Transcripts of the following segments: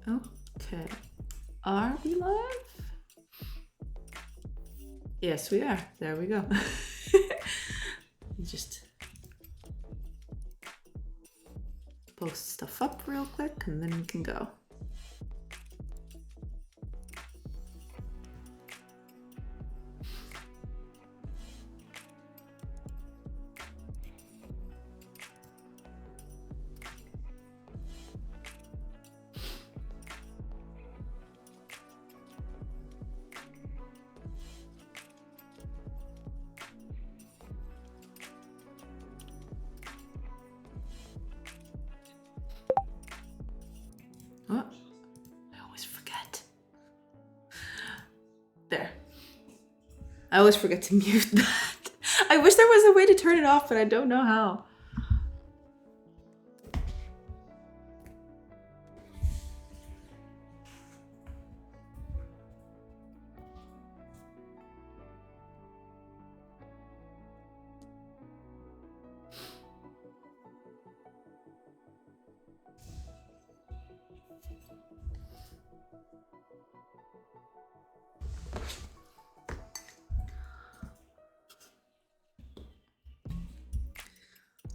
Okay. Are we live? Yes, we are. There we go. Just post stuff up real quick and then we can go. Oh, I always forget. There. I always forget to mute that. I wish there was a way to turn it off, but I don't know how.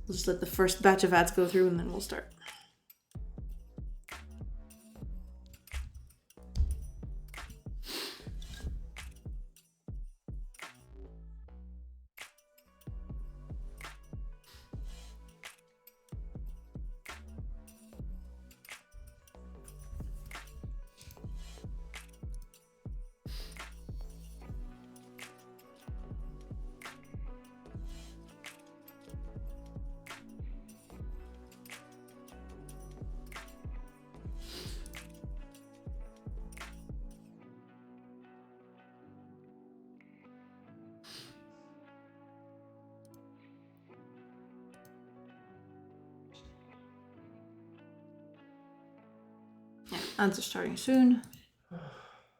We'll just let the first batch of ads go through and then we'll start. Yeah, ads are starting soon.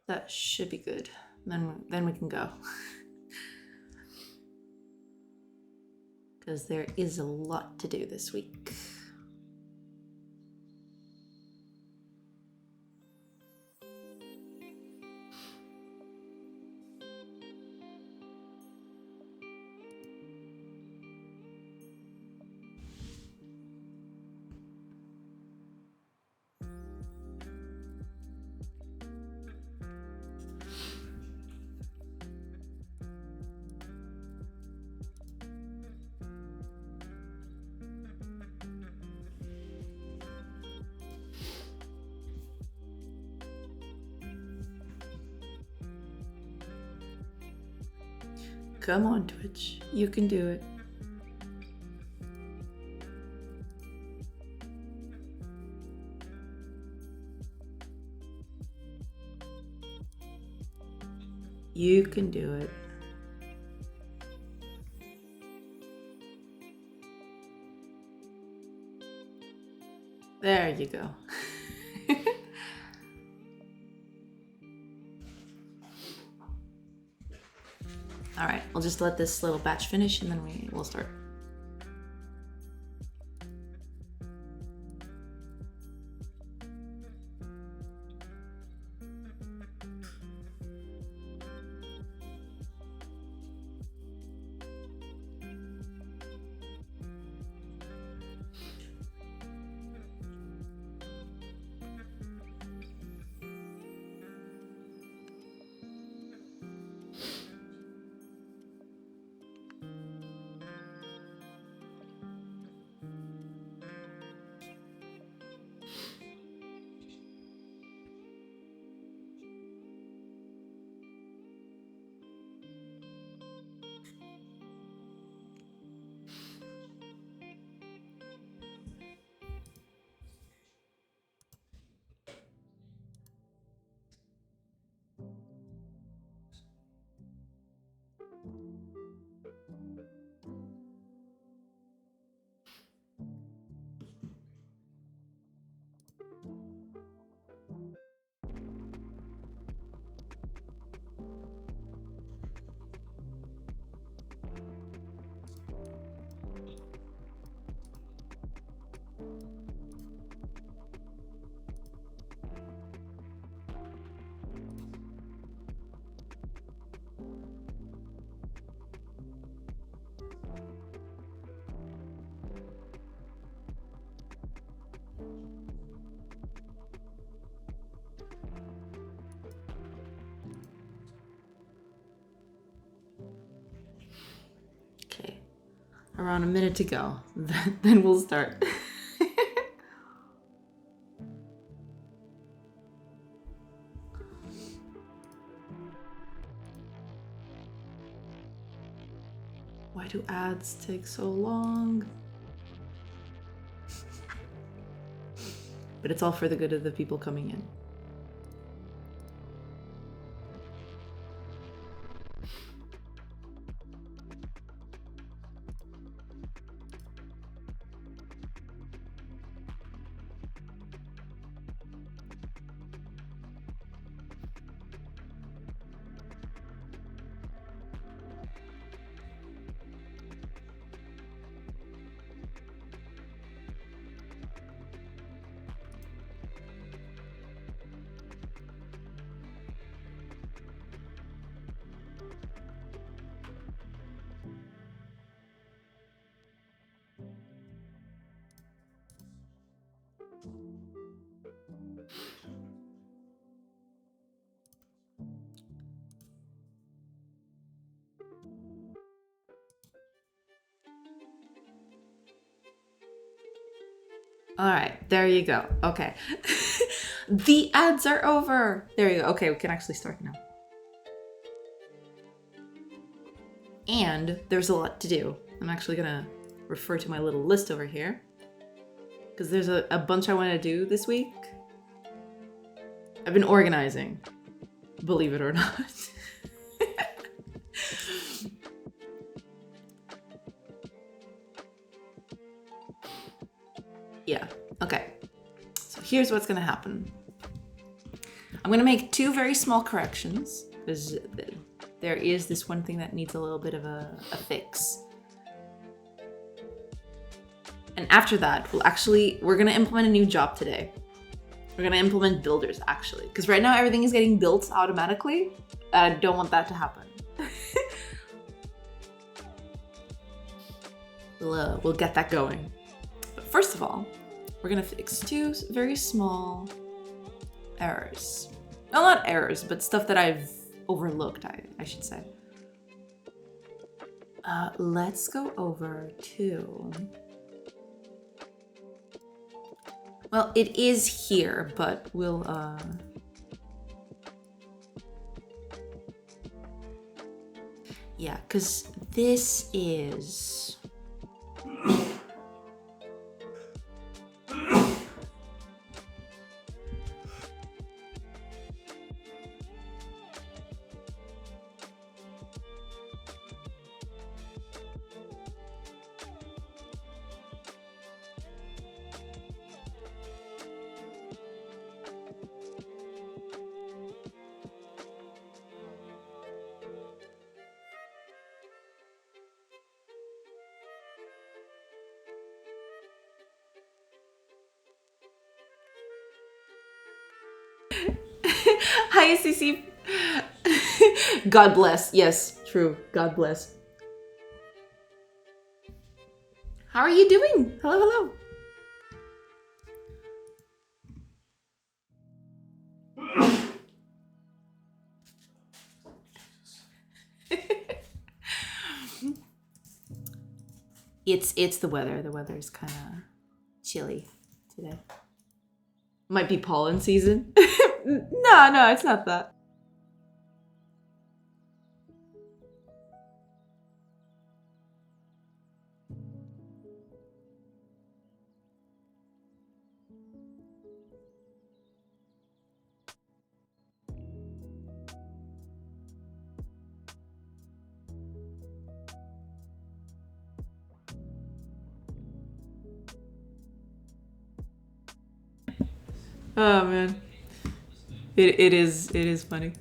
That should be good. Then we can go. Because there is a lot to do this week. Come on, Twitch. You can do it. You can do it. There you go. All right, we'll just let this little batch finish and then we'll start. around a minute to go. Then we'll start. Why do ads take so long? But it's all for the good of the people coming in. All right, there you go. Okay. The ads are over. There you go. Okay, we can actually start now. And there's a lot to do. I'm actually gonna refer to my little list over here because there's a bunch I want to do this week. I've been organizing, believe it or not. Yeah, okay. So here's what's gonna happen. I'm gonna make 2 very small corrections because there is this one thing that needs a little bit of a fix. And after that, we're gonna implement a new job today. We're gonna implement builders actually, because right now everything is getting built automatically. I don't want that to happen. We'll get that going. But first of all, we're gonna fix 2 very small errors. Well, not errors, but stuff that I've overlooked, I should say. Let's go over to... Well, it is here, but we'll, yeah, because this is... Hi, CC. God bless. Yes, true. God bless. How are you doing? Hello, hello. It's the weather. The weather is kind of chilly today. Might be pollen season. No, it's not that. Oh man, it is funny.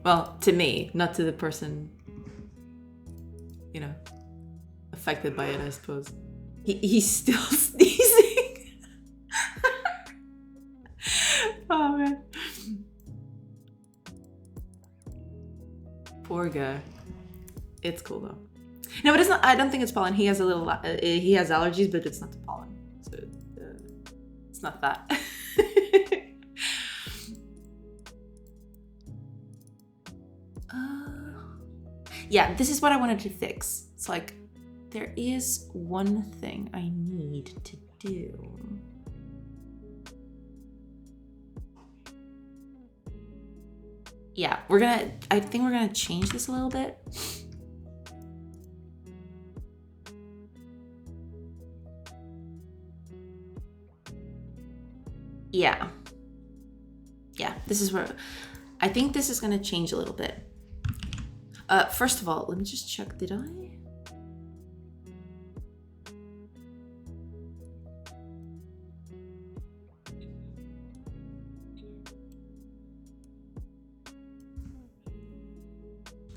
Well, to me, not to the person, you know, affected by it, I suppose. He's still sneezing. Oh man, poor guy. It's cool though. No, but it's not. I don't think it's pollen. He has a little. He has allergies, but it's not the pollen. So it's not that. Yeah, this is what I wanted to fix. It's like there is one thing I need to do. Yeah, I think we're gonna change this a little bit. Yeah. Yeah, this is where, I think this is gonna change a little bit. First of all, let me just check, did I?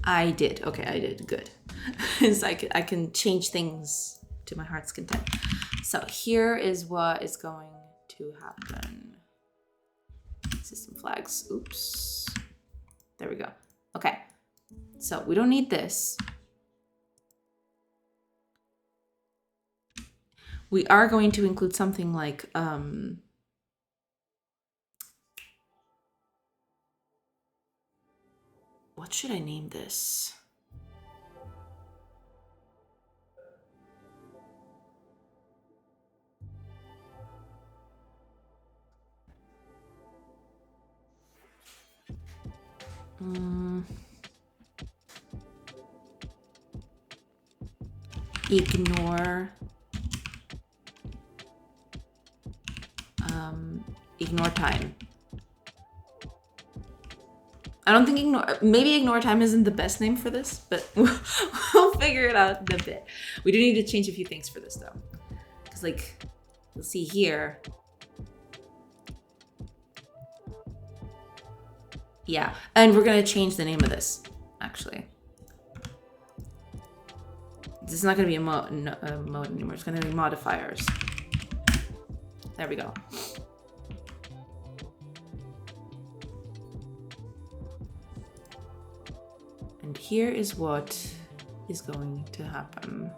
I did. Okay, I did. Good. So I can change things to my heart's content. So here is what is going to happen. System flags. Oops. There we go. Okay. So we don't need this. We are going to include something like what should I name this? Ignore time. I don't think maybe ignore time isn't the best name for this, but we'll figure it out in a bit. We do need to change a few things for this though. Because like, you'll see here. Yeah, and we're gonna change the name of this, actually. This is not gonna be a mode anymore, it's gonna be modifiers. There we go. And here is what is going to happen.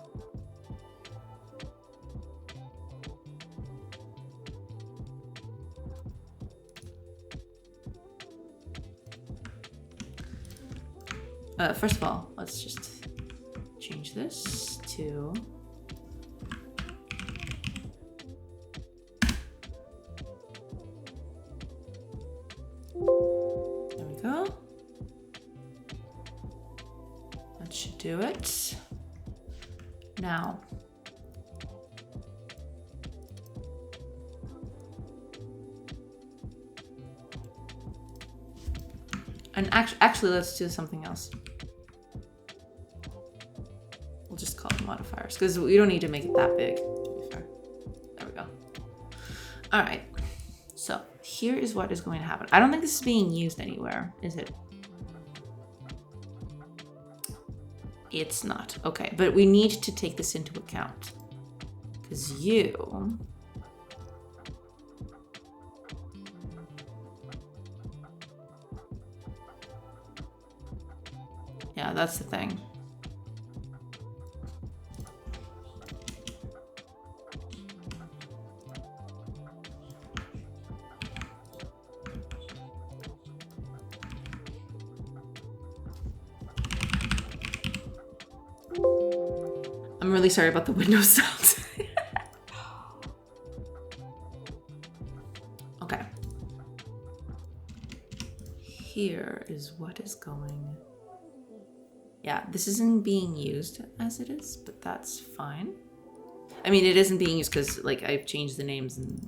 First of all, let's just change this to there we go. That should do it. Now and actually let's do something else. We'll just call it modifiers because we don't need to make it that big, to be fair. There we go. All right. So here is what is going to happen. I don't think this is being used anywhere, is it? It's not. Okay, but we need to take this into account because you yeah, that's the thing. I'm really sorry about the Windows sounds. Okay. Here is what is going. Yeah, this isn't being used as it is, but that's fine. I mean, it isn't being used because like I've changed the names and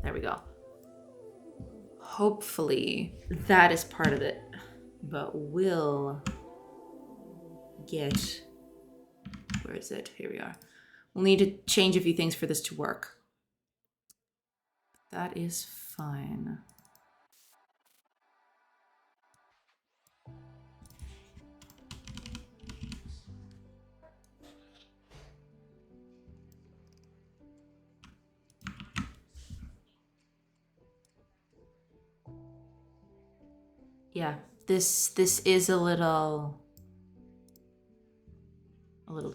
there we go. Hopefully that is part of it, but we'll get, where is it? Here we are. We'll need to change a few things for this to work. That is fine. Yeah, this is a little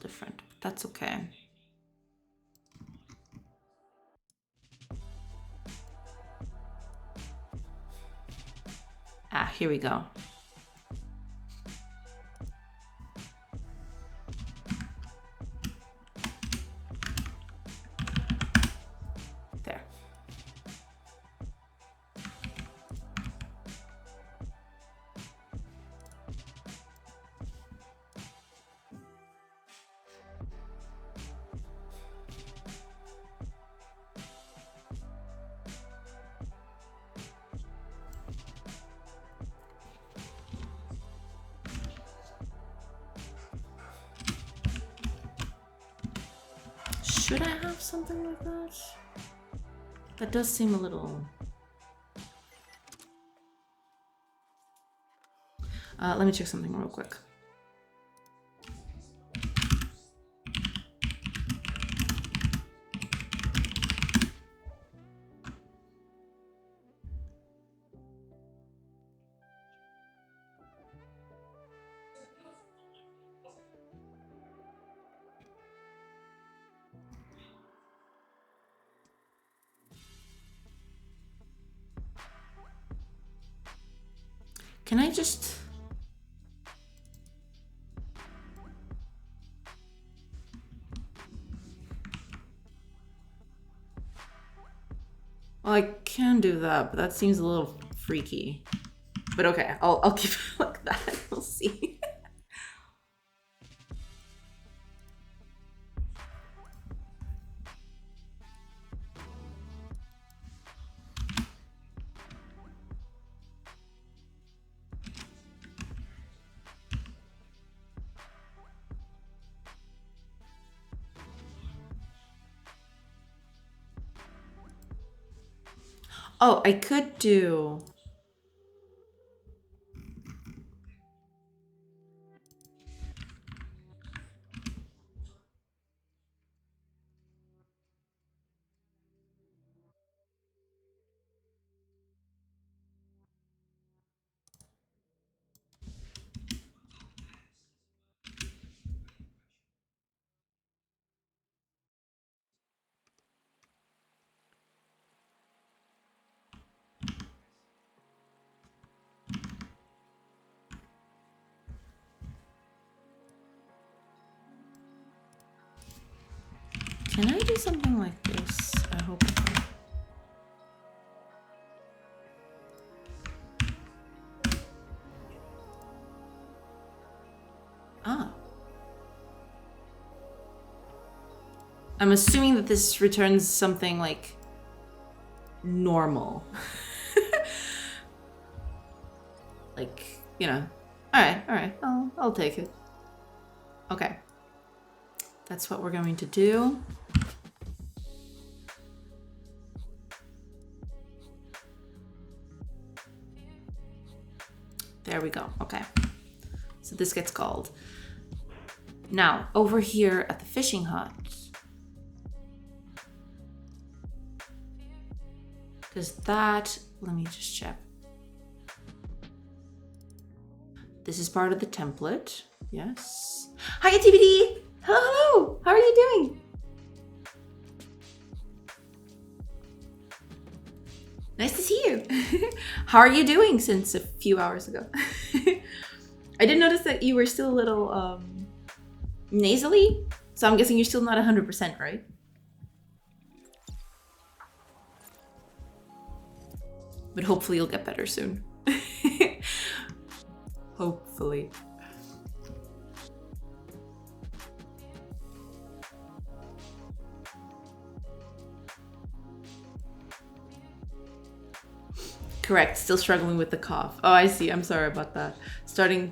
different, but that's okay. Ah, here we go. Should I have something like that? That does seem a little... let me check something real quick. Can I just... Well, I can do that, but that seems a little freaky. But okay, I'll keep it like that. We'll see. Oh, I could do... Can I do something like this? I hope. Ah. I'm assuming that this returns something like normal. Like, you know. Alright. I'll take it. Okay. That's what we're going to do. There we go. Okay. So this gets called. Now, over here at the fishing hut. Because that, let me just check. This is part of the template. Yes. Hi, TBD. Hello. How are you doing? Nice to see you. How are you doing since a few hours ago? I did notice that you were still a little nasally, so I'm guessing you're still not 100%, right? But hopefully you'll get better soon. Hopefully. Correct, still struggling with the cough. Oh, I see, I'm sorry about that. Starting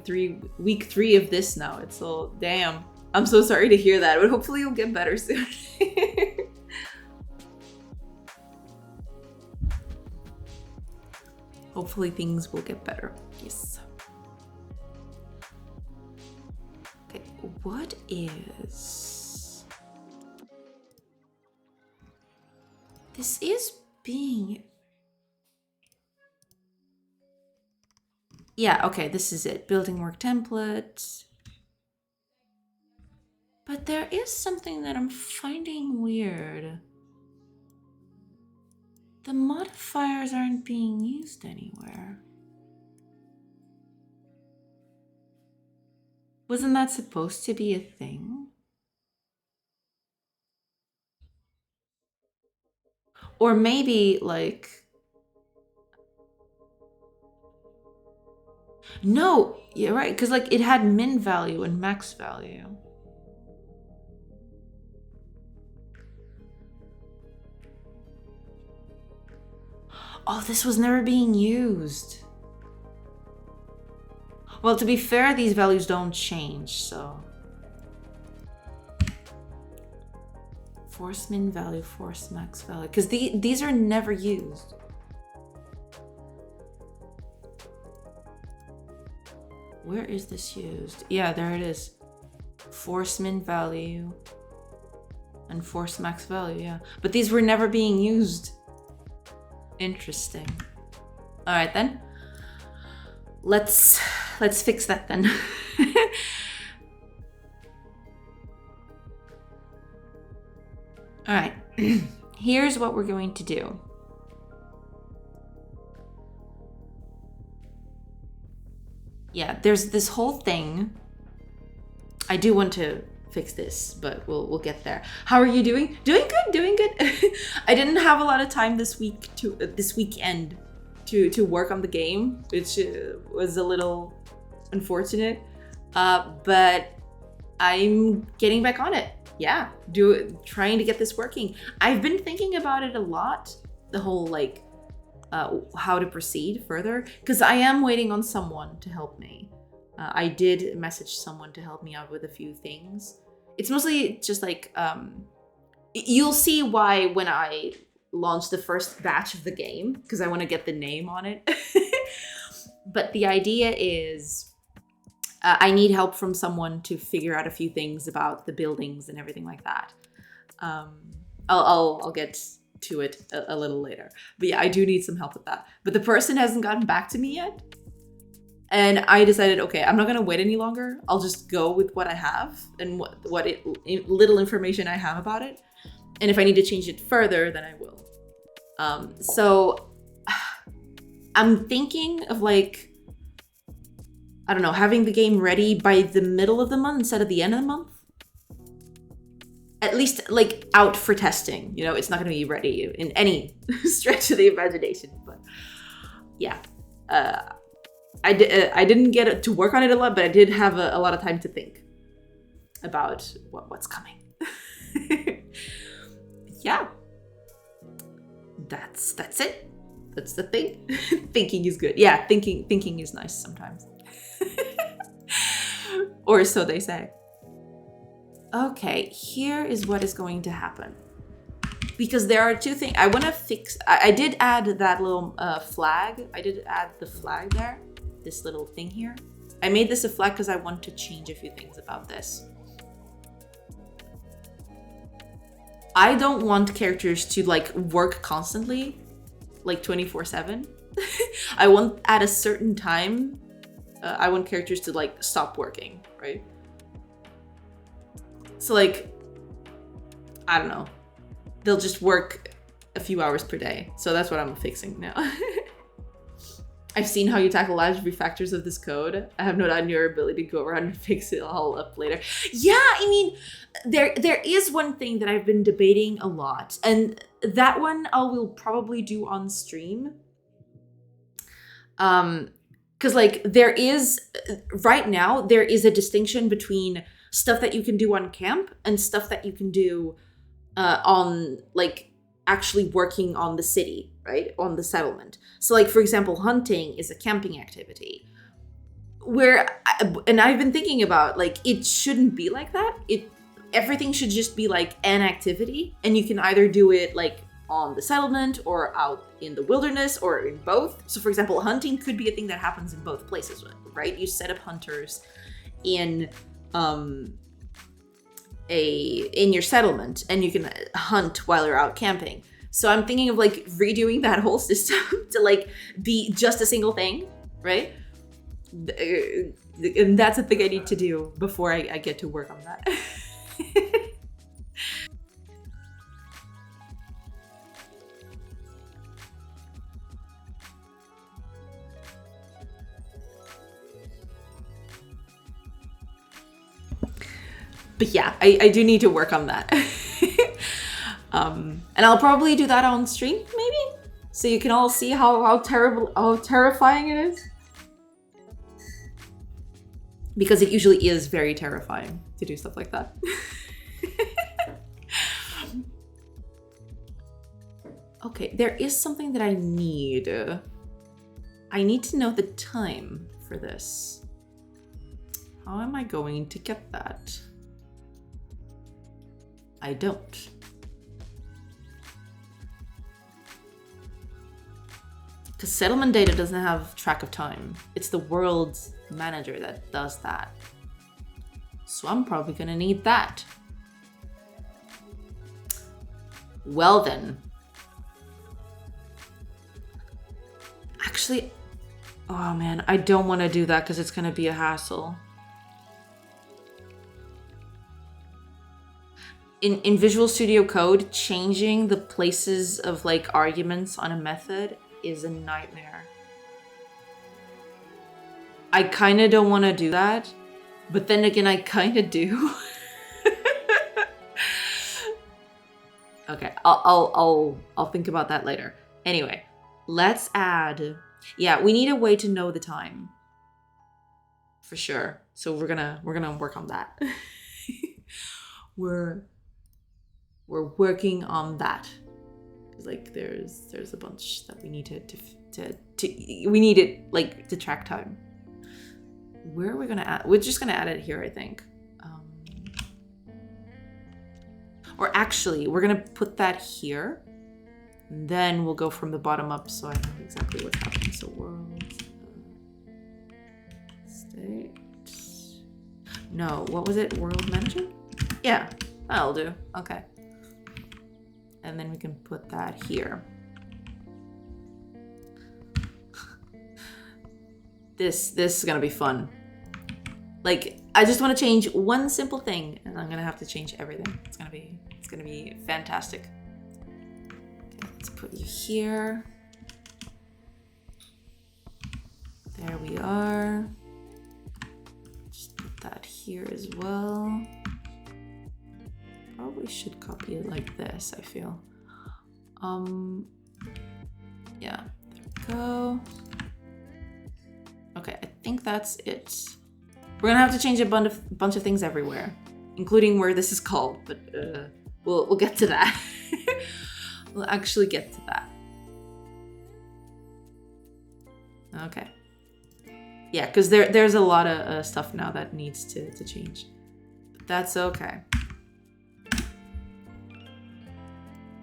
week 3 of this now. It's all, damn. I'm so sorry to hear that, but hopefully you'll get better soon. Hopefully things will get better. Yes. Okay, what is... This is being... Yeah, okay, this is it. Building work template. But there is something that I'm finding weird. The modifiers aren't being used anywhere. Wasn't that supposed to be a thing? Or maybe like... No, you're right, because like it had min value and max value. Oh, this was never being used. Well, to be fair, these values don't change, so... Force min value, force max value. Because these are never used. Where is this used? Yeah, there it is. Force min value and force max value, yeah. But these were never being used. Interesting. All right then. Let's fix that then. All right. Here's what we're going to do. Yeah, there's this whole thing. I do want to fix this, but we'll get there. How are you doing? Doing good. I didn't have a lot of time this weekend to work on the game, which was a little unfortunate. But I'm getting back on it. Yeah, trying to get this working. I've been thinking about it a lot. The whole like how to proceed further, because I am waiting on someone to help me. I did message someone to help me out with a few things. It's mostly just like, you'll see why when I launch the first batch of the game, because I want to get the name on it. But the idea is I need help from someone to figure out a few things about the buildings and everything like that. I'll get to it a little later. But yeah, I do need some help with that. But the person hasn't gotten back to me yet. And I decided, okay, I'm not going to wait any longer. I'll just go with what I have and what little information I have about it. And if I need to change it further, then I will. So I'm thinking of like, I don't know, having the game ready by the middle of the month instead of the end of the month. At least like out for testing. You know, it's not going to be ready in any stretch of the imagination. But yeah, I didn't get to work on it a lot, but I did have a lot of time to think about what's coming. Yeah, that's it. That's the thing. Thinking is good. Yeah, thinking is nice sometimes. Or so they say. Okay, here is what is going to happen. Because there are two things I want to fix. I did add that little flag. I did add the flag there. This little thing here. I made this a flag because I want to change a few things about this. I don't want characters to like work constantly, like 24/7. I want at a certain time, I want characters to like stop working, right? So like, I don't know. They'll just work a few hours per day. So that's what I'm fixing now. I've seen how you tackle large refactors of this code. I have no doubt in your ability to go around and fix it all up later. Yeah, I mean, there is one thing that I've been debating a lot, and that one I will probably do on stream. Because like right now, there is a distinction between stuff that you can do on camp and stuff that you can do on like actually working on the city, right? On the settlement. So like, for example, hunting is a camping activity and I've been thinking about like, it shouldn't be like that. Everything should just be like an activity, and you can either do it like on the settlement or out in the wilderness or in both. So for example, hunting could be a thing that happens in both places, right? You set up hunters in your settlement, and you can hunt while you're out camping. So I'm thinking of like redoing that whole system to like be just a single thing, right? And that's a thing I need to do before I get to work on that. But yeah, I do need to work on that. And I'll probably do that on stream, maybe? So you can all see how terrifying it is. Because it usually is very terrifying to do stuff like that. Okay, there is something that I need. I need to know the time for this. How am I going to get that? I don't. Because settlement data doesn't have track of time. It's the world manager that does that. So I'm probably gonna need that. Well then. Actually, oh man, I don't want to do that because it's gonna be a hassle. In Visual Studio Code, changing the places of like arguments on a method is a nightmare. I kind of don't want to do that, but then again, I kind of do. Okay, I'll think about that later. Anyway, let's add. Yeah, we need a way to know the time. For sure. So we're gonna work on that. We're working on that. Like there's a bunch that we need we need it like to track time. Where are we gonna add? We're just gonna add it here, I think. Or actually, we're gonna put that here. And then we'll go from the bottom up so I know exactly what's happening. So world state. No, what was it? World manager? Yeah, that'll do. Okay. And then we can put that here. This is gonna be fun. Like, I just want to change one simple thing, and I'm gonna have to change everything. It's gonna be fantastic. Okay, let's put you here. There we are. Just put that here as well. Probably should copy it like this, I feel. Yeah, there we go. Okay, I think that's it. We're gonna have to change a bunch of things everywhere, including where this is called, but we'll get to that. We'll actually get to that. Okay. Yeah, because there's a lot of stuff now that needs to change. But that's okay.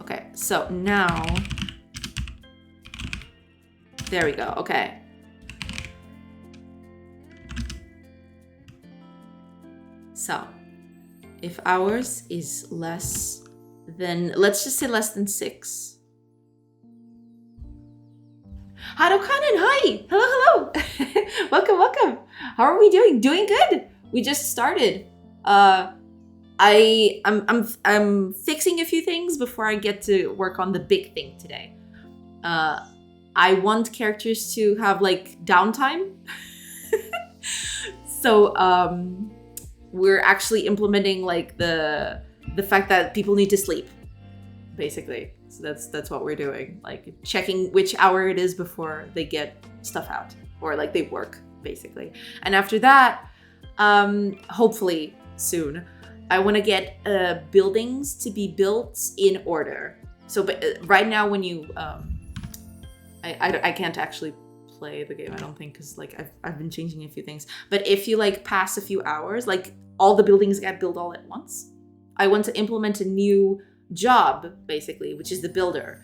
Okay, so now... There we go, okay. So, if ours is less than... Let's just say less than 6. Harukanen, hi! Hello, hello! Welcome. How are we doing? Doing good! We just started. I'm fixing a few things before I get to work on the big thing today. I want characters to have like downtime. So we're actually implementing like the fact that people need to sleep, basically. So that's what we're doing, like checking which hour it is before they get stuff out or like they work, basically. And after that, hopefully soon, I want to get buildings to be built in order. So but right now when you I can't actually play the game, I don't think, because like I've been changing a few things. But if you like pass a few hours, like all the buildings get built all at once. I want to implement a new job, basically, which is the builder.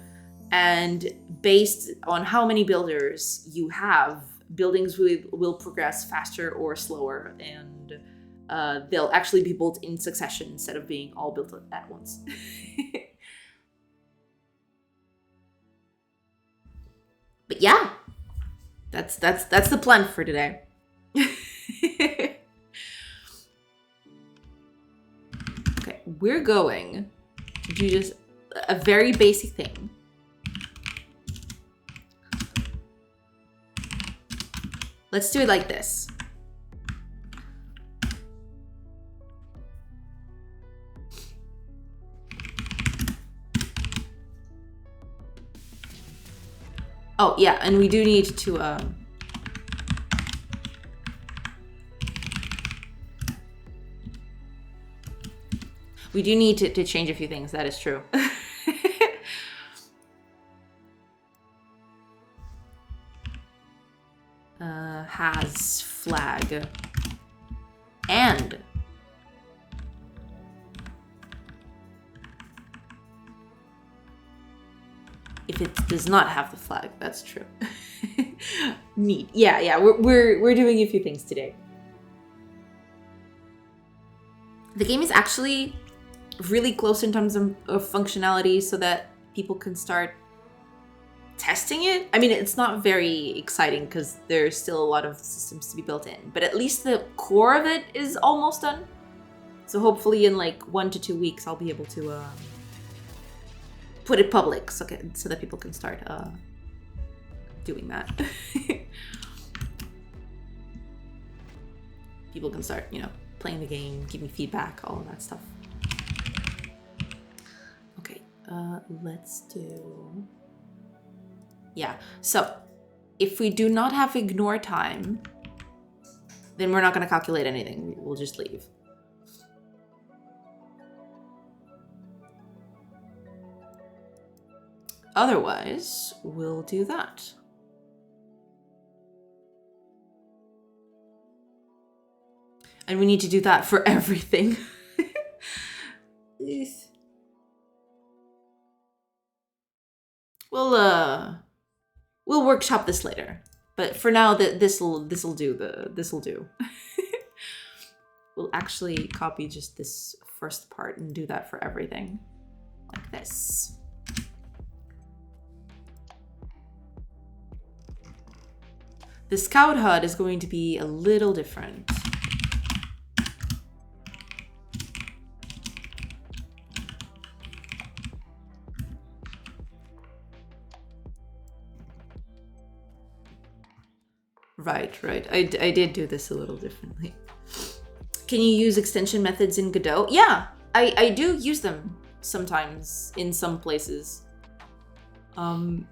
And based on how many builders you have, buildings will progress faster or slower, and they'll actually be built in succession instead of being all built at once. But yeah, that's the plan for today. Okay, we're going to do just a very basic thing. Let's do it like this. Oh yeah, and we do need to we do need to change a few things, that is true. Has flag. And if if it does not have the flag. That's true. Neat. Yeah. We're doing a few things today. The game is actually really close in terms of functionality, so that people can start testing it. I mean, it's not very exciting because there's still a lot of systems to be built in, but at least the core of it is almost done. So hopefully in like 1 to 2 weeks, I'll be able to put it public so that people can start doing that. People can start, playing the game, give me feedback, all of that stuff. Okay, let's do... Yeah, so if we do not have ignore time, then we're not going to calculate anything. We'll just leave. Otherwise, we'll do that. And we need to do that for everything. We'll workshop this later, but for now, this'll do. We'll actually copy just this first part and do that for everything, like this. The scout HUD is going to be a little different. Right. I did do this a little differently. Can you use extension methods in Godot? Yeah, I do use them sometimes in some places. I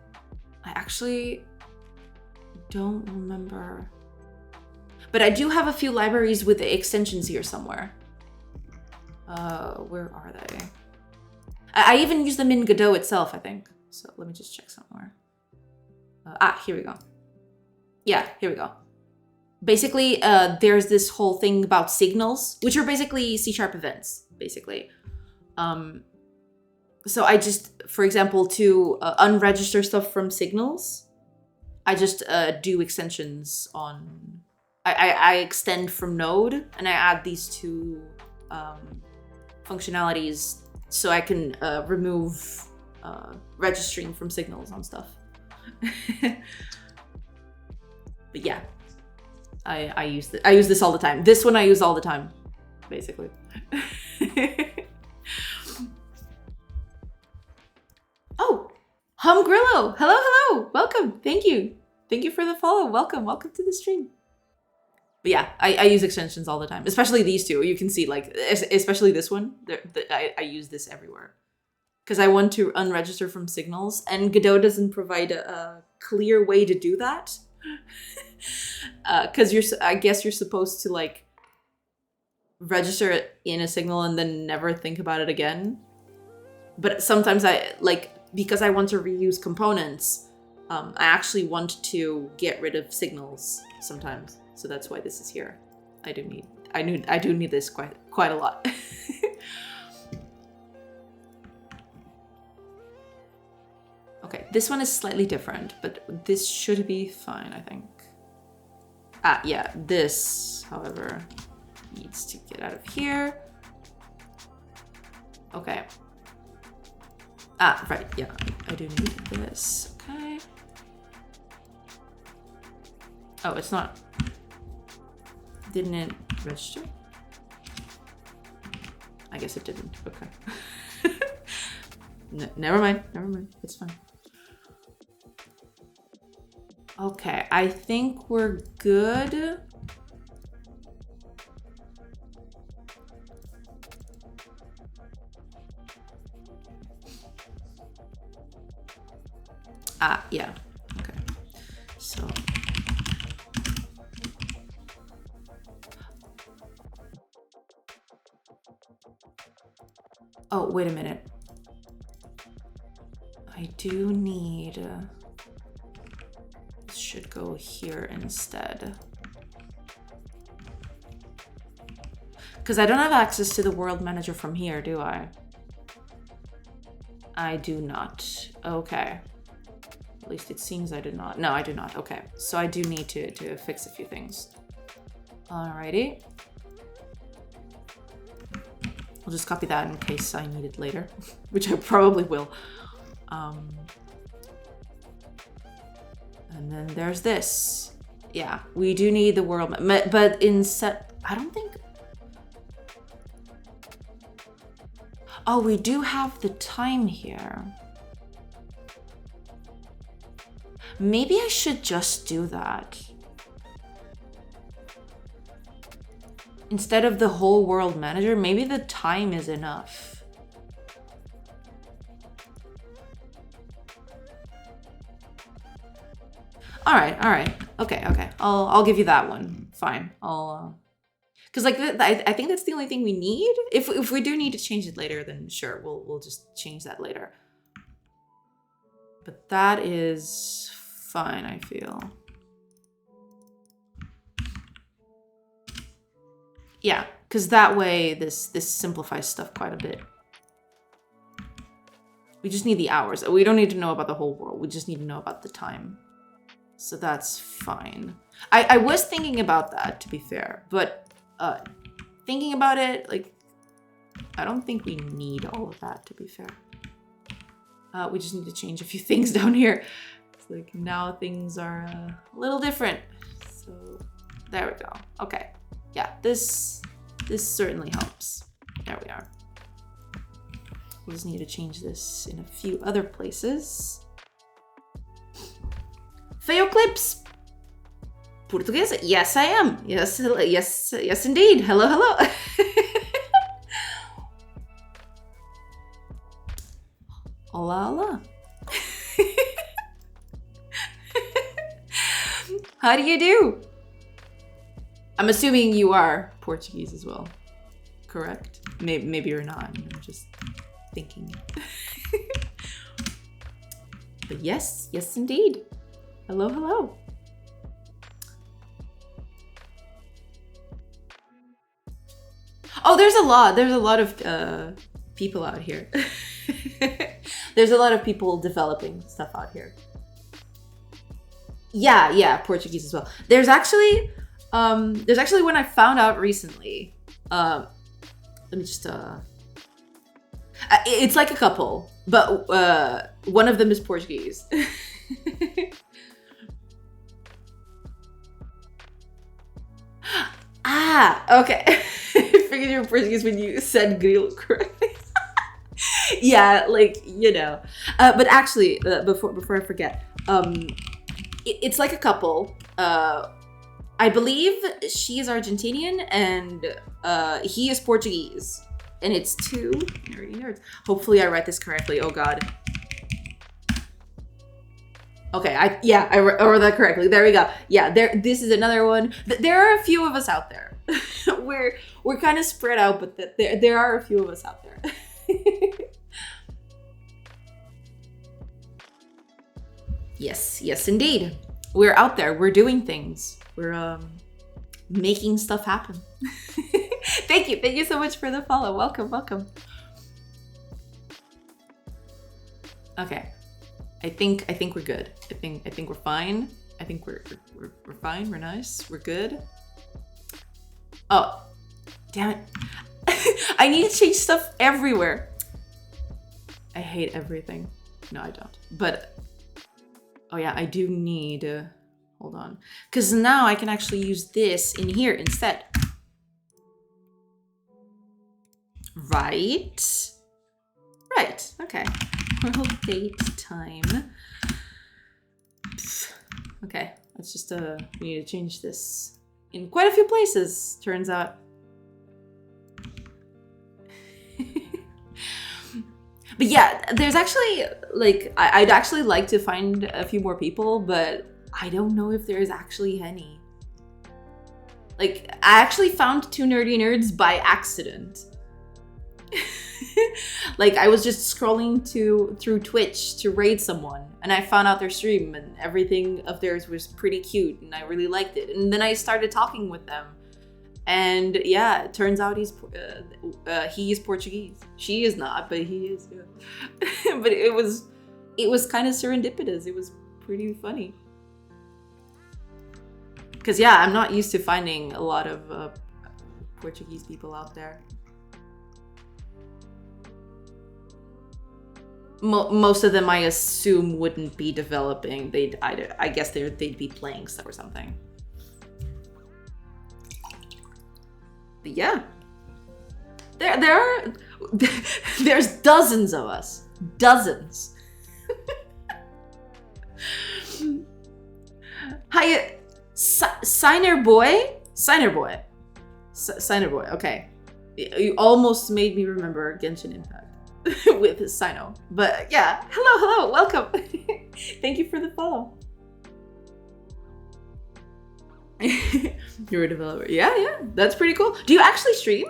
actually don't remember. But I do have a few libraries with the extensions here somewhere. Where are they? I even use them in Godot itself, I think. So let me just check somewhere. Here we go. Yeah, here we go. Basically, there's this whole thing about signals, which are basically C# events, basically. So I just, for example, to unregister stuff from signals, I just do extensions on... I extend from Node, and I add these two functionalities so I can remove registering from signals on stuff. But yeah, I use this all the time. This one I use all the time, basically. Oh, Grillo, hello, welcome, thank you for the follow. Welcome to the stream. But yeah, I use extensions all the time, especially these two. You can see, like, especially this one. I use this everywhere because I want to unregister from signals, and Godot doesn't provide a clear way to do that. Because I guess you're supposed to like register it in a signal and then never think about it again. But sometimes because I want to reuse components, I actually want to get rid of signals sometimes. So that's why this is here. I do need this quite a lot. Okay, this one is slightly different, but this should be fine, I think. Yeah, this, however, needs to get out of here. Okay. Right, yeah, I do need this, okay. Oh, it's not. Didn't it register? I guess it didn't, okay. Never mind, it's fine. Okay, I think we're good. Yeah, okay. So. Oh, wait a minute. I do need... this should go here instead. Because I don't have access to the world manager from here, do I? I do not. Okay. At least it seems I did not. No, I do not. Okay, so I do need to fix a few things. Alrighty. I'll just copy that in case I need it later, which I probably will. And then there's this. Yeah, we do need the world map, but I don't think... Oh, we do have the time here. Maybe I should just do that. Instead of the whole world manager, maybe the time is enough. All right. Okay. I'll give you that one. Fine. Because like I think that's the only thing we need. If we do need to change it later, then sure, we'll just change that later. But that is fine, I feel. Yeah, because that way this simplifies stuff quite a bit. We just need the hours. We don't need to know about the whole world. We just need to know about the time. So that's fine. I was thinking about that, to be fair, but thinking about it, like, I don't think we need all of that, to be fair. We just need to change a few things down here. It's like now things are a little different. So there we go. Okay. Yeah, this certainly helps. There we are. We just need to change this in a few other places. Feoclips. Portuguese? Yes, I am. Yes, indeed. Hello. Hola. How do you do? I'm assuming you are Portuguese as well, correct? Maybe you're not. I'm just thinking. But yes, indeed. Hello. Oh, there's a lot of people out here. There's a lot of people developing stuff out here. Yeah, Portuguese as well. There's actually one I found out recently. Let me just it's like a couple, but one of them is Portuguese. Okay. I figured you were Portuguese when you said grilo correctly. Yeah, like, you know. But actually, before I forget, it's like a couple. I believe she is Argentinian and he is Portuguese. And it's two nerdy nerds. Hopefully I read this correctly. Oh God. Okay, I wrote that correctly. There we go. Yeah, this is another one. There are a few of us out there. we're kind of spread out, but there are a few of us out there. Yes, indeed. We're out there. We're doing things. We're making stuff happen. Thank you so much for the follow. Welcome. Okay. I think we're good. I think we're fine. I think we're fine. We're nice. We're good. Oh, damn it. I need to change stuff everywhere. I hate everything. No, I don't. But oh yeah, I do need hold on. Because now I can actually use this in here instead. Right. Okay. World date time. Okay, let's just we need to change this in quite a few places, turns out. But yeah, there's actually, like, I'd actually like to find a few more people, but I don't know if there's actually any. Like, I actually found two nerdy nerds by accident. Like, I was just scrolling through Twitch to raid someone, and I found out their stream, and everything of theirs was pretty cute, and I really liked it. And then I started talking with them, and yeah, it turns out he is Portuguese. She is not, but he is. Yeah. But it was kind of serendipitous. It was pretty funny. Because yeah, I'm not used to finding a lot of Portuguese people out there. Most of them, I assume, wouldn't be developing. I guess they'd be playing stuff or something. But yeah, there's dozens of us, dozens. Hi, Signer boy. Okay, you almost made me remember Genshin Impact. With his Sino. But yeah, hello, welcome. Thank you for the follow. You're a developer. Yeah, that's pretty cool. Do you actually stream?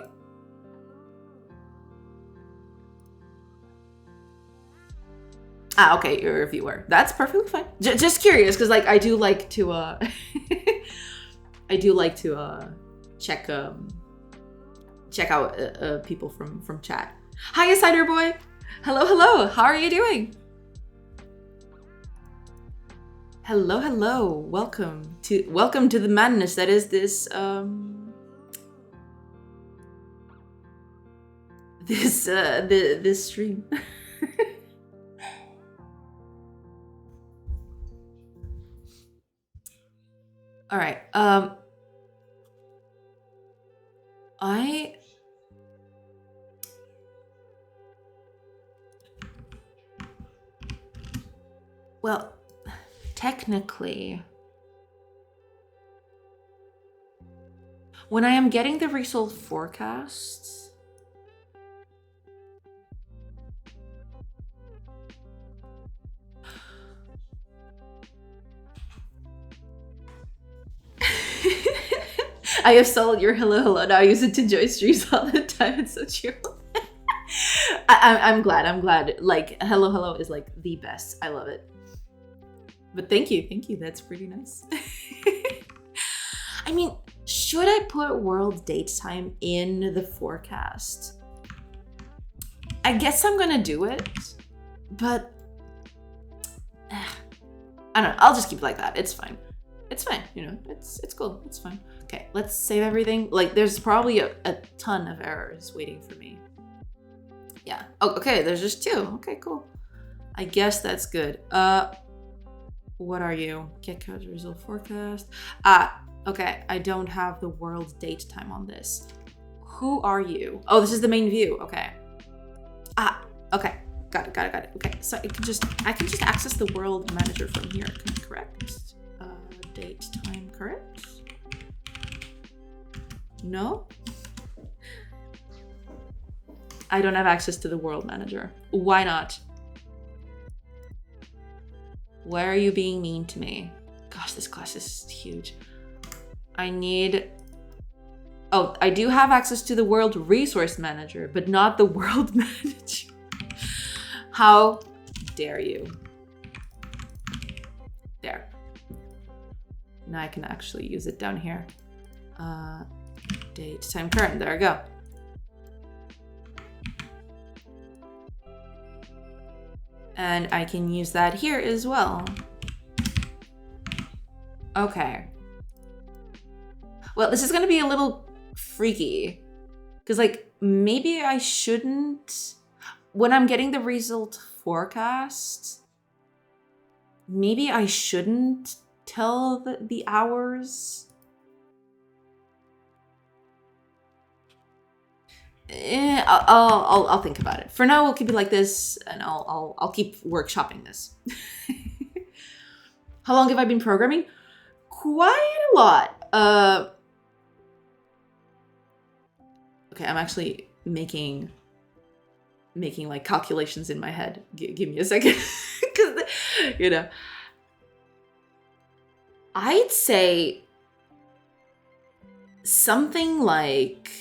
Ah, okay, you're a viewer. That's perfectly fine. Just curious, because like I do like to check out people from chat. Hi, Cider Boy. Hello. How are you doing? Hello. Welcome to the madness that is this this stream. All right. Well, technically, when I am getting the result forecasts, I have sold your hello. Now I use it to join streams all the time. It's so true. I'm glad. Like hello is like the best. I love it. But thank you. That's pretty nice. I mean, should I put world date time in the forecast? I guess I'm gonna do it, but I don't know. I'll just keep it like that. It's fine. It's cool. It's fine. Okay, let's save everything. Like, there's probably a ton of errors waiting for me. Yeah. Oh, okay, there's just 2. Okay, cool. I guess that's good. What are you? Get code result forecast. Okay, I don't have the world date time on this. Who are you? Oh, this is the main view. Okay. Okay. Got it. Okay, so I can just access the world manager from here. Correct? Date time correct? No? I don't have access to the world manager. Why not? Why are you being mean to me? Gosh, this class is huge. I do have access to the world resource manager, but not the world manager. How dare you? There. Now I can actually use it down here. Date, time, current. There we go. And I can use that here as well. Okay. Well, this is gonna be a little freaky. Because, like, maybe I shouldn't... When I'm getting the result forecast, maybe I shouldn't tell the hours. I'll think about it. For now, we'll keep it like this, and I'll keep workshopping this. How long have I been programming? Quite a lot. Okay, I'm actually making like calculations in my head. Give me a second, because I'd say something like.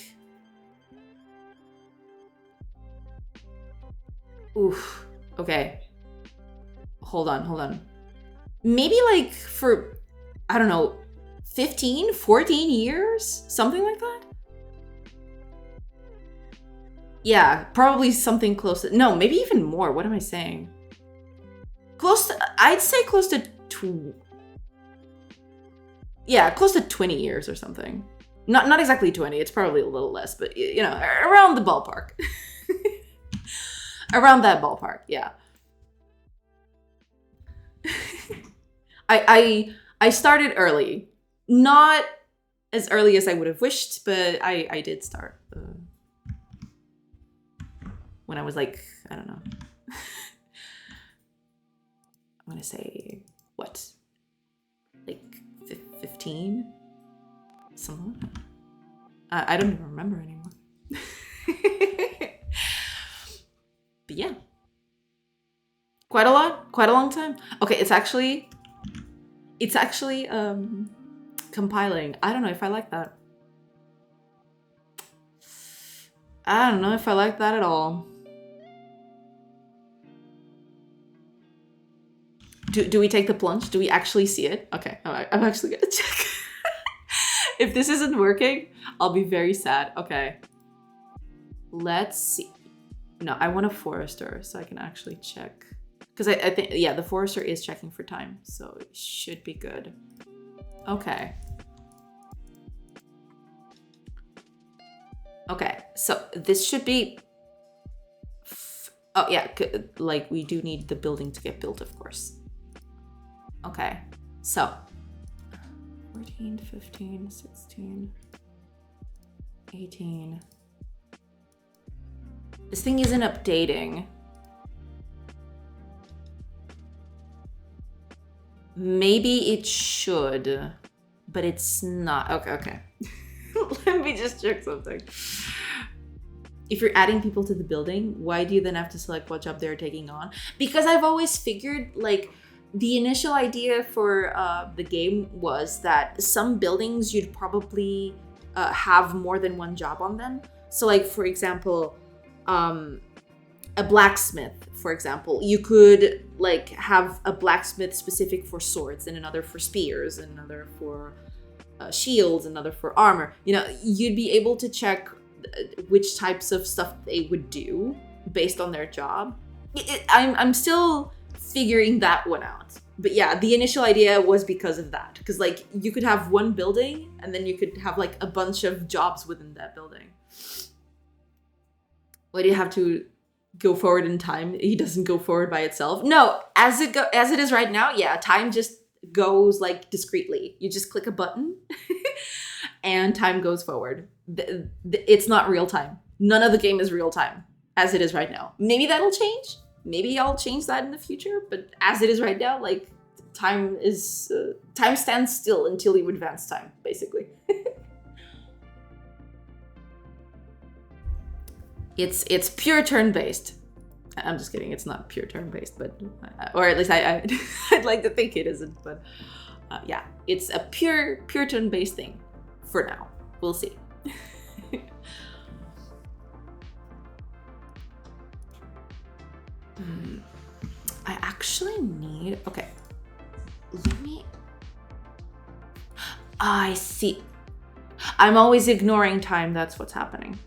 Oof. Okay. Hold on. Maybe like for, I don't know, 15, 14 years? Something like that? Yeah, probably something close to, no, maybe even more. What am I saying? I'd say close to yeah, close to 20 years or something. Not exactly 20, it's probably a little less, but you know, around the ballpark. Around that ballpark, yeah. I started early. Not as early as I would have wished, but I did start when I was like, I don't know. I'm gonna say, what? Like 15? Something like that. I don't even remember anymore. But yeah. Quite a lot, quite a long time. Okay, it's actually compiling. I don't know if I like that. I don't know if I like that at all. Do we take the plunge? Do we actually see it? Okay, I'm actually gonna check. If this isn't working, I'll be very sad. Okay. Let's see. No, I want a forester so I can actually check. Because I think, yeah, the forester is checking for time, so it should be good. Okay. Okay, so this should be... Oh, yeah, like we do need the building to get built, of course. Okay, so 14, 15, 16, 18. This thing isn't updating. Maybe it should, but it's not. Okay. Let me just check something. If you're adding people to the building, why do you then have to select what job they're taking on? Because I've always figured, like, the initial idea for the game was that some buildings you'd probably have more than one job on them. So, like, for example, a blacksmith, for example, you could like have a blacksmith specific for swords and another for spears and another for shields, another for armor. You know, you'd be able to check which types of stuff they would do based on their job. I'm still figuring that one out. But yeah, the initial idea was because of that. Because like you could have one building and then you could have like a bunch of jobs within that building. Why do you have to go forward in time? He doesn't go forward by itself. No, as it is right now, yeah, time just goes like discreetly. You just click a button and time goes forward. It's not real time. None of the game is real time as it is right now. Maybe that'll change. Maybe I'll change that in the future. But as it is right now, like time stands still until you advance time, basically. It's pure turn-based. I'm just kidding. It's not pure turn-based, but or at least I'd like to think it isn't. But yeah, it's a pure turn-based thing for now. We'll see. I actually need. Okay, let me. I see. I'm always ignoring time. That's what's happening.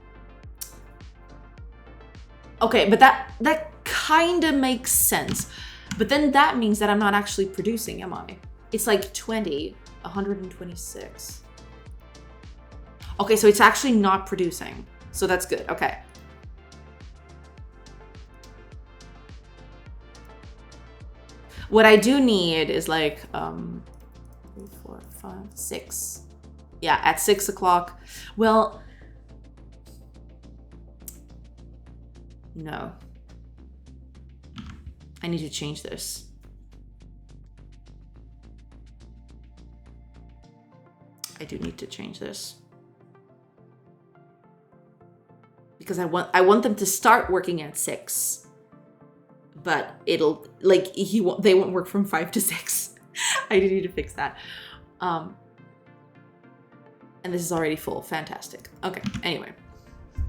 Okay, but that kind of makes sense. But then that means that I'm not actually producing, am I? It's like 20, 126. Okay, so it's actually not producing. So that's good, okay. What I do need is like, 3, 4, 5, 6. Yeah, at 6 o'clock. Well, no. I need to change this. I do need to change this. Because I want them to start working at 6. But it'll like they won't work from 5 to 6. I do need to fix that. And this is already full. Fantastic. Okay, anyway.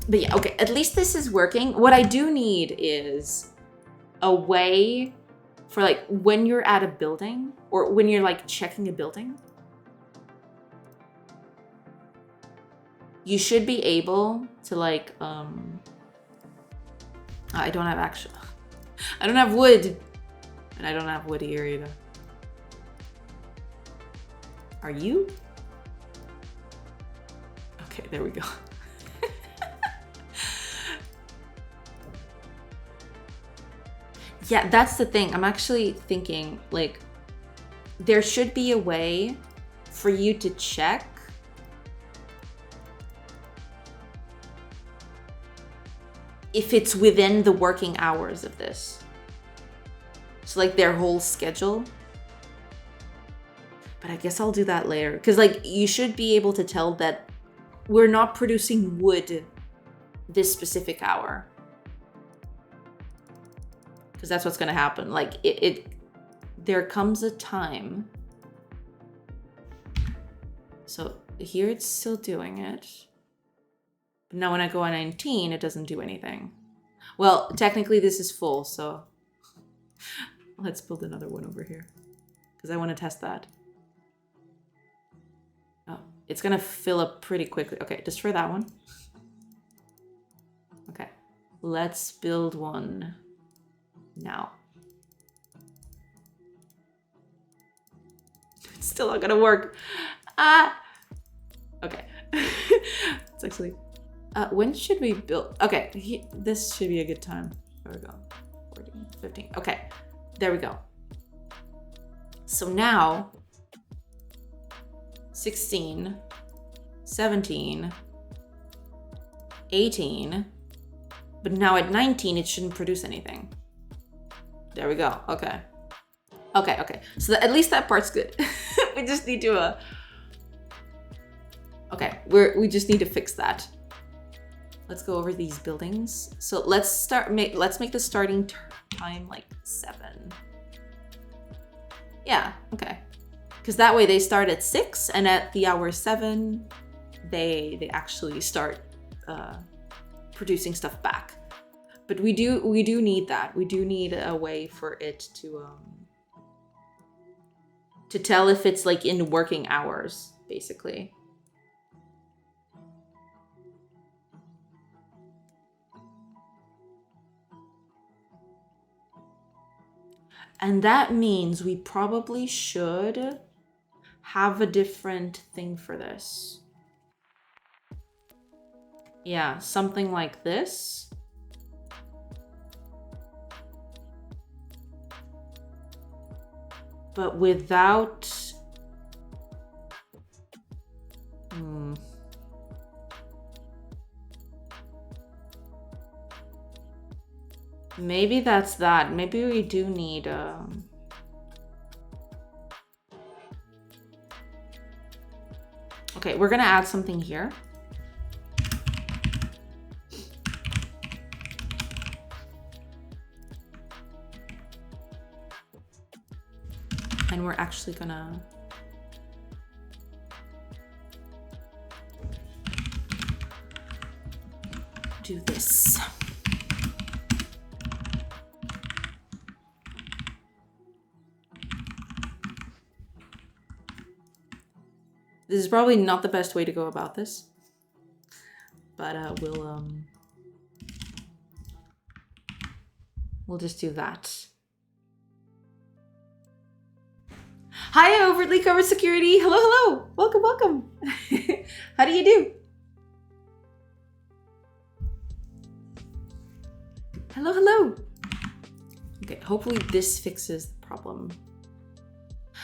But yeah, okay, at least this is working. What I do need is a way for like when you're at a building or when you're like checking a building, you should be able to like, I don't have wood, and I don't have wood here either. Are you? Okay, there we go. Yeah, that's the thing. I'm actually thinking, like, there should be a way for you to check if it's within the working hours of this. So, like, their whole schedule. But I guess I'll do that later. Because, like, you should be able to tell that we're not producing wood this specific hour. Because that's what's going to happen. Like, there comes a time. So here it's still doing it. But now when I go on 19, it doesn't do anything. Well, technically this is full, so let's build another one over here. Because I want to test that. Oh, it's going to fill up pretty quickly. Okay, just for that one. Okay, let's build one now. It's still not gonna work. Okay. It's actually, when should we build? Okay, this should be a good time. There we go. 14, 15. Okay, there we go. So now 16, 17, 18, but now at 19 it shouldn't produce anything. There we go. Okay. Okay. So at least that part's good. We just need to okay, we just need to fix that. Let's go over these buildings. So let's make the starting time like 7. Yeah, okay. Because that way they start at 6 and at the hour 7 they actually start producing stuff back. But we do need that. We do need a way for it to tell if it's like in working hours, basically. And that means we probably should have a different thing for this. Yeah, something like this. But without... Maybe that's that. Maybe we do need... Okay, we're gonna add something here. And we're actually gonna do this. This is probably not the best way to go about this, but we'll just do that. Hi, overtly covered security. Hello. Welcome. How do you do? Hello. Okay, hopefully this fixes the problem.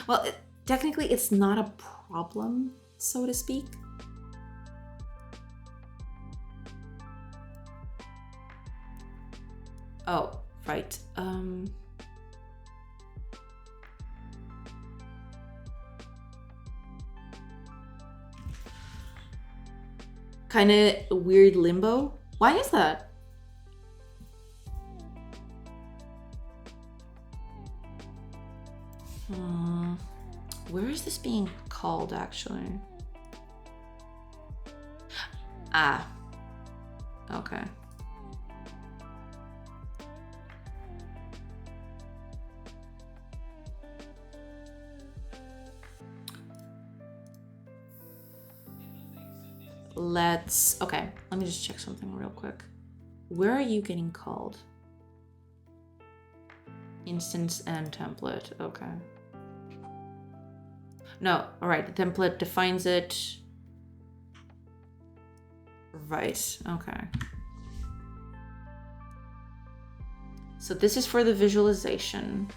Well, technically it's not a problem, so to speak. Oh, right. Kind of weird limbo. Why is that? Where is this being called, actually? Okay. Okay, let me just check something real quick. Where are you getting called? Instance and template, okay. No, all right, the template defines it. Right, okay. So this is for the visualization.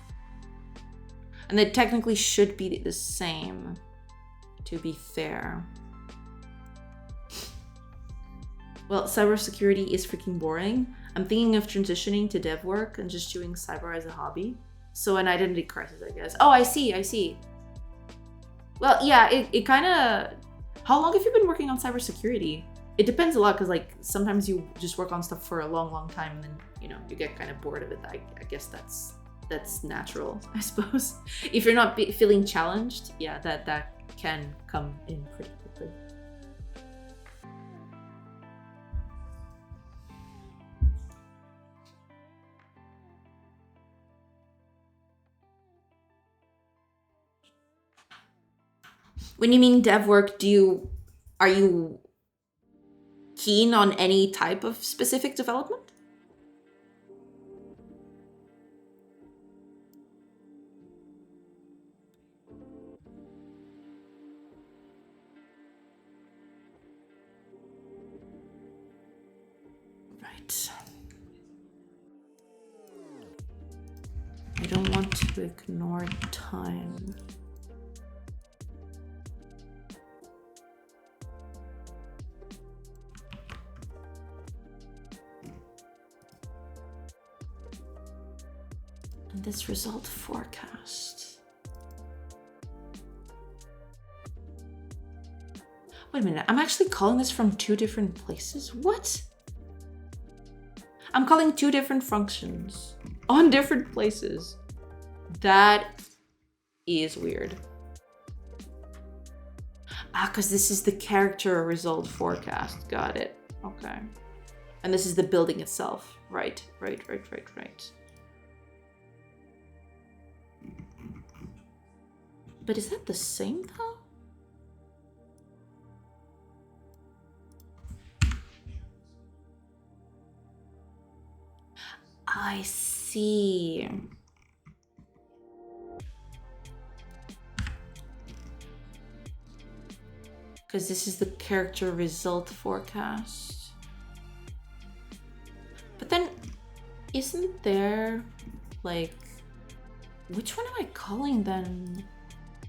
And they technically should be the same, to be fair. Well, cybersecurity is freaking boring. I'm thinking of transitioning to dev work and just doing cyber as a hobby. So an identity crisis, I guess. Oh, I see. Well, yeah, it kind of... How long have you been working on cybersecurity? It depends a lot, because like sometimes you just work on stuff for a long time, and then, you know, you get kind of bored of it. I guess that's natural, I suppose. If you're not feeling challenged, yeah, that can come in pretty quickly. When you mean dev work, are you keen on any type of specific development? Right. I don't want to ignore time. And this result forecast. Wait a minute, I'm actually calling this from 2 different places? What? I'm calling 2 different functions on different places. That is weird. Ah, because this is the character result forecast. Got it. Okay. And this is the building itself. Right. But is that the same though? I see. Because this is the character result forecast. But then, isn't there, like, which one am I calling then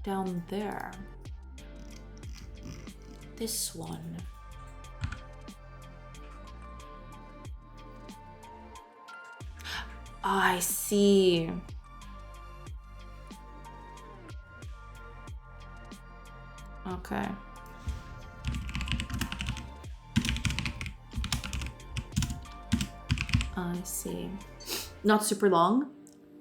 down there? This one. I see. Okay. I see. Not super long.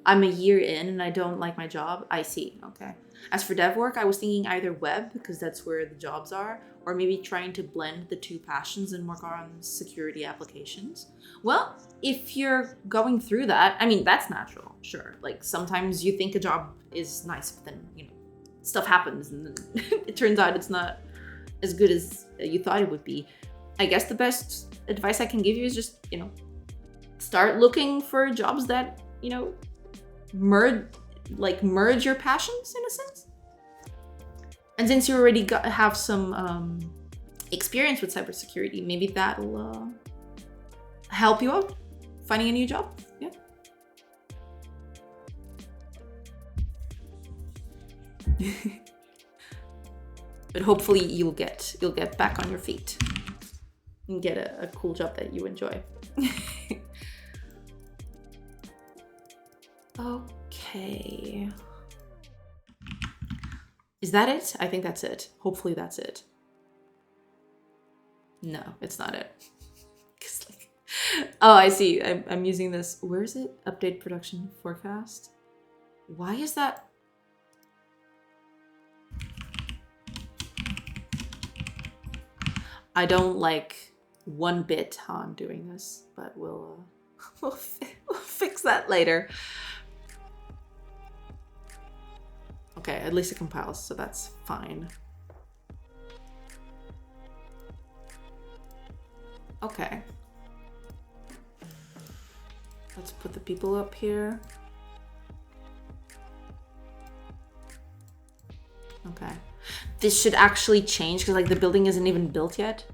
I'm a year in and I don't like my job. I see. Okay. As for dev work, I was thinking either web, because that's where the jobs are, or maybe trying to blend the 2 passions and work on security applications. Well, if you're going through that, I mean, that's natural, sure. Like sometimes you think a job is nice, but then, you know, stuff happens and then it turns out it's not as good as you thought it would be. I guess the best advice I can give you is just, you know, start looking for jobs that, you know, merge your passions in a sense. And since you already have some experience with cybersecurity, maybe that'll help you out finding a new job. Yeah. But hopefully you'll get back on your feet and get a cool job that you enjoy. Okay. Is that it? I think that's it. Hopefully that's it. No, it's not it. Oh, I see. I'm using this. Where is it? Update production forecast. Why is that? I don't like one bit how I'm doing this, but we'll fix that later. Okay, at least it compiles, so that's fine. Okay. Let's put the people up here. Okay. This should actually change because like the building isn't even built yet.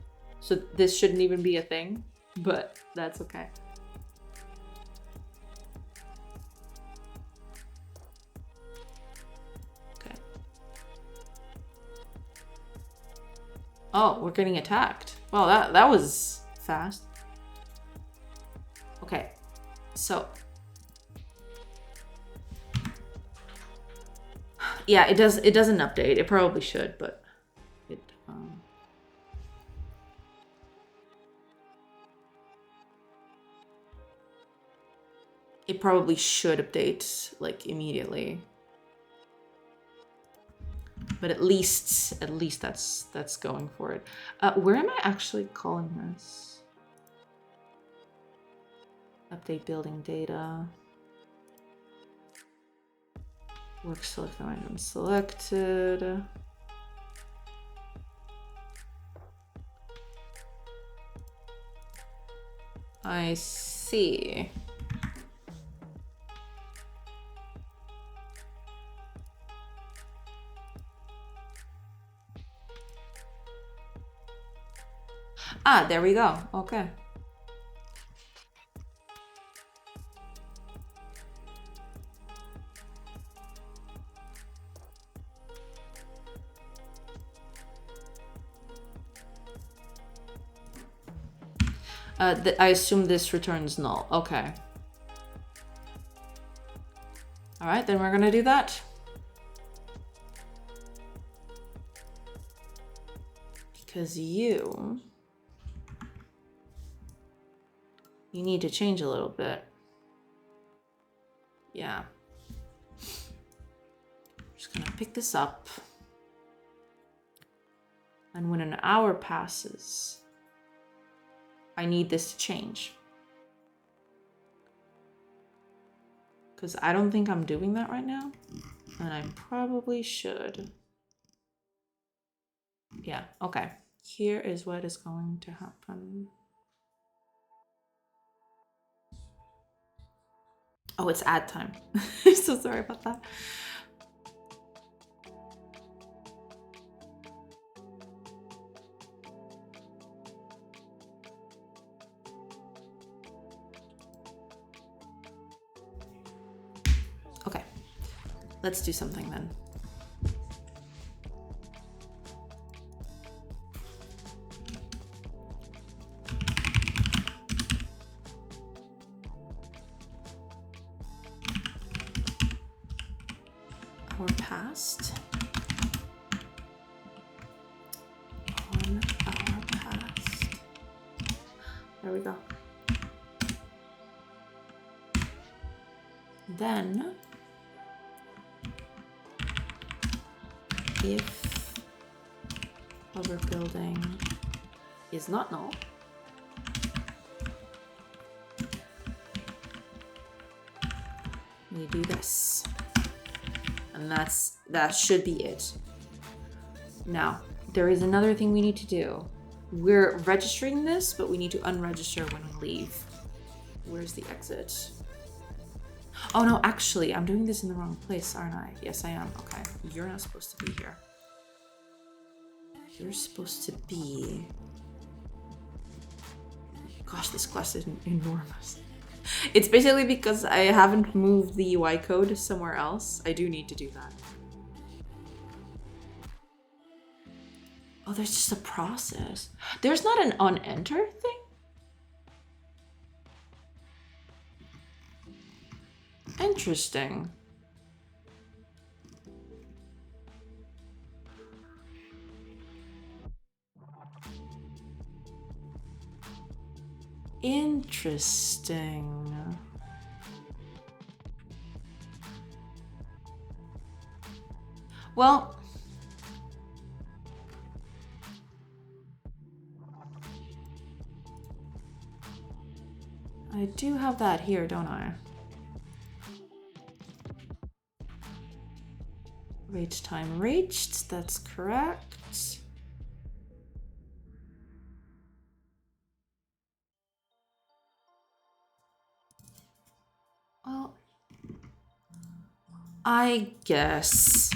So this shouldn't even be a thing, but that's okay. Okay. Oh, we're getting attacked. Well, that was fast. Okay. So yeah, it doesn't update. It probably should, but it probably should update like immediately. But at least that's going for it. Where am I actually calling this? Update building data. Work selected item selected. I see. Ah, there we go. Okay. I assume this returns null. Okay. All right, then we're gonna do that. Because you need to change a little bit. Yeah. Just gonna pick this up. And when an hour passes, I need this to change. Because I don't think I'm doing that right now. And I probably should. Yeah, okay. Here is what is going to happen. Oh, it's ad time. I'm so sorry about that. Okay, let's do something then. Hour passed. 1 hour passed. There we go. Then, if our building is not null, we do this. And that should be it. Now, there is another thing we need to do. We're registering this, but we need to unregister when we leave. Where's the exit? Oh no, actually, I'm doing this in the wrong place, aren't I? Yes, I am. Okay, you're not supposed to be here. You're supposed to be... Gosh, this class is enormous. It's basically because I haven't moved the UI code somewhere else. I do need to do that. Oh, there's just a process. There's not an on-enter thing? Interesting. Interesting. Well, I do have that here, don't I? Wait time reached, that's correct. Well, I guess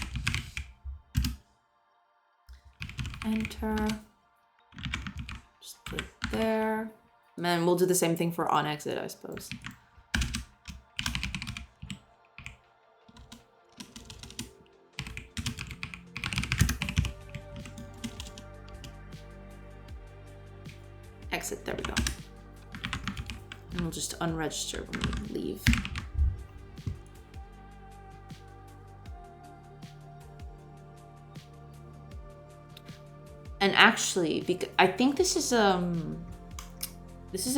enter. Just put it there. And then we'll do the same thing for on exit, I suppose. Exit, there we go. And we'll just unregister when we leave. And actually, I think this is a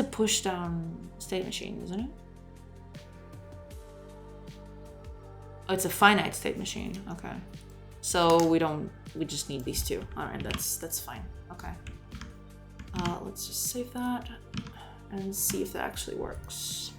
push down state machine, isn't it? Oh, it's a finite state machine. Okay. So we just need these two. All right, that's fine. Okay. Let's just save that and see if that actually works.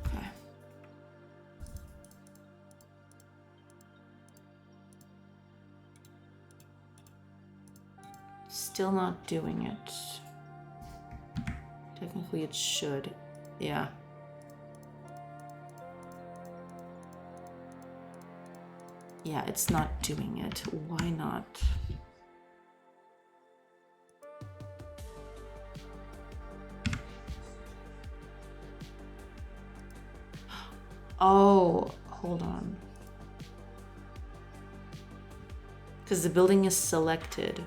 Okay. Still not doing it. Technically it should. Yeah. Yeah, it's not doing it. Why not? Oh, hold on. Because the building is selected.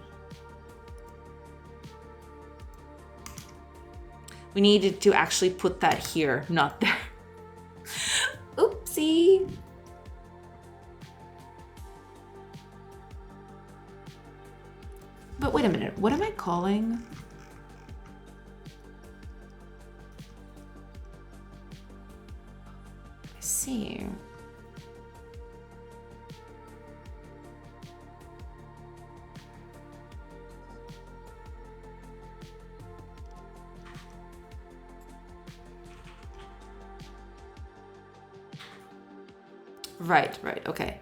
We needed to actually put that here, not there. Oopsie. But wait a minute, what am I calling? I see. Right, okay.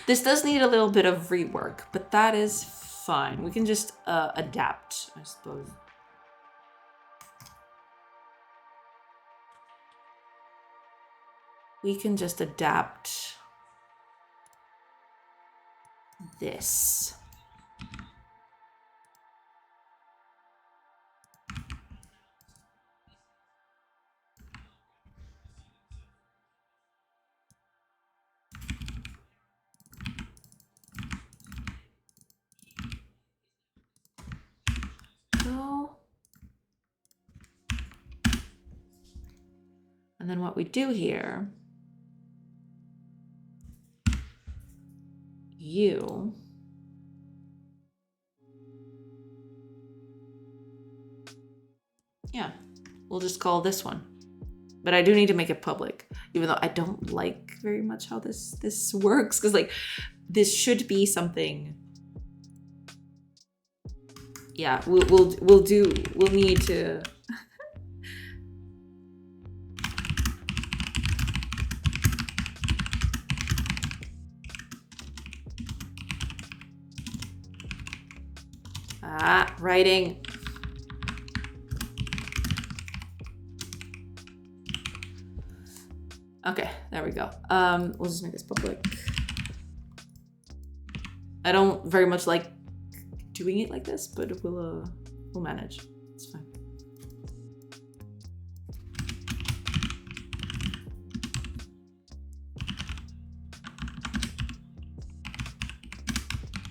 This does need a little bit of rework, but that is fine. We can just adapt, I suppose. We can just adapt this. And then what we do here, yeah, we'll just call this one. But I do need to make it public, even though I don't like very much how this works, because like this should be something. Yeah, we'll need to. Writing. Okay, there we go. We'll just make this public. I don't very much like doing it like this, but we'll manage. It's fine.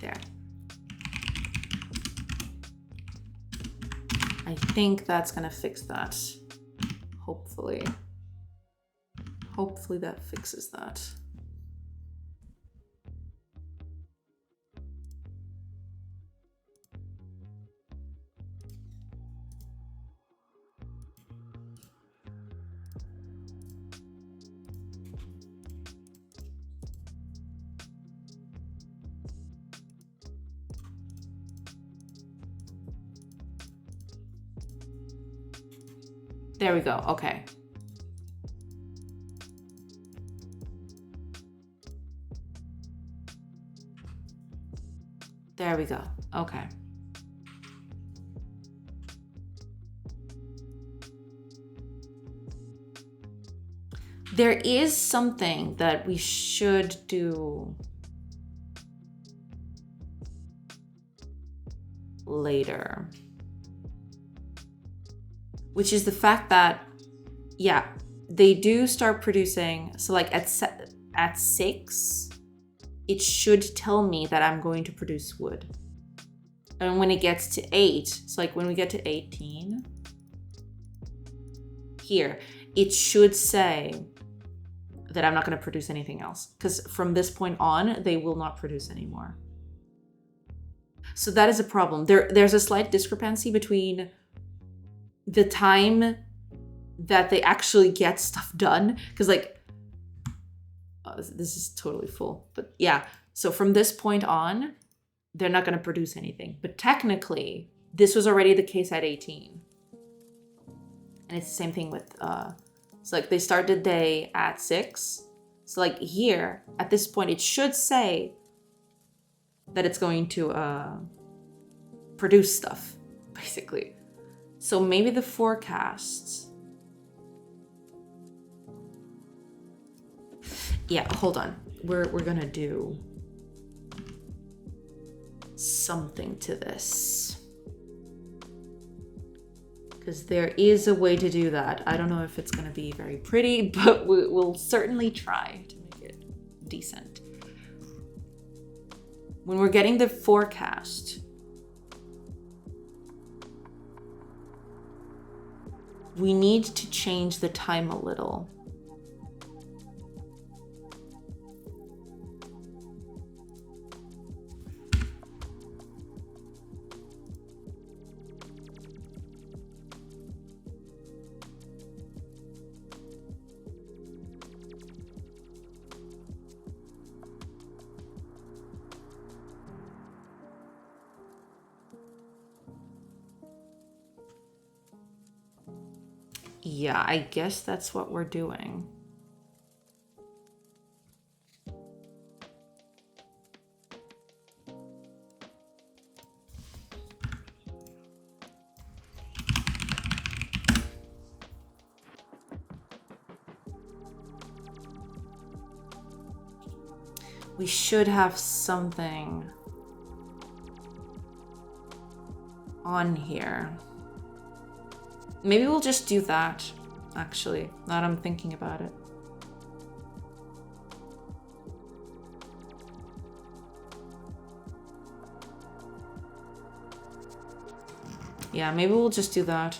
There. I think that's gonna fix that. Hopefully. Hopefully that fixes that. There we go. Okay. There we go. Okay. There is something that we should do later, which is the fact that, yeah, they do start producing. So like at 6, it should tell me that I'm going to produce wood. And when it gets to 8, so like when we get to 18, here, it should say that I'm not going to produce anything else. Because from this point on, they will not produce anymore. So that is a problem. There's a slight discrepancy between the time that they actually get stuff done. Because like, oh, this is totally full. But yeah, so from this point on, they're not going to produce anything. But technically, this was already the case at 18. And it's the same thing with, so like they start the day at 6. So like here, at this point, it should say that it's going to produce stuff, basically. So maybe the forecasts. Yeah, hold on. We're gonna do something to this. Because there is a way to do that. I don't know if it's going to be very pretty, but we'll certainly try to make it decent. When we're getting the forecast, we need to change the time a little. Yeah, I guess that's what we're doing. We should have something on here. Maybe we'll just do that, actually, now that I'm thinking about it. Yeah, maybe we'll just do that.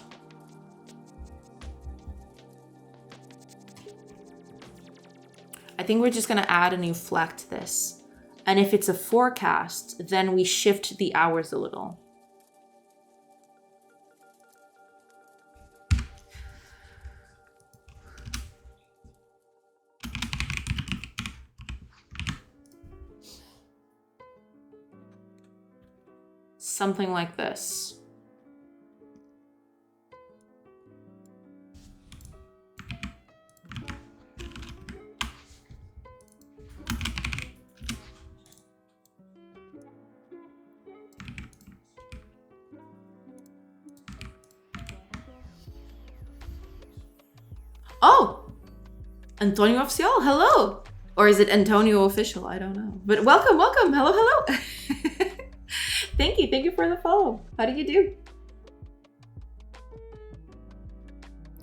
I think we're just gonna add a new flag to this. And if it's a forecast, then we shift the hours a little. Something like this. Oh, Antonio Oficial, hello. Or is it Antonio Official? I don't know. But welcome, welcome. Hello, hello. Thank you for the follow. How do you do?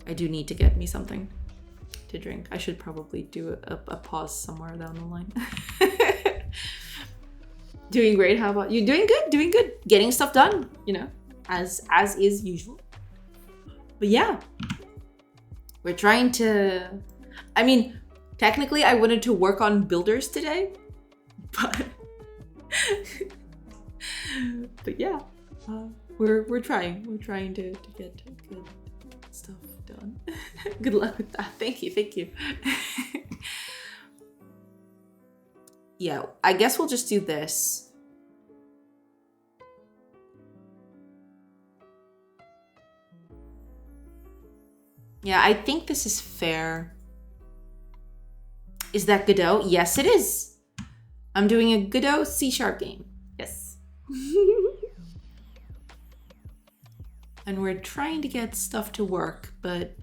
I do need to get me something to drink. I should probably do a pause somewhere down the line. Doing great. How about you? Doing good, doing good. Getting stuff done, you know, as is usual. But yeah, we're trying to, I mean, technically I wanted to work on builders today, but but yeah, we're trying to get good stuff done. Good luck with that. Thank you. Yeah, I guess we'll just do this. Yeah, I think this is fair. Is that Godot? Yes, it is. I'm doing a Godot C# game. Yes. And we're trying to get stuff to work, but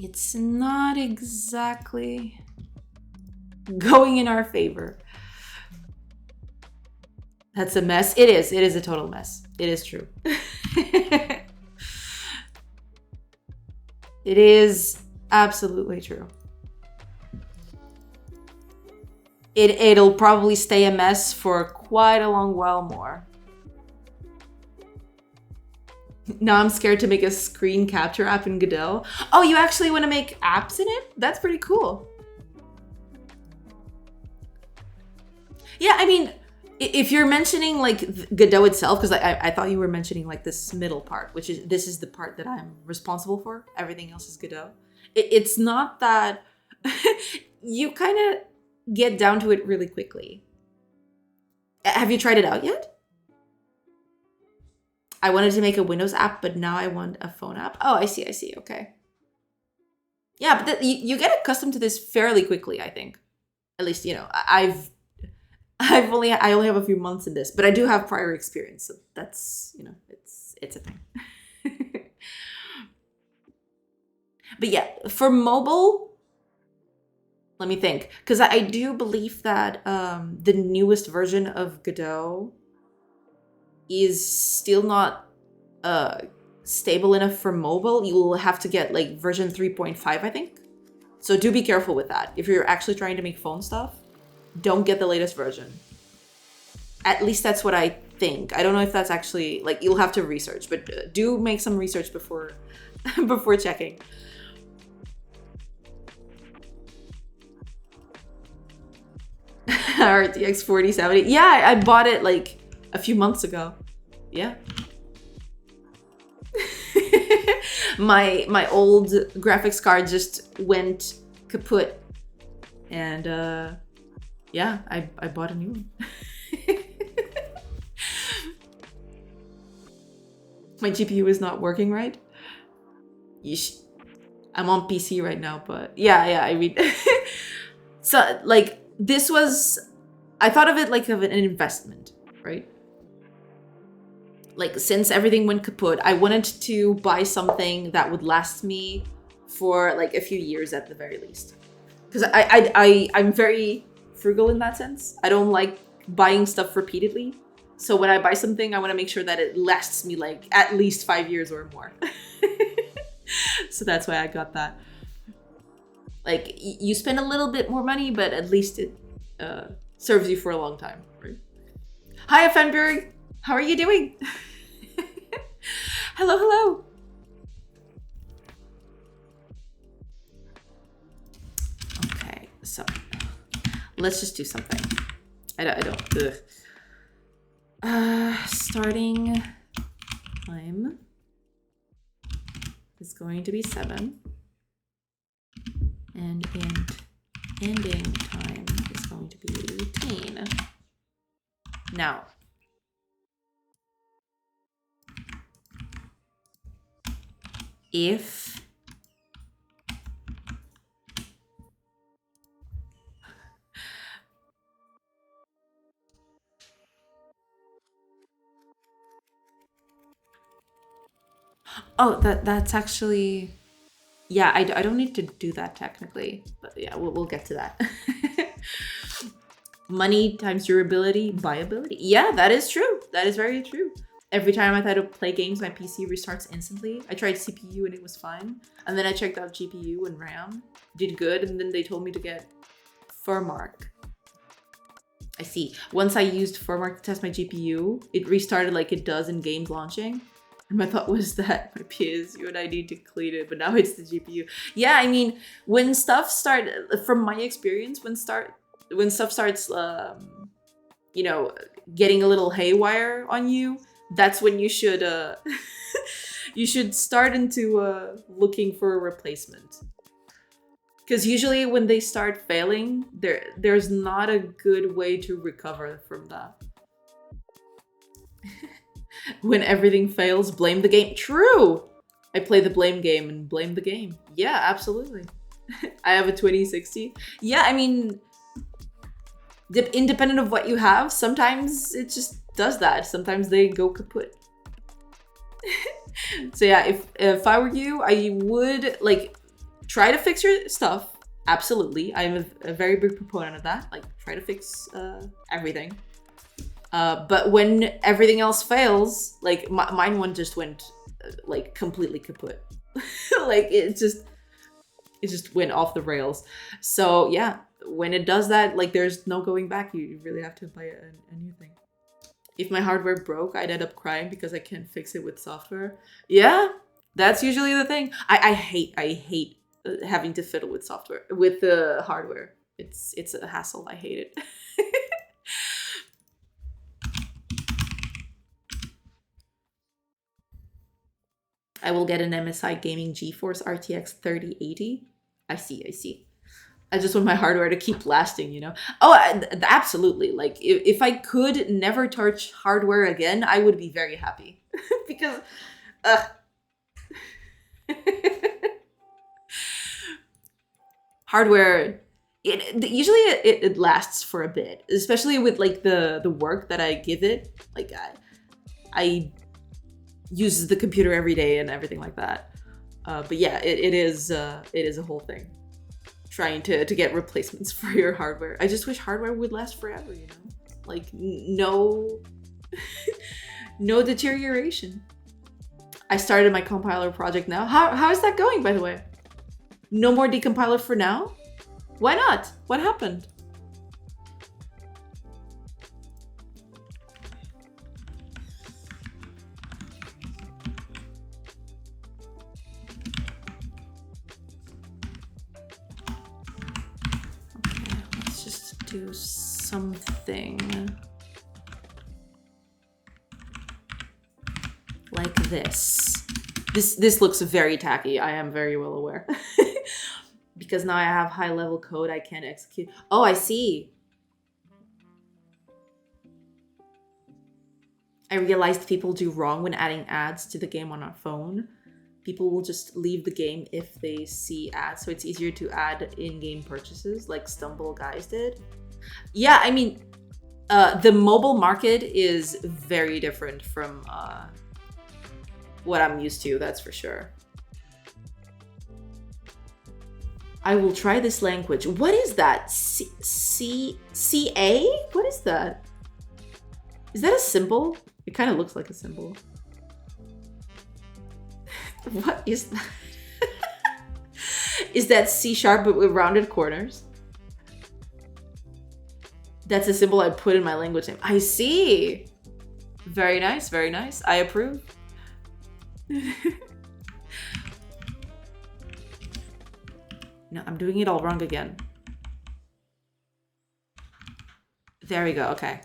It's not exactly going in our favor. That's a mess. It is. It is a total mess. It is true. It is absolutely true. It'll probably stay a mess for quite a long while more. Now I'm scared to make a screen capture app in Godot. Oh, you actually want to make apps in it? That's pretty cool. Yeah, I mean, if you're mentioning like Godot itself, because I thought you were mentioning like this middle part, which is this is the part that I'm responsible for. Everything else is Godot. It's not that you kind of get down to it really quickly. Have you tried it out yet? I wanted to make a Windows app, but now I want a phone app. Oh, I see. Okay. Yeah, but you get accustomed to this fairly quickly, I think. At least, you know, I only have a few months in this, but I do have prior experience, so that's, you know, it's a thing. But yeah, for mobile, let me think, because I do believe that the newest version of Godot is still not stable enough for mobile. You will have to get like version 3.5, I think. So do be careful with that. If you're actually trying to make phone stuff, don't get the latest version. At least that's what I think. I don't know if that's actually, like, you'll have to research, but do make some research before before checking. RTX 4070. Yeah, I bought it like a few months ago. Yeah. my old graphics card just went kaput, and yeah, I bought a new one. My GPU is not working right. I'm on PC right now, but yeah, I mean, so like this was, I thought of it like of an investment, right? Like, since everything went kaput, I wanted to buy something that would last me for like a few years at the very least. Because I'm very frugal in that sense. I don't like buying stuff repeatedly. So when I buy something, I want to make sure that it lasts me like at least 5 years or more. So that's why I got that. Like, you spend a little bit more money, but at least it serves you for a long time, right? Hi, Fenberg. How are you doing? Hello. Okay, so let's just do something. I don't. Starting time is going to be 7, and ending time is going to be 18. Now, if that's actually, yeah, I don't need to do that technically, but yeah, we'll get to that. Money times durability, buyability. Yeah, that is true. That is very true. Every time I try to play games, my PC restarts instantly. I tried CPU and it was fine. And then I checked out GPU and RAM. Did good, and then they told me to get Furmark. I see. Once I used Furmark to test my GPU, it restarted like it does in games launching. And my thought was that my PSU and I need to clean it, but now it's the GPU. Yeah, I mean, when stuff from my experience, when stuff starts, you know, getting a little haywire on you, that's when you should you should start into looking for a replacement. Because usually when they start failing, there's not a good way to recover from that. When everything fails, blame the game. True! I play the blame game and blame the game. Yeah, absolutely. I have a 2060. Yeah, I mean, independent of what you have, sometimes it just does that. Sometimes they go kaput. So yeah, if I were you, I would, like, try to fix your stuff. Absolutely. I'm a very big proponent of that. Like, try to fix everything. But when everything else fails, like mine one just went like completely kaput. Like it just went off the rails. So yeah, when it does that, like there's no going back. You really have to buy a new thing. If my hardware broke, I'd end up crying because I can't fix it with software. Yeah, that's usually the thing. I hate having to fiddle with software, with the hardware. It's a hassle. I hate it. I will get an MSI Gaming GeForce RTX 3080. I see. I just want my hardware to keep lasting, you know? Oh, absolutely. Like, if I could never touch hardware again, I would be very happy. Because, hardware, usually it lasts for a bit. Especially with, like, the work that I give it. Like, I use the computer every day and everything like that. But yeah, it is a whole thing. Trying to get replacements for your hardware. I just wish hardware would last forever, you know? Like, no no deterioration. I started my compiler project now. How is that going, by the way? No more decompiler for now? Why not? What happened? Do something like this. This looks very tacky. I am very well aware. Because now I have high level code I can't execute. Oh, I see. I realized people do wrong when adding ads to the game on our phone. People will just leave the game if they see ads, so it's easier to add in-game purchases like Stumble Guys did. Yeah, I mean, the mobile market is very different from what I'm used to, that's for sure. I will try this language. What is that? CA? What is that? Is that a symbol? It kind of looks like a symbol. What is that? Is that C# but with rounded corners? That's a symbol I put in my language name. I see. Very nice, very nice. I approve. No, I'm doing it all wrong again. There we go, okay.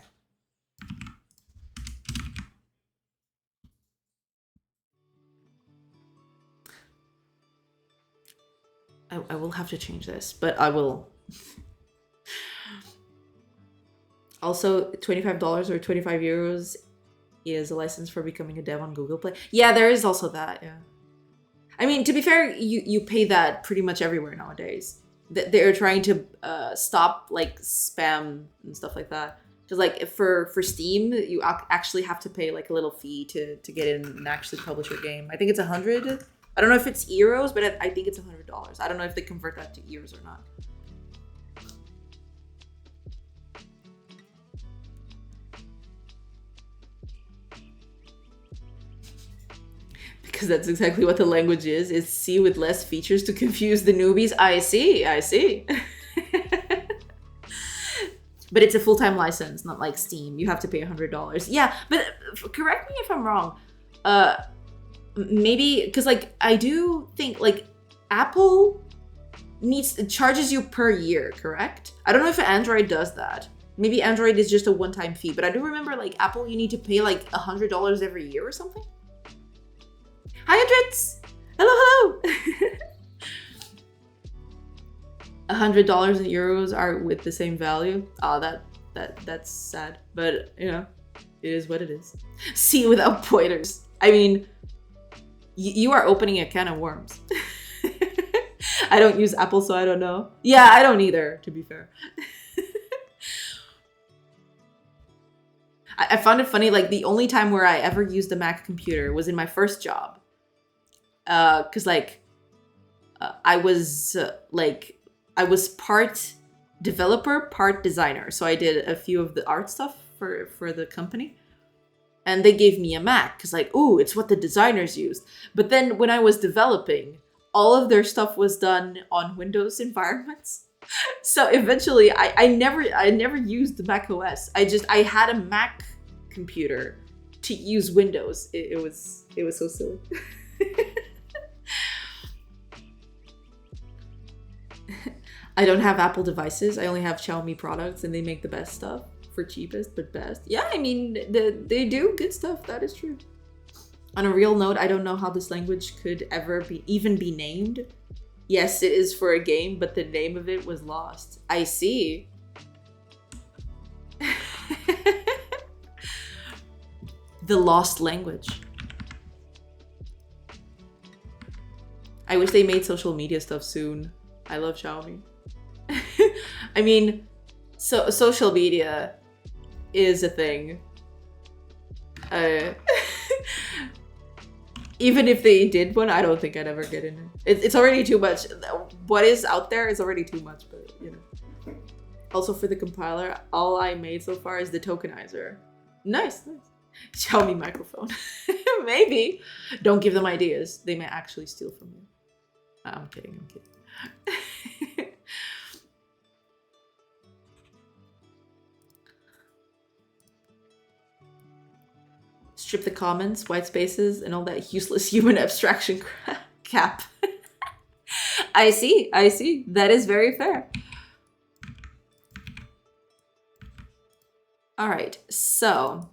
I will have to change this, but I will. Also, $25 or 25 euros is a license for becoming a dev on Google Play. Yeah, there is also that, yeah. I mean, to be fair, you pay that pretty much everywhere nowadays. They're trying to stop, like, spam and stuff like that. Because, like, for Steam, you actually have to pay, like, a little fee to get in and actually publish your game. I think it's 100. I don't know if it's euros, but I think it's $100. I don't know if they convert that to euros or not. Because that's exactly what the language is. It's C with less features to confuse the newbies. I see. But it's a full-time license, not like Steam. You have to pay $100. Yeah, but correct me if I'm wrong. Maybe, because like I do think like Apple charges you per year, correct? I don't know if Android does that. Maybe Android is just a one-time fee, but I do remember like Apple, you need to pay like $100 every year or something. Hi, Andrets! Hello. $100 and euros are with the same value. Oh, that's sad, but you know, it is what it is. C without pointers. I mean, you are opening a can of worms. I don't use Apple, so I don't know. Yeah, I don't either, to be fair. I found it funny, like the only time where I ever used a Mac computer was in my first job. Cause like, I was I was part developer, part designer. So I did a few of the art stuff for the company. And they gave me a Mac because like, ooh, it's what the designers used. But then when I was developing, all of their stuff was done on Windows environments. So eventually I never used the Mac OS. I had a Mac computer to use Windows. It was so silly. I don't have Apple devices. I only have Xiaomi products, and they make the best stuff for cheapest but best. Yeah, I mean, they do good stuff. That is true. On a real note, I don't know how this language could ever even be named. Yes, it is for a game, but the name of it was lost. I see. The lost language. I wish they made social media stuff soon. I love Xiaomi. I mean, so social media is a thing. Even if they did one, I don't think I'd ever get in it. It's already too much. What is out there is already too much, but you know. Also for the compiler, all I made so far is the tokenizer. Nice. Xiaomi microphone. Maybe. Don't give them ideas. They may actually steal from you. I'm kidding. Strip the comments, white spaces, and all that useless human abstraction cap. I see. That is very fair. All right, so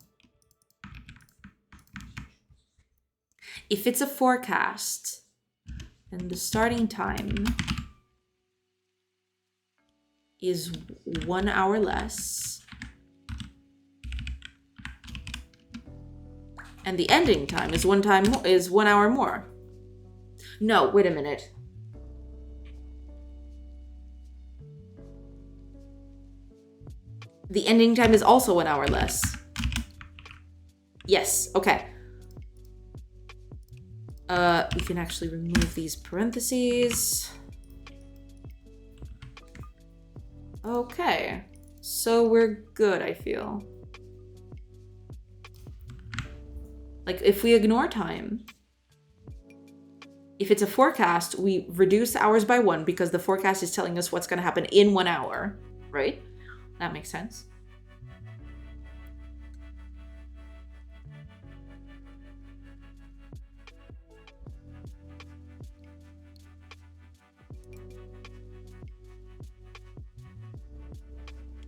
if it's a forecast and the starting time is 1 hour less, and the ending time is 1 hour more. No, wait a minute. The ending time is also 1 hour less. Yes, okay. We can actually remove these parentheses. Okay, so we're good, I feel. Like, if we ignore time, if it's a forecast, we reduce hours by 1 because the forecast is telling us what's going to happen in 1 hour, right? That makes sense.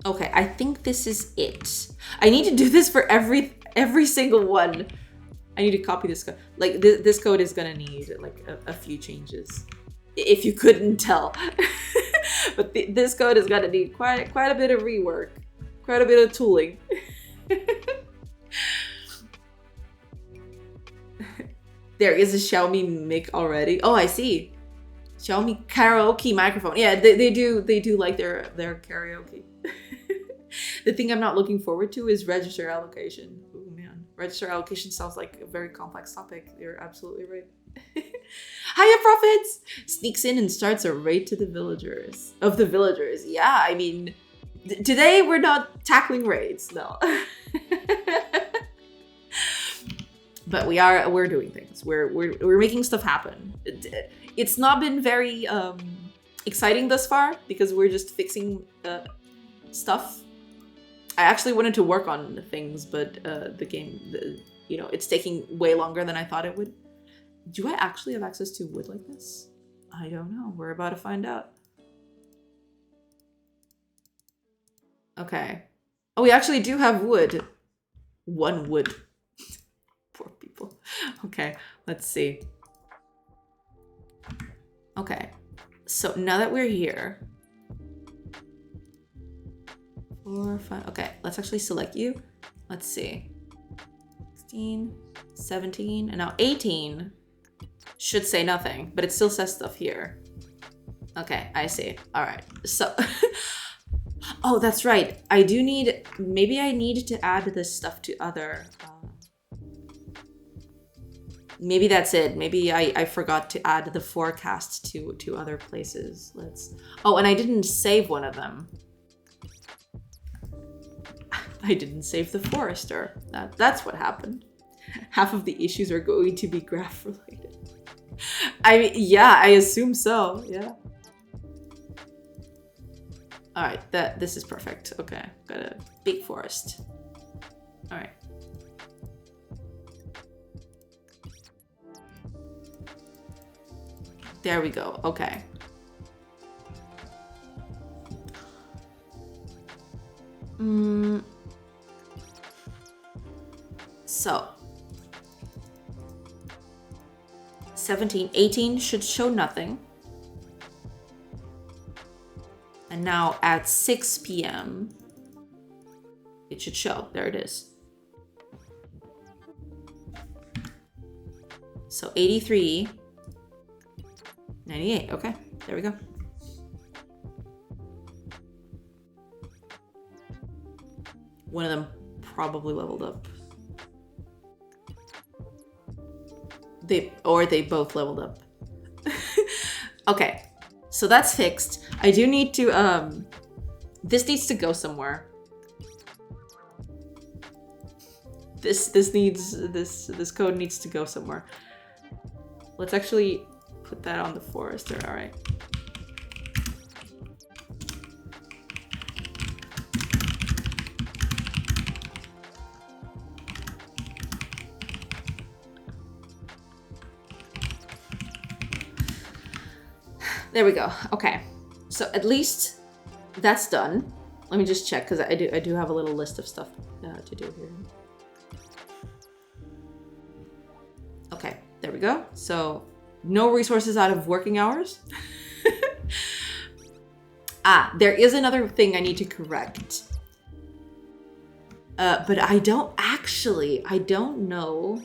Okay, I think this is it. I need to do this for every single one. I need to copy this code. Like, this code is gonna need like a few changes, if you couldn't tell. But this code is gonna need quite a bit of rework, quite a bit of tooling. There is a Xiaomi mic already. Oh, I see. Xiaomi karaoke microphone. Yeah, they do like their karaoke. The thing I'm not looking forward to is register allocation. Oh man, register allocation sounds like a very complex topic. You're absolutely right. Hiya Profits sneaks in and starts a raid to the villagers. Yeah, I mean, today we're not tackling raids, no. But we're doing things. We're making stuff happen. It's not been very exciting thus far because we're just fixing stuff. I actually wanted to work on things, but the game, it's taking way longer than I thought it would. Do I actually have access to wood like this? I don't know. We're about to find out. Okay. Oh, we actually do have wood. 1 wood. Poor people. Okay, let's see. Okay, so now that we're here, 4, 5, okay, let's actually select you. Let's see. 16, 17, and now 18 should say nothing, but it still says stuff here. Okay, I see. All right, so, oh, that's right. Maybe I need to add this stuff to other, Maybe that's it. Maybe I forgot to add the forecast to other places. Oh, and I didn't save one of them. I didn't save the forester. That's what happened. Half of the issues are going to be graph related. I mean, yeah, I assume so. Yeah. All right, this is perfect. Okay, got a big forest. All right. There we go. Okay. So 17, 18 should show nothing. And now at 6 p.m. it should show. There it is. So 83, 98. Okay, there we go. One of them probably leveled up. They both leveled up. Okay, so that's fixed. I do need to, this needs to go somewhere. This code needs to go somewhere. Let's actually put that on the forester. All right. There we go. Okay, so at least that's done. Let me just check because I do have a little list of stuff to do here. Okay, there we go. So no resources out of working hours. There is another thing I need to correct. But I don't know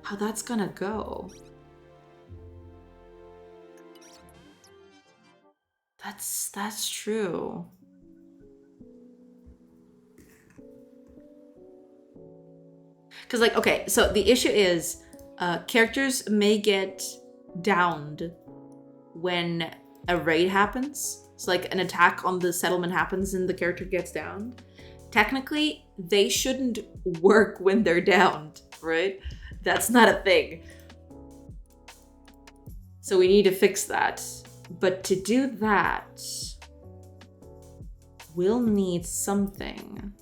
how that's gonna go. That's true. Because like, okay, so the issue is characters may get downed when a raid happens. So like an attack on the settlement happens and the character gets downed. Technically, they shouldn't work when they're downed, right? That's not a thing. So we need to fix that. But to do that, we'll need something.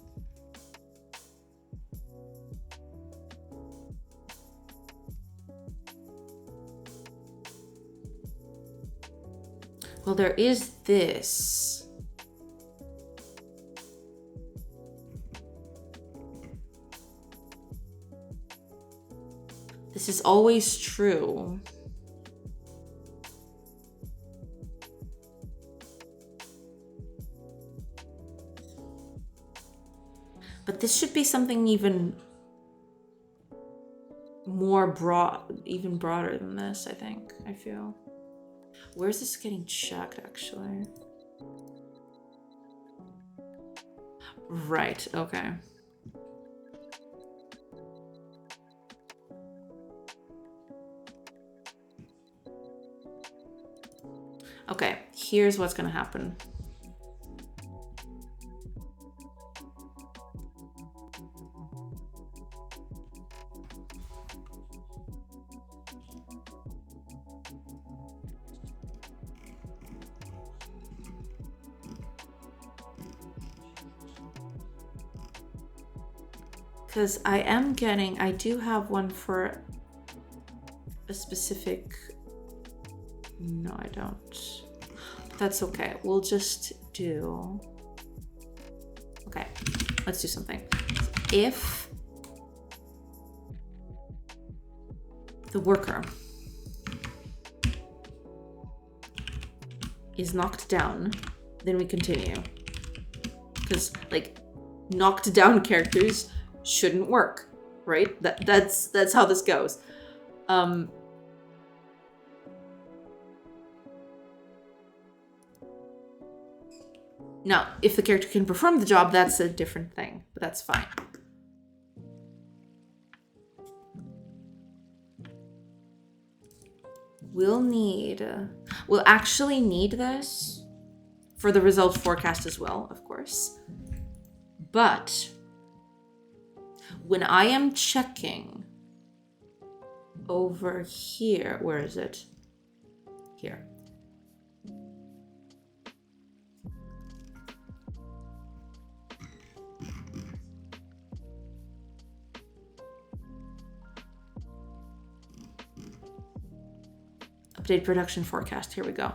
Well, there is this. This is always true. But this should be something even more even broader than this, I think, I feel. Where's this getting checked, actually? Right, okay. Okay, here's what's gonna happen. Because I do have one for a specific, no, I don't. But that's okay. We'll just do, okay, let's do something. If the worker is knocked down, then we continue. Because like knocked down characters shouldn't work, right? That's how this goes. Now, if the character can perform the job, that's a different thing, but that's fine. we'll actually need this for the result forecast as well, of course. But when I am checking over here, where is it? Here. Update production forecast. Here we go.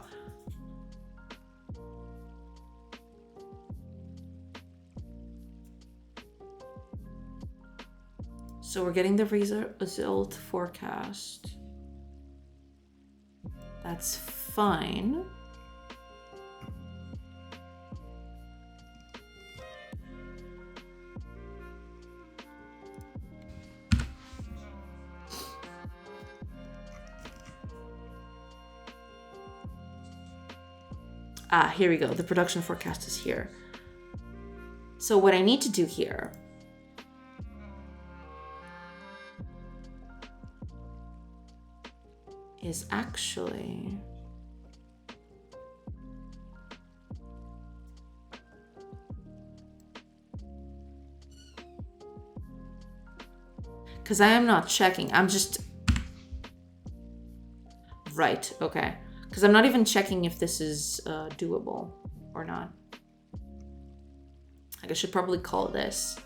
So we're getting the result forecast. That's fine. Ah, here we go. The production forecast is here. So what I need to do here is actually because I am not checking. I'm just right. Okay. Because I'm not even checking if this is doable or not. Like I should probably call this.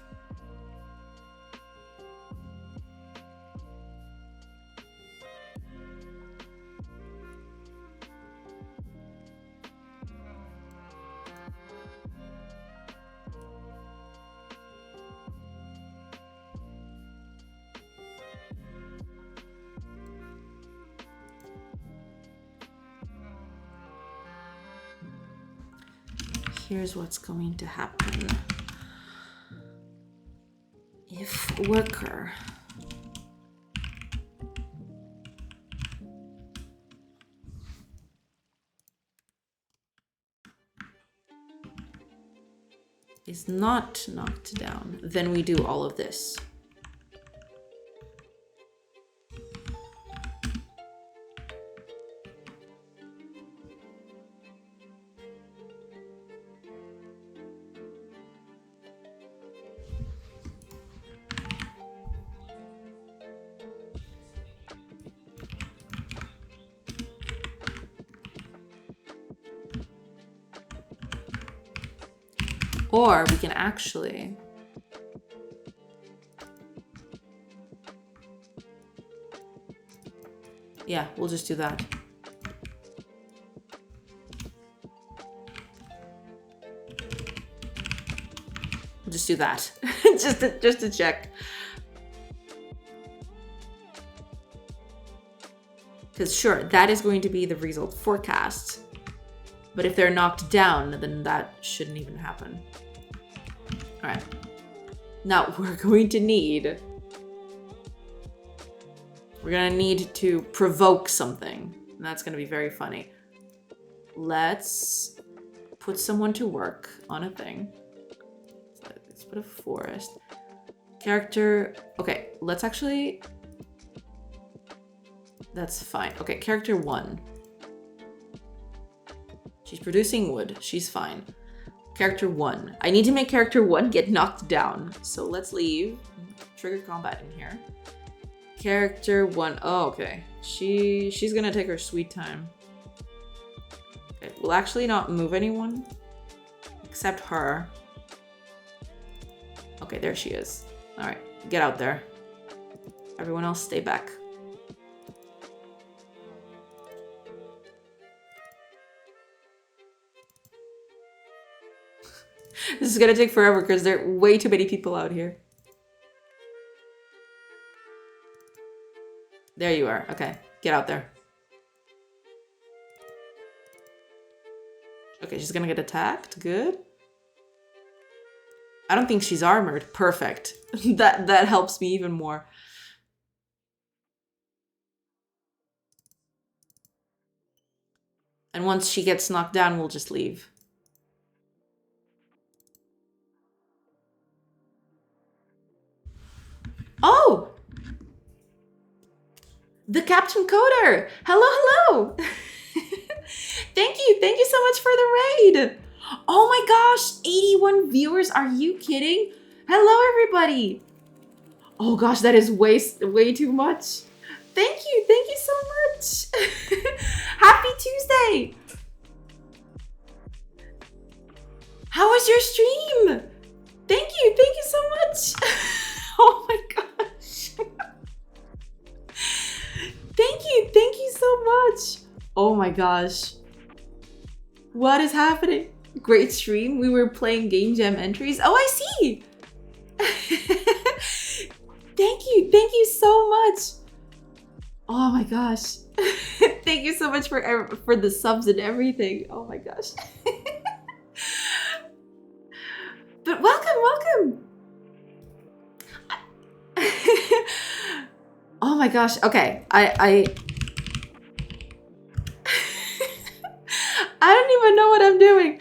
Here's what's going to happen. If worker is not knocked down, then we do all of this. Or we can actually yeah, we'll just do that. We'll just do that. just to check. Because sure, that is going to be the result forecast. But if they're knocked down, then that shouldn't even happen. All right. Now we're going to need to provoke something. And that's going to be very funny. Let's put someone to work on a thing. Let's put a forest. Character. Okay, let's actually. That's fine. Okay, character 1. She's producing wood. She's fine. Character 1. I need to make character 1 get knocked down. So let's leave. Trigger combat in here. Character 1. Oh, okay. She's gonna take her sweet time. Okay, we'll actually not move anyone. Except her. Okay, there she is. Alright, get out there. Everyone else stay back. This is gonna take forever because there are way too many people out here. There you are. Okay, get out there. Okay, she's gonna get attacked. Good. I don't think she's armored. Perfect. That helps me even more. And once she gets knocked down, we'll just leave. Oh! The Captain Coder. Hello, hello. Thank you so much for the raid. Oh my gosh, 81 viewers. Are you kidding? Hello, everybody. Oh gosh, that is way too much. Thank you so much. Happy Tuesday. How was your stream? Thank you so much. Oh my gosh. Thank you so much. Oh my gosh. What is happening? Great stream. We were playing game jam entries. Oh, I see. Thank you so much. Oh my gosh. Thank you so much for the subs and everything. Oh my gosh. But welcome. Oh my gosh. Okay. I don't even know what I'm doing.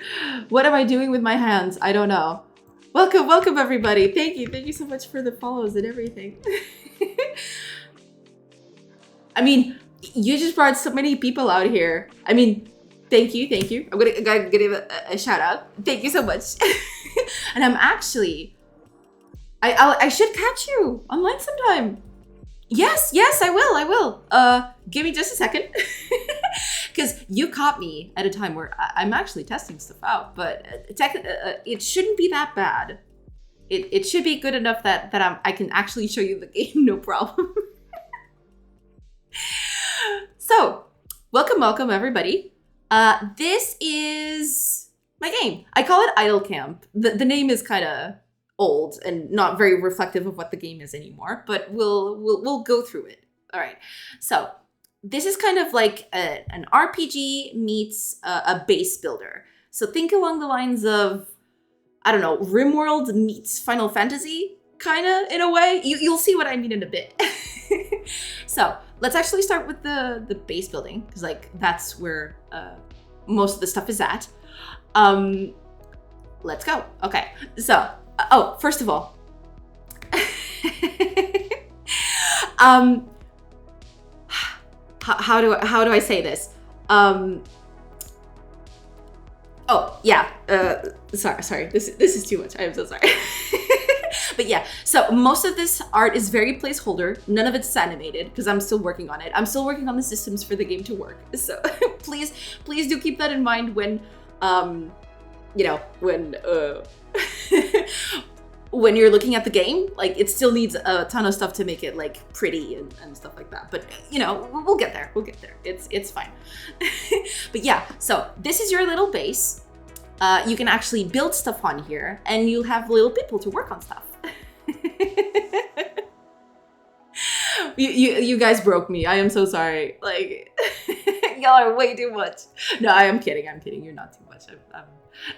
What am I doing with my hands? I don't know. Welcome everybody. Thank you so much for the follows and everything. I mean, you just brought so many people out here. I mean, thank you. I'm gonna give a shout out. Thank you so much. And I'm actually, I should catch you online sometime. Yes, I will. Give me just a second. Because you caught me at a time where I'm actually testing stuff out, but it shouldn't be that bad. It should be good enough that I can actually show you the game, no problem. So, welcome everybody. This is my game. I call it Idle Camp. The name is kind of old and not very reflective of what the game is anymore, but we'll go through it. All right. So, this is kind of like an RPG meets a base builder. So think along the lines of, I don't know, RimWorld meets Final Fantasy, kind of, in a way. You'll see what I mean in a bit. So let's actually start with the base building, because like that's where most of the stuff is at. Let's go. Okay, so, first of all, how do I say this? Sorry. This is too much. I am so sorry. But yeah, so most of this art is very placeholder. None of it's animated because I'm still working on it. I'm still working on the systems for the game to work. So please do keep that in mind when when you're looking at the game. Like, it still needs a ton of stuff to make it like pretty and stuff like that. But we'll get there. It's fine. But yeah, so this is your little base. You can actually build stuff on here, and you'll have little people to work on stuff. You guys broke me. I am so sorry. Like, y'all are way too much. No, I am kidding. You're not too much.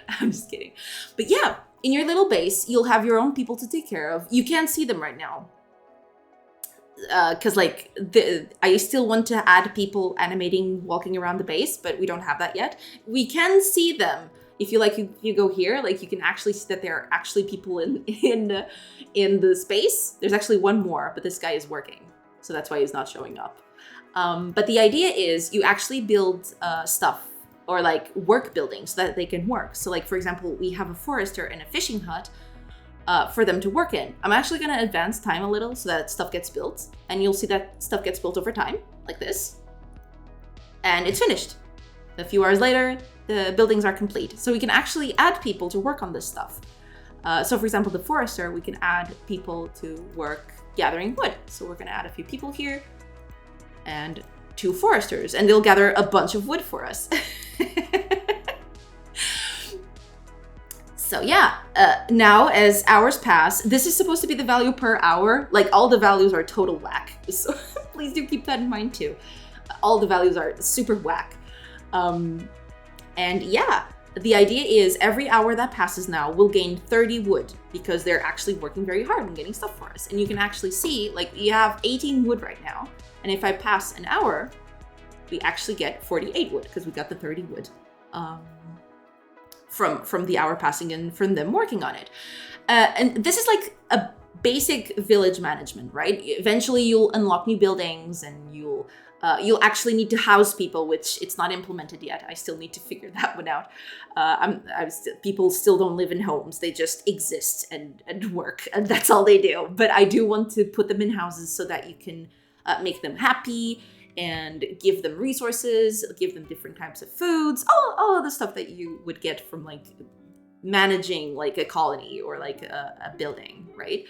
I'm just kidding. But yeah, in your little base, you'll have your own people to take care of. You can't see them right now. Because I still want to add people animating walking around the base, but we don't have that yet. We can see them. If you go here, like, you can actually see that there are actually people in the space. There's actually one more, but this guy is working, so that's why he's not showing up. But the idea is you actually build stuff, or like work buildings, so that they can work. So like, for example, we have a forester and a fishing hut for them to work in. I'm actually going to advance time a little so that stuff gets built, and you'll see that stuff gets built over time, like this. And it's finished. A few hours later, the buildings are complete. So we can actually add people to work on this stuff. So for example, the forester, we can add people to work gathering wood. So we're going to add a few people here and 2 foresters, and they'll gather a bunch of wood for us. So yeah, now as hours pass, this is supposed to be the value per hour. Like, all the values are total whack. So please do keep that in mind too. All the values are super whack. And yeah, the idea is every hour that passes now, we'll gain 30 wood, because they're actually working very hard on getting stuff for us. And you can actually see, like, you have 18 wood right now. And if I pass an hour, we actually get 48 wood, because we got the 30 wood from the hour passing and from them working on it. And this is like a basic village management, right? Eventually you'll unlock new buildings and you'll actually need to house people, which it's not implemented yet. I still need to figure that one out. People still don't live in homes. They just exist and work, and that's all they do. But I do want to put them in houses so that you can make them happy and give them resources, give them different types of foods, all of the stuff that you would get from like managing like a colony or like a building, right?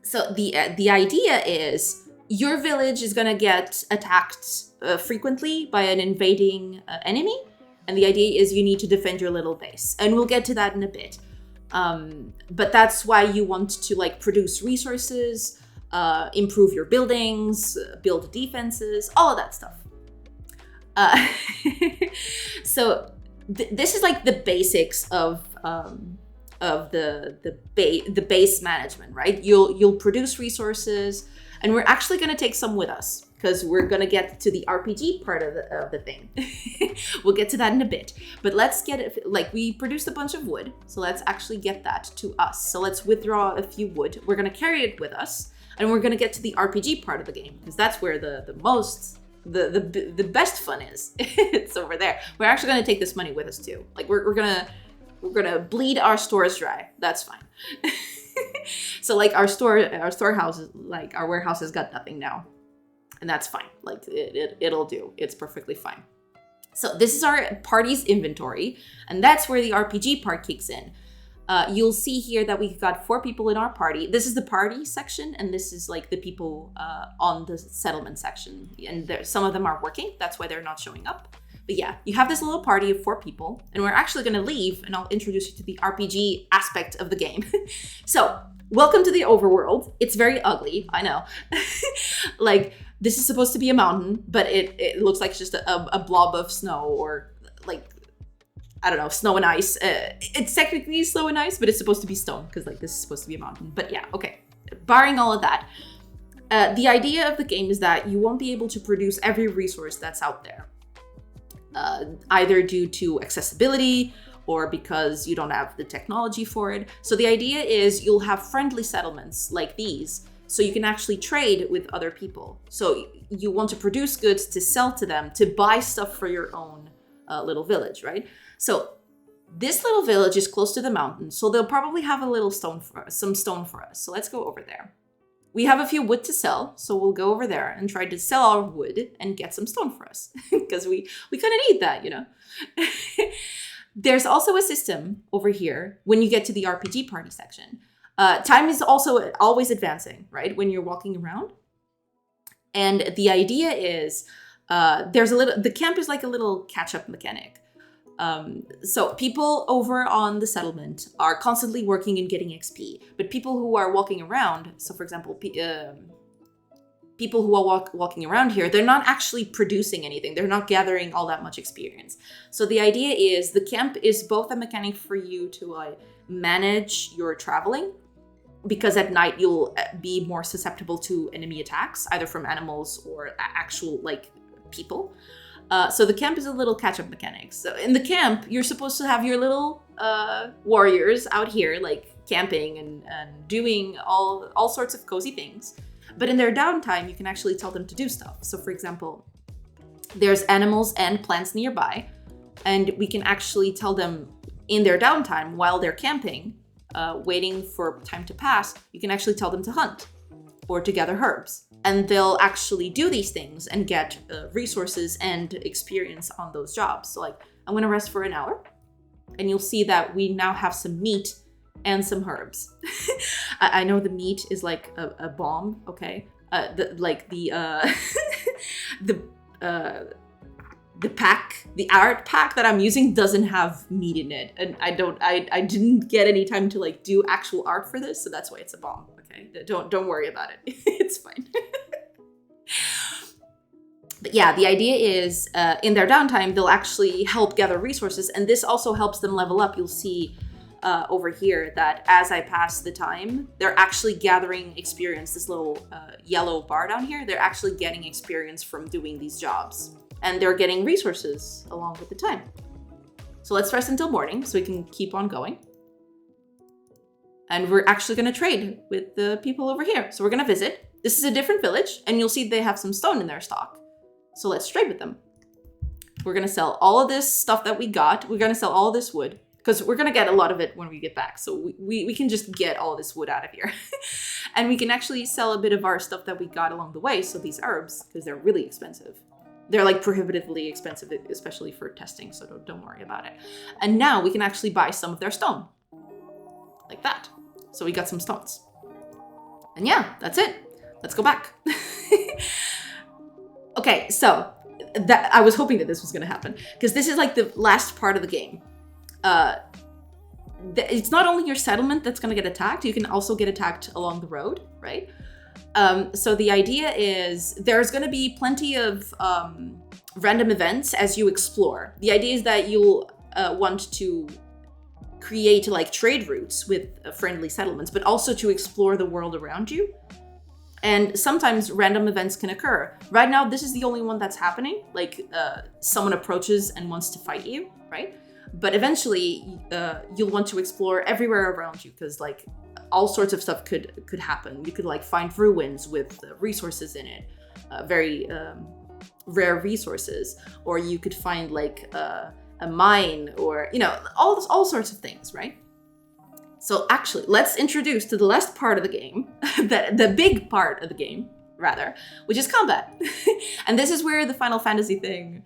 So the idea is your village is gonna get attacked frequently by an invading enemy, and the idea is you need to defend your little base, and we'll get to that in a bit. But that's why you want to like produce resources, improve your buildings, build defenses, all of that stuff. So this is like the basics of the base management, right? You'll produce resources, and we're actually going to take some with us because we're going to get to the RPG part of the thing. We'll get to that in a bit, but let's get it. Like, we produced a bunch of wood, so let's actually get that to us. So let's withdraw a few wood. We're going to carry it with us, and we're going to get to the RPG part of the game because that's where the best fun is. It's over there. We're actually going to take this money with us too. Like, we're gonna bleed our stores dry. That's fine. So like our storehouses, like our warehouses got nothing now, and that's fine. Like it'll do. It's perfectly fine. So this is our party's inventory, and that's where the RPG part kicks in. You'll see here that we've got 4 people in our party. This is the party section, and this is like the people on the settlement section. And some of them are working. That's why they're not showing up. But yeah, you have this little party of 4 people, and we're actually going to leave, and I'll introduce you to the RPG aspect of the game. So, welcome to the overworld. It's very ugly, I know. Like, this is supposed to be a mountain, but it looks like just a blob of snow, or like, I don't know, snow and ice. It's technically snow and ice, but it's supposed to be stone, because like this is supposed to be a mountain. But yeah, okay. Barring all of that, the idea of the game is that you won't be able to produce every resource that's out there. Either due to accessibility or because you don't have the technology for it. So the idea is you'll have friendly settlements like these, so you can actually trade with other people. So you want to produce goods to sell to them, to buy stuff for your own little village, right? So this little village is close to the mountain, so they'll probably have a little some stone for us. So let's go over there. We have a few wood to sell, so we'll go over there and try to sell our wood and get some stone for us, because we kind of need that, you know? There's also a system over here when you get to the RPG party section. Time is also always advancing, right? When you're walking around. And the idea is the camp is like a little catch-up mechanic. So people over on the settlement are constantly working and getting XP, but people who are walking around, so for example, people who are walking around here, they're not actually producing anything. They're not gathering all that much experience. So the idea is the camp is both a mechanic for you to manage your traveling, because at night you'll be more susceptible to enemy attacks, either from animals or actual like people. So the camp is a little catch-up mechanic. So in the camp, you're supposed to have your little warriors out here, like camping and doing all sorts of cozy things. But in their downtime, you can actually tell them to do stuff. So for example, there's animals and plants nearby, and we can actually tell them in their downtime, while they're camping, waiting for time to pass, you can actually tell them to hunt or to gather herbs. And they'll actually do these things and get resources and experience on those jobs. So like, I'm gonna rest for an hour, and you'll see that we now have some meat and some herbs. I know the meat is like a bomb, okay? The art pack that I'm using doesn't have meat in it, and I didn't get any time to like do actual art for this, so that's why it's a bomb. Okay, don't worry about it. It's fine. But yeah, the idea is in their downtime, they'll actually help gather resources, and this also helps them level up. You'll see over here that as I pass the time, they're actually gathering experience. This little yellow bar down here, they're actually getting experience from doing these jobs, and they're getting resources along with the time. So let's rest until morning so we can keep on going. And we're actually going to trade with the people over here. So we're going to visit. This is a different village, and you'll see they have some stone in their stock. So let's trade with them. We're going to sell all of this stuff that we got. We're going to sell all of this wood, because we're going to get a lot of it when we get back. So we can just get all this wood out of here. And we can actually sell a bit of our stuff that we got along the way. So these herbs, because they're really expensive. They're like prohibitively expensive, especially for testing. So don't worry about it. And now we can actually buy some of their stone. Like that. So we got some stones. And yeah, that's it. Let's go back. Okay, so that I was hoping that this was going to happen, because this is like the last part of the game. It's not only your settlement that's going to get attacked, you can also get attacked along the road, right? So the idea is there's going to be plenty of random events as you explore. The idea is that you'll want to create like trade routes with friendly settlements, but also to explore the world around you. And sometimes random events can occur. Right now, this is the only one that's happening. Like someone approaches and wants to fight you, right? But eventually, you'll want to explore everywhere around you, because like all sorts of stuff could happen. You could like find ruins with resources in it, very rare resources, or you could find like a mine, or all sorts of things, right? So actually, let's introduce to the last part of the game, the big part of the game, rather, which is combat. And this is where the Final Fantasy thing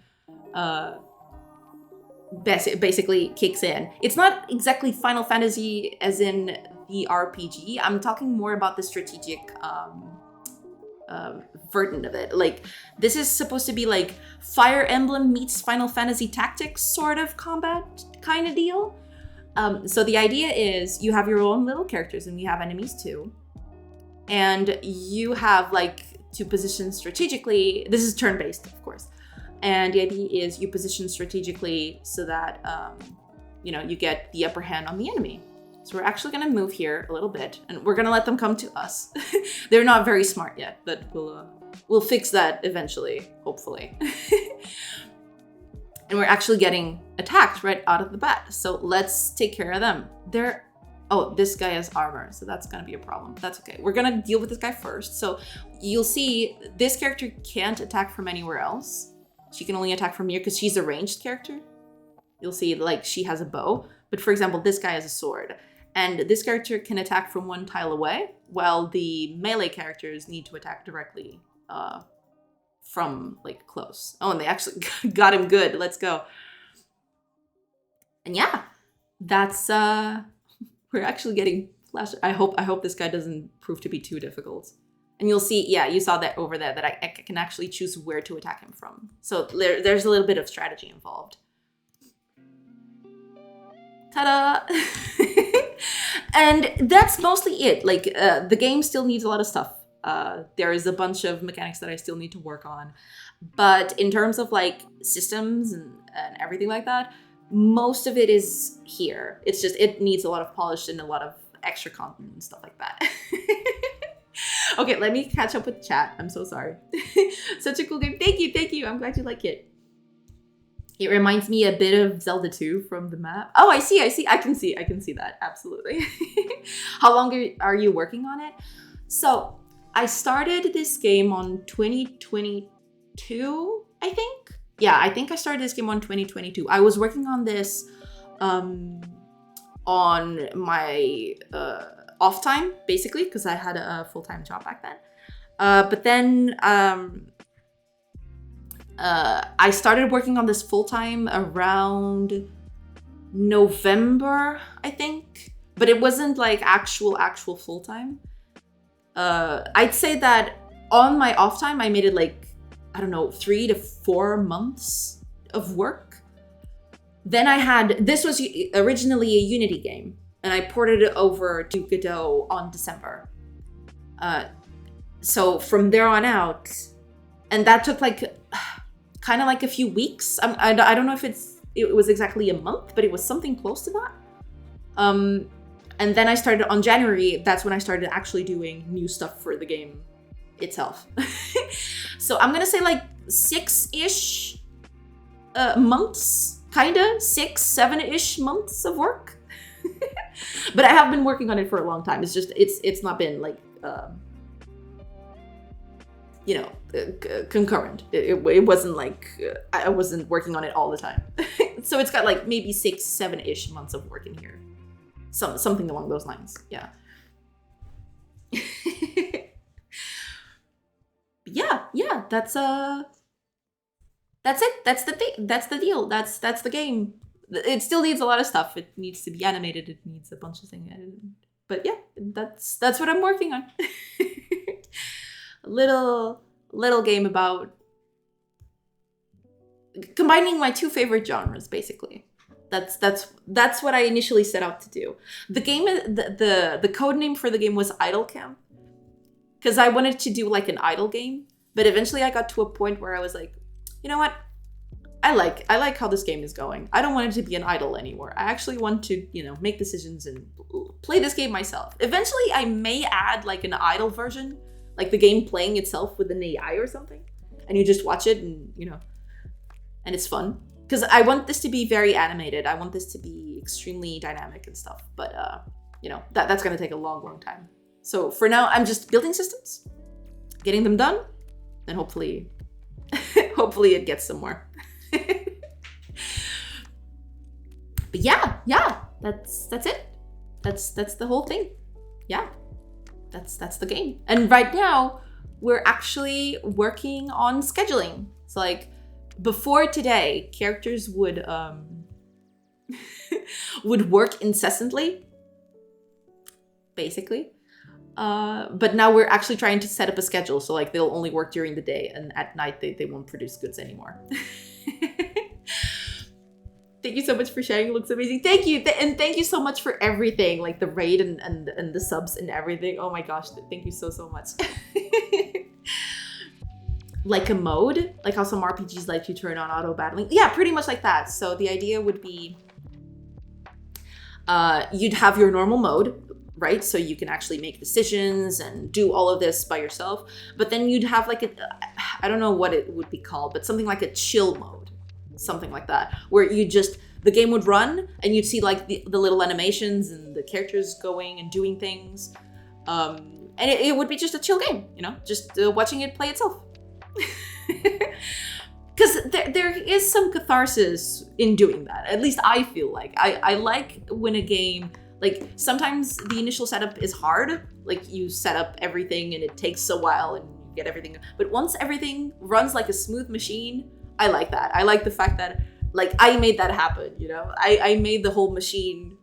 basically kicks in. It's not exactly Final Fantasy as in the RPG. I'm talking more about the strategic version of it. Like, this is supposed to be like Fire Emblem meets Final Fantasy Tactics sort of combat kind of deal. So the idea is you have your own little characters, and you have enemies too. And you have like to position strategically. This is turn-based, of course. And the idea is you position strategically so that, you get the upper hand on the enemy. So we're actually going to move here a little bit, and we're going to let them come to us. They're not very smart yet, but we'll fix that eventually, hopefully. And we're actually getting attacked right out of the bat. So let's take care of them. Oh, this guy has armor, so that's gonna be a problem. That's okay. We're gonna deal with this guy first. So you'll see this character can't attack from anywhere else. She can only attack from here because she's a ranged character. You'll see like she has a bow, but for example, this guy has a sword. And this character can attack from one tile away, while the melee characters need to attack directly from like close. Oh, and they actually got him good. Let's go. And yeah, that's we're actually getting flash. I hope this guy doesn't prove to be too difficult. And you'll see, yeah, you saw that over there that I can actually choose where to attack him from. So there's a little bit of strategy involved. Ta-da! And that's mostly it. Like the game still needs a lot of stuff. There is a bunch of mechanics that I still need to work on. But in terms of like systems and everything like that, most of it is here. It's just, it needs a lot of polish and a lot of extra content and stuff like that. Okay, let me catch up with chat. I'm so sorry. Such a cool game. Thank you. I'm glad you like it. It reminds me a bit of Zelda 2 from the map. Oh, I see. I can see that. Absolutely. How long are you working on it? So I started this game on 2022, I think. Yeah, I think I started this game on 2022. I was working on this on my off time, basically, because I had a full-time job back then. But then I started working on this full-time around November, I think. But it wasn't like actual full-time. I'd say that on my off time, I made it like, I don't know, 3 to 4 months of work. Then this was originally a Unity game, and I ported it over to Godot on December. So from there on out, and that took like kind of like a few weeks. I don't know if it was exactly a month, but it was something close to that. And then I started on January. That's when I started actually doing new stuff for the game itself. So I'm gonna say like 6-ish months, kinda 6-7-ish months of work. But I have been working on it for a long time. It's just it's not been like concurrent. It wasn't like I wasn't working on it all the time. So it's got like maybe 6-7-ish months of work in here, something along those lines. Yeah. Yeah, that's it. That's the thing. That's the deal. That's the game. It still needs a lot of stuff. It needs to be animated. It needs a bunch of things. But yeah, that's what I'm working on. A little game about combining my two favorite genres, basically. That's what I initially set out to do. The game, the code name for the game was Idle Camp, because I wanted to do like an idle game. But eventually I got to a point where I was like, you know what? I like how this game is going. I don't want it to be an idle anymore. I actually want to, make decisions and play this game myself. Eventually I may add like an idle version, like the game playing itself with an AI or something. And you just watch it and, and it's fun. Because I want this to be very animated. I want this to be extremely dynamic and stuff. But, that's going to take a long, long time. So for now, I'm just building systems, getting them done, and hopefully it gets somewhere. But yeah, that's it. That's the whole thing. Yeah, that's the game. And right now, we're actually working on scheduling. So like before today, characters would would work incessantly, basically. But now we're actually trying to set up a schedule. So like they'll only work during the day and at night they won't produce goods anymore. Thank you so much for sharing. It looks amazing. Thank you. And thank you so much for everything. Like the raid and the subs and everything. Oh my gosh. Thank you so much. Like a mode, like how some RPGs let you turn on auto battling. Yeah, pretty much like that. So the idea would be you'd have your normal mode, right? So you can actually make decisions and do all of this by yourself. But then you'd have like I don't know what it would be called, but something like a chill mode, something like that, where the game would run and you'd see like the little animations and the characters going and doing things. And it would be just a chill game, just watching it play itself. Because there is some catharsis in doing that. At least I feel like. I like when a game, like sometimes the initial setup is hard. Like you set up everything and it takes a while and you get everything. But once everything runs like a smooth machine, I like that. I like the fact that like I made that happen, I made the whole machine.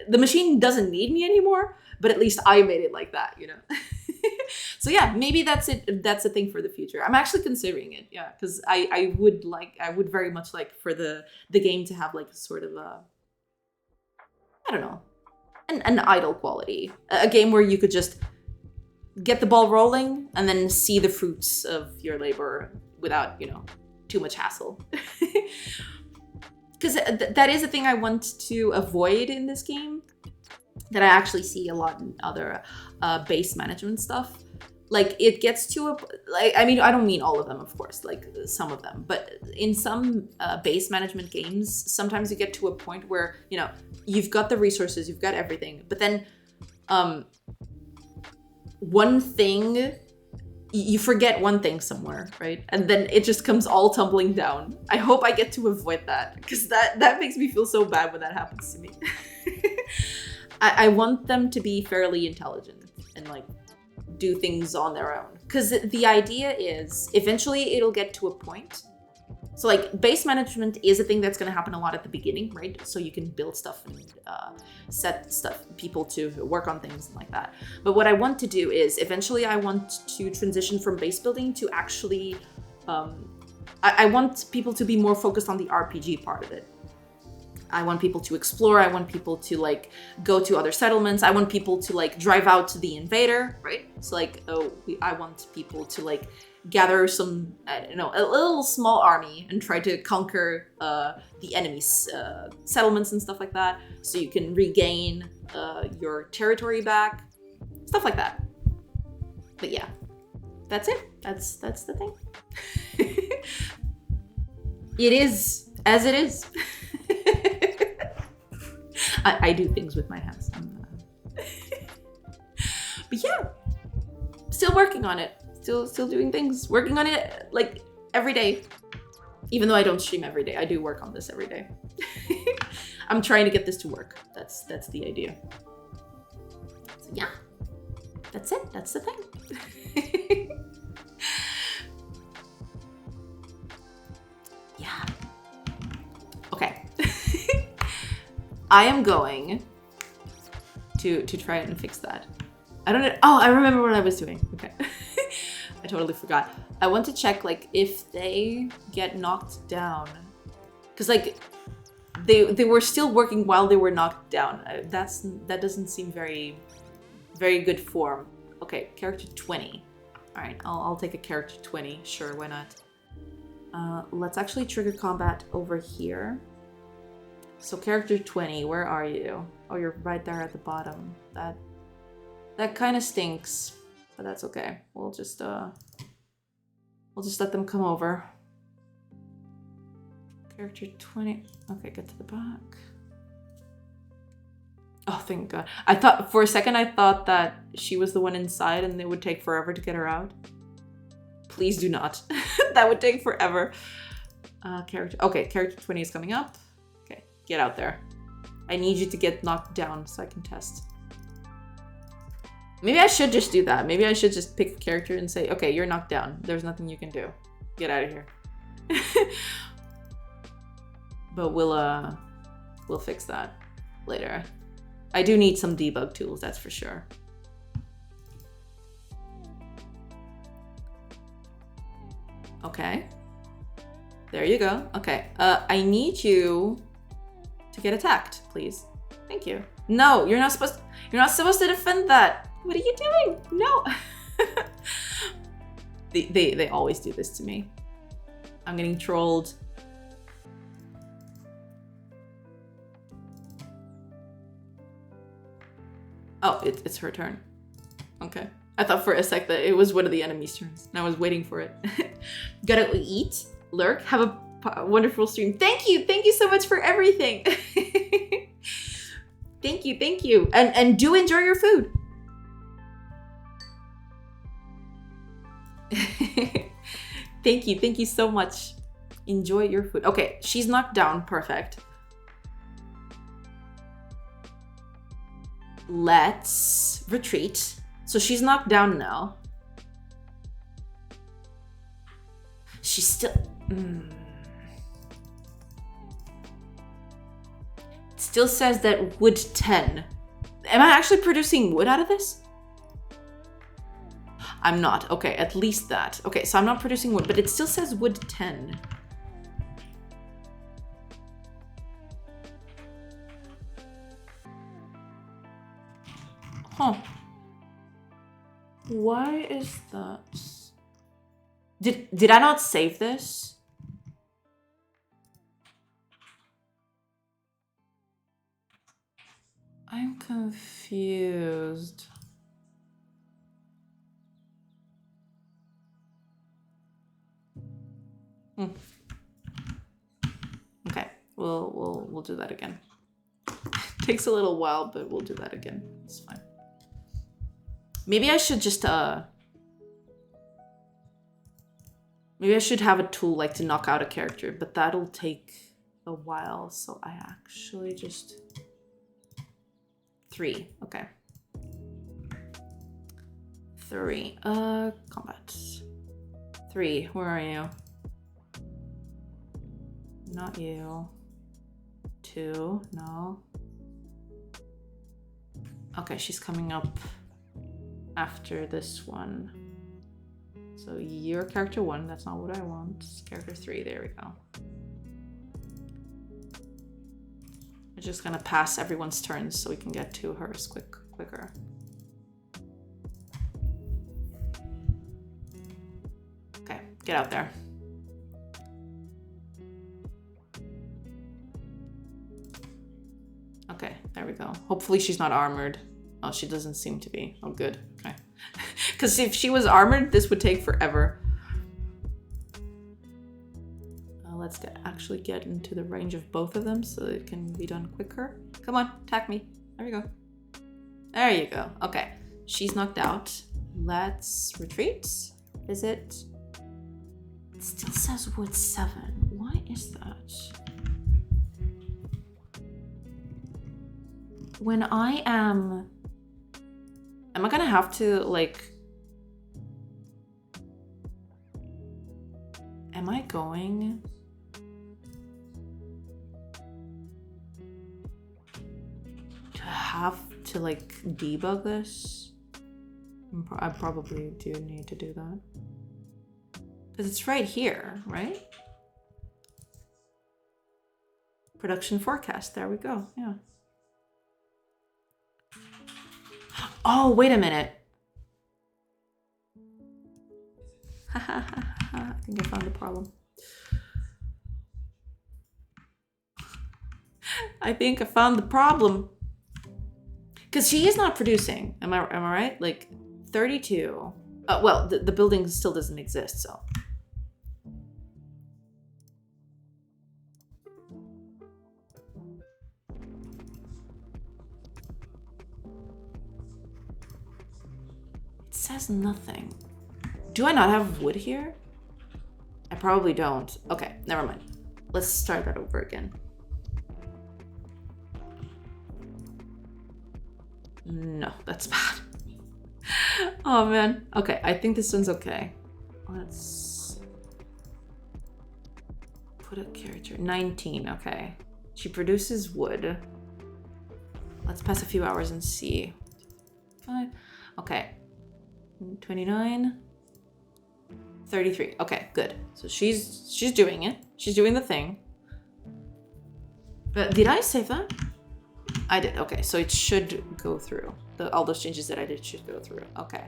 The machine doesn't need me anymore, but at least I made it like that, So yeah, maybe that's it. That's a thing for the future. I'm actually considering it, yeah, because I would very much like for the game to have like sort of a, I don't know, an idle quality, a game where you could just get the ball rolling and then see the fruits of your labor without too much hassle. Because that is a thing I want to avoid in this game, that I actually see a lot in other base management stuff. Like it gets to I don't mean all of them, of course, like some of them, but in some base management games, sometimes you get to a point where, you've got the resources, you've got everything, but then one thing, you forget one thing somewhere, right? And then it just comes all tumbling down. I hope I get to avoid that, because that makes me feel so bad when that happens to me. I want them to be fairly intelligent and like do things on their own. Because the idea is eventually it'll get to a point. So like base management is a thing that's going to happen a lot at the beginning, right? So you can build stuff and set people to work on things and like that. But what I want to do is eventually I want to transition from base building to actually, I want people to be more focused on the RPG part of it. I want people to explore. I want people to like go to other settlements. I want people to like drive out to the invader, right? So like, I want people to like gather some, I don't know, a little small army and try to conquer the enemy's settlements and stuff like that. So you can regain your territory back, stuff like that. But yeah, that's it. That's the thing. It is as it is. I do things with my hands. But yeah, still working on it. Still doing things. Working on it like every day. Even though I don't stream every day, I do work on this every day. I'm trying to get this to work. That's the idea. So yeah, that's it. That's the thing. Yeah. Okay. I am going to try it and fix that. I don't know. Oh, I remember what I was doing. Okay. I totally forgot. I want to check like if they get knocked down, because like they were still working while they were knocked down. That doesn't seem very good form. Okay, character 20. All right, I'll take a character 20. Sure, why not? Let's actually trigger combat over here. So character 20, where are you? Oh, you're right there at the bottom. That kind of stinks, but that's okay. We'll just let them come over. Character 20. Okay, get to the back. Oh, thank God. I thought for a second that she was the one inside and it would take forever to get her out. Please do not. That would take forever. Character 20 is coming up. Okay, get out there. I need you to get knocked down so I can test. Maybe I should just do that. Maybe I should just pick a character and say, okay, you're knocked down. There's nothing you can do. Get out of here. But we'll fix that later. I do need some debug tools, that's for sure. Okay. There you go. Okay. I need you to get attacked, please. Thank you. No, you're not supposed to defend that. What are you doing? No. They always do this to me. I'm getting trolled. Oh, it's her turn. Okay. I thought for a sec that it was one of the enemy's turns, and I was waiting for it. Gotta eat, lurk, have a wonderful stream. Thank you so much for everything. Thank you, and do enjoy your food. Thank you so much. Enjoy your food. Okay, she's knocked down. Perfect. Let's retreat. So she's knocked down now. She's still... It still says that wood 10. Am I actually producing wood out of this? I'm not. Okay, at least that. Okay, so I'm not producing wood, but it still says wood 10. Huh. Why is that? Did I not save this? I'm confused. Okay, we'll do that again. Takes a little while, but we'll do that again. It's fine. Maybe I should just maybe I should have a tool like to knock out a character, but that'll take a while. So I actually just 3. Okay. 3. Combat. 3. Where are you? Not you. 2. No. Okay, she's coming up after this one. So you're character 1. That's not what I want. It's character 3. There we go. I'm just gonna pass everyone's turns so we can get to hers quicker. Okay, get out there. Okay, there we go. Hopefully she's not armored. Oh, she doesn't seem to be. Oh, good. Okay. Because if she was armored, this would take forever. Let's actually get into the range of both of them so it can be done quicker. Come on, attack me. There you go. There you go. Okay. She's knocked out. Let's retreat. Visit. It still says wood 7. Why is that? When I am I gonna have to, like... Am I going... to have to, like, debug this? I probably do need to do that. Because it's right here, right? Production forecast, there we go, yeah. Oh, wait a minute. I think I found the problem. I think I found the problem. Because she is not producing. Am I right? Like 32. Well, the building still doesn't exist, so. It says nothing. Do I not have wood here? I probably don't. Okay, never mind. Let's start that over again. No, that's bad. Oh man. Okay, I think this one's okay. Let's put a character. 19, okay. She produces wood. Let's pass a few hours and see. 5. Okay. 29. 33. Okay, good. So she's doing it. She's doing the thing. But did I save that? I did. Okay, so it should go through. All those changes that I did should go through. Okay.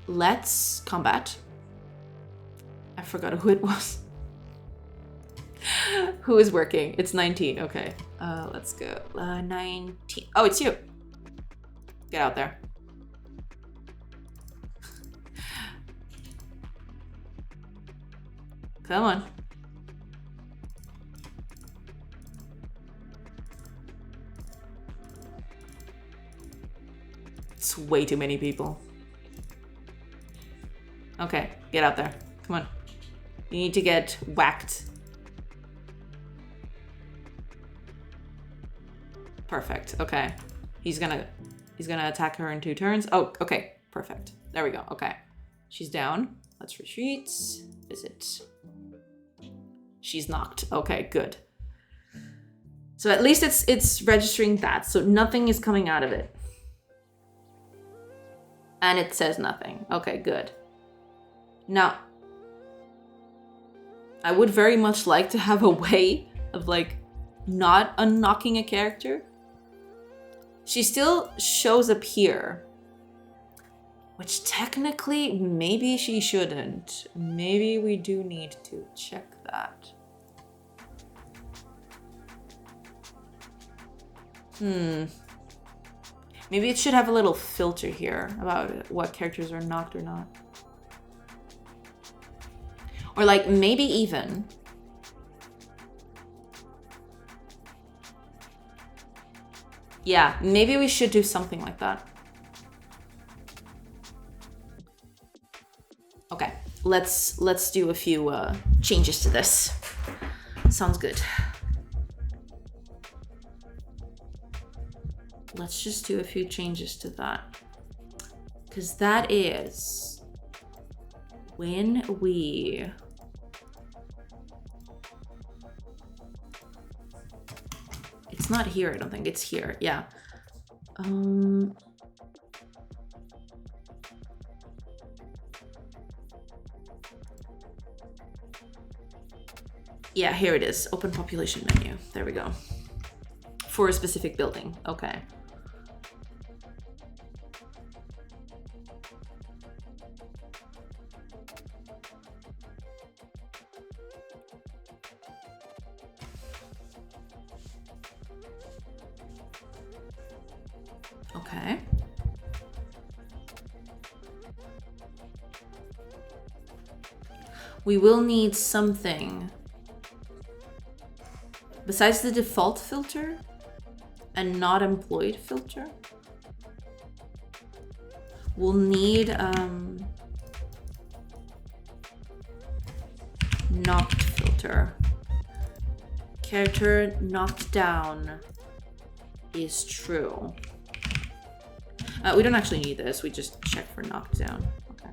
Let's combat. I forgot who it was. Who is working? It's 19. Okay. Let's go. 19. Oh, it's you. Get out there. Come on. It's way too many people. Okay, get out there. Come on. You need to get whacked. Perfect. Okay. He's gonna attack her in 2 turns. Oh, okay. Perfect. There we go. Okay. She's down. Let's retreat. Visit. She's knocked. Okay, good. So at least it's registering that. So nothing is coming out of it. And it says nothing. Okay, good. Now, I would very much like to have a way of, like, not unknocking a character. She still shows up here. Which technically, maybe she shouldn't. Maybe we do need to check that. Maybe it should have a little filter here about what characters are knocked or not. Or like maybe even yeah, maybe we should do something like that. Okay, let's do a few changes to this. Sounds good. Let's just do a few changes to that. Because that is when we... It's not here, I don't think. It's here, yeah. Yeah, here it is. Open population menu. There we go. For a specific building. Okay. Okay. We will need something besides the default filter. a not employed filter. We'll need knocked filter. Character knocked down is true. We don't actually need this. We just check for knocked down. Okay.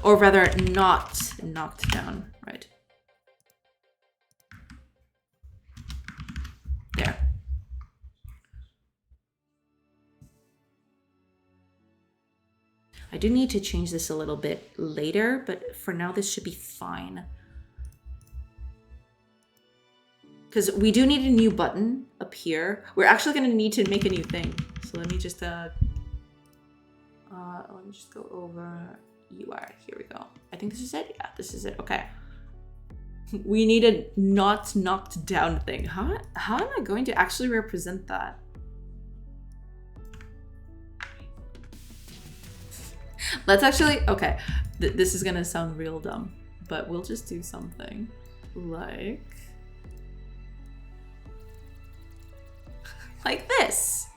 Or rather, not knocked down. Right. There. I do need to change this a little bit later, but for now this should be fine. Because we do need a new button up here. We're actually going to need to make a new thing. So let me just go over UI. Here we go. I think this is it. Yeah, this is it. Okay. We need a not knocked down thing. How am I going to actually represent that? Let's actually, okay. This is going to sound real dumb, but we'll just do something like this.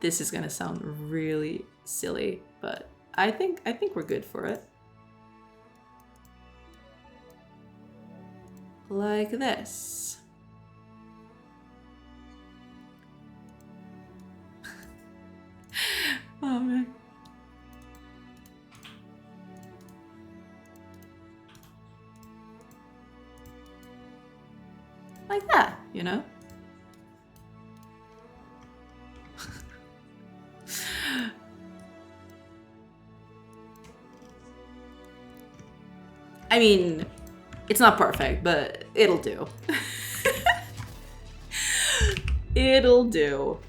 This is gonna sound really silly, but I think we're good for it. Like this. Oh man. Like that, you know? I mean, it's not perfect, but it'll do. It'll do.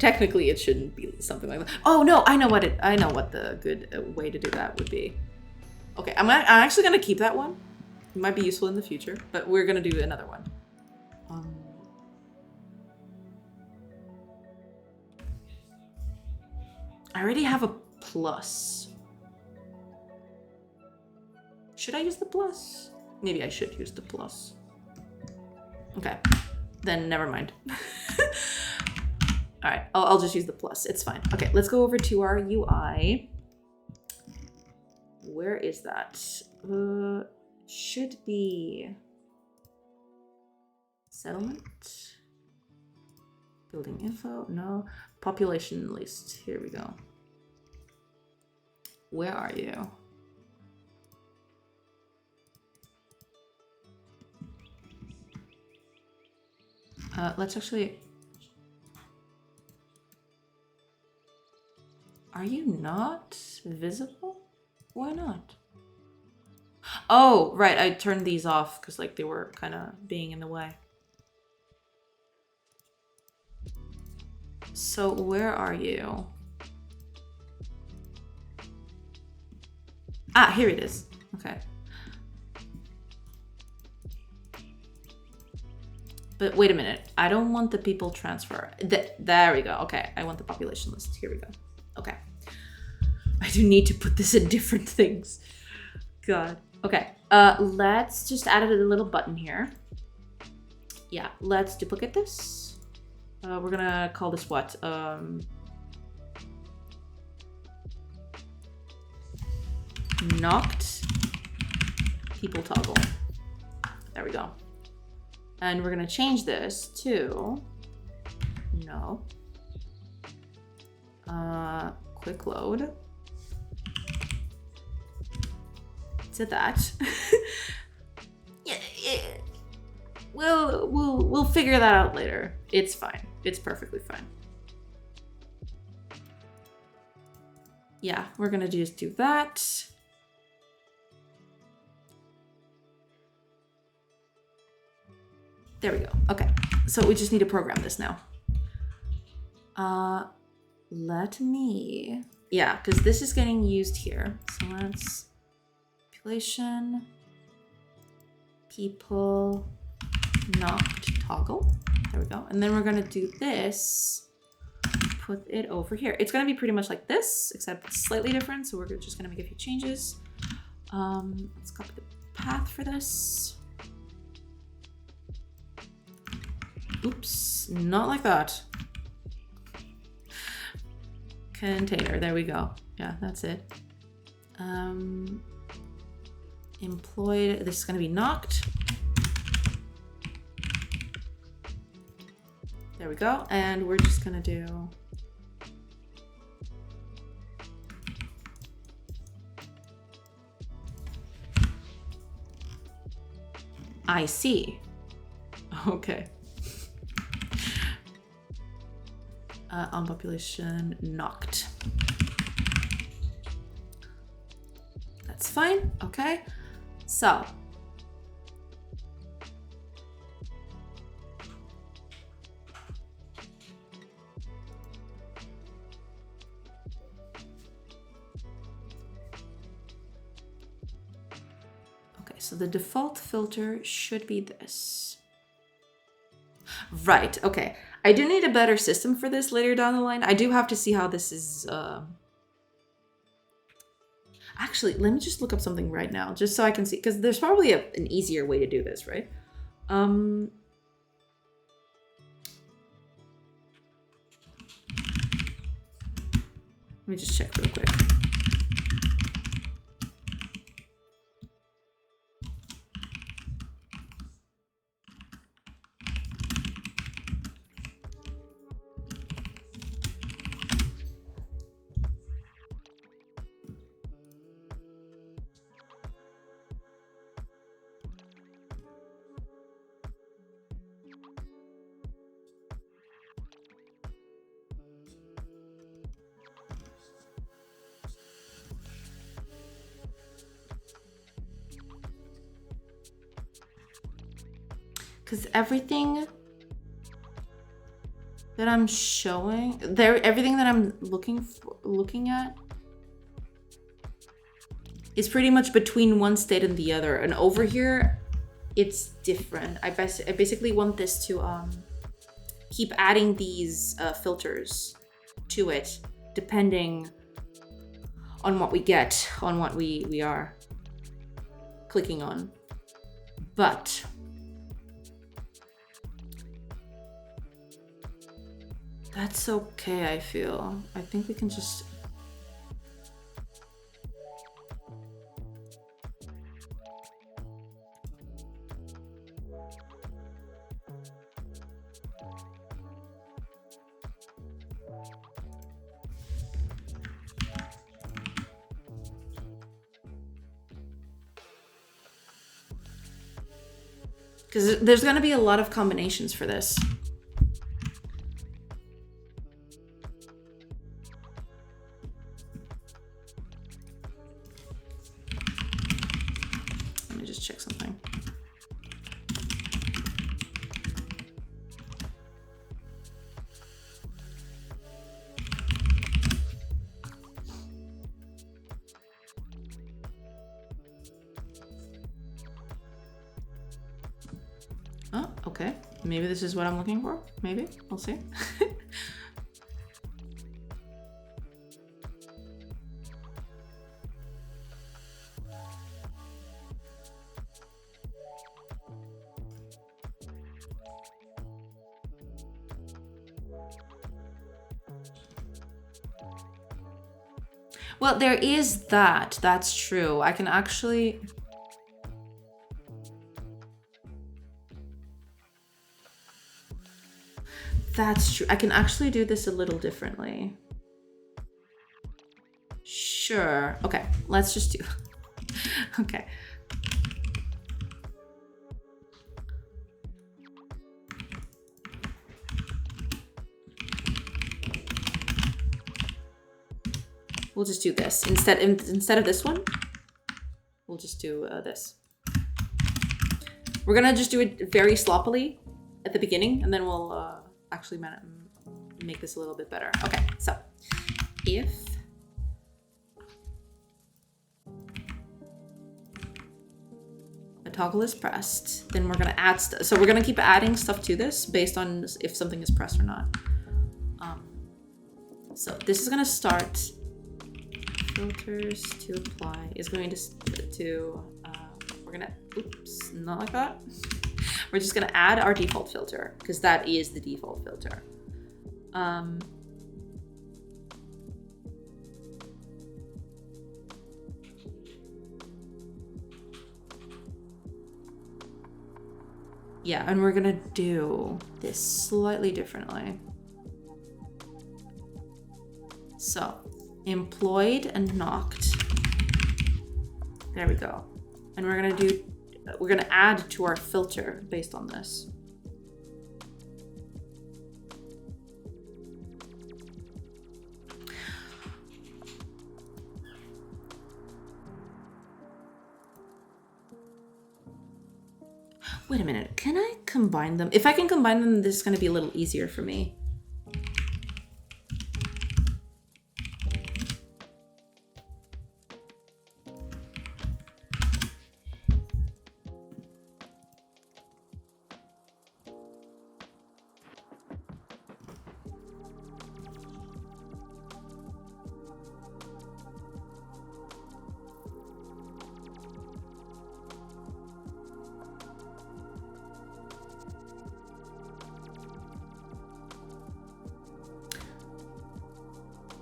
Technically, it shouldn't be something like that. Oh no, I know what the good way to do that would be. Okay, I'm actually gonna keep that one. It might be useful in the future, but we're gonna do another one. I already have a plus. Should I use the plus? Maybe I should use the plus. Okay, then never mind. All right, I'll just use the plus. It's fine. Okay, let's go over to our UI. Where is that? Should be settlement. Building info. No. Population list. Here we go. Where are you? Let's actually... Are you not visible? Why not? Oh, right. I turned these off because like they were kind of being in the way. So where are you? Ah, here it is. Okay. But wait a minute. I don't want the people transfer. There we go. Okay. I want the population list. Here we go. Okay. I do need to put this in different things. God. Okay. Let's just add a little button here. Yeah. Let's duplicate this. We're gonna call this what? Knocked people toggle. There we go. And we're gonna change this to no. Quick load. To that. Yeah, we'll figure that out later. It's fine. It's perfectly fine. Yeah, we're gonna just do that. There we go. Okay, so we just need to program this now. Let me... Yeah, because this is getting used here. So let's... Population... People... Knocked toggle. There we go. And then we're going to do this. Put it over here. It's going to be pretty much like this, except slightly different. So we're just going to make a few changes. Let's copy the path for this. Oops, not like that. Container, there we go. Yeah, that's it. Employed, this is gonna be knocked. There we go, and we're just gonna do I see. Okay. On population knocked. That's fine. Okay. So so the default filter should be this. Right, okay. I do need a better system for this later down the line. I do have to see how this is... Actually, let me just look up something right now, just so I can see, because there's probably an easier way to do this, right? Let me just check real quick. Because everything that I'm showing, everything that I'm looking at is pretty much between one state and the other. And over here, it's different. I basically want this to keep adding these filters to it, depending on what we get, on what we are clicking on. But that's okay, I feel. I think we can just... Because there's going to be a lot of combinations for this. Let me just check something. Oh, okay. Maybe this is what I'm looking for. Maybe. We'll see. Well, there is that. That's true. I can actually... That's true. I can actually do this a little differently. Sure. Okay, let's just do... Okay. We'll just do this. Instead of this one, we'll just do this. We're gonna just do it very sloppily at the beginning, and then we'll actually make this a little bit better. Okay, so if a toggle is pressed, then we're gonna add stuff. So we're gonna keep adding stuff to this based on if something is pressed or not. So this is gonna start filters to apply is going to we're gonna, oops, not like that. We're just gonna add our default filter because that is the default filter. Yeah, and we're gonna do this slightly differently. So, employed and knocked. There we go. And we're gonna add to our filter based on this. Wait a minute, can I combine them? If I can combine them, this is gonna be a little easier for me.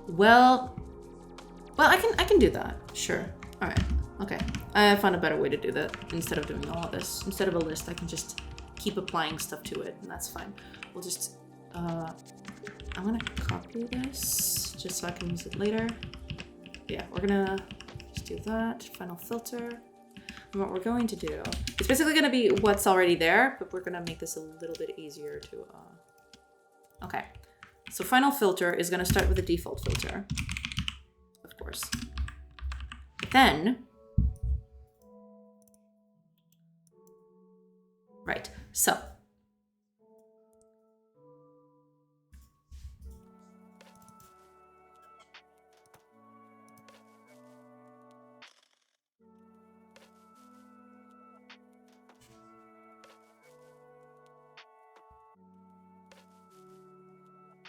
Well, I can do that. Sure. All right. Okay. I found a better way to do that instead of doing all of this. Instead of a list, I can just keep applying stuff to it, and that's fine. We'll just, I'm gonna copy this just so I can use it later. Yeah, we're gonna just do that. Final filter. And what we're going to do, it's basically gonna be what's already there, but we're gonna make this a little bit easier to, okay. So final filter is going to start with the default filter, of course. Then, right, so.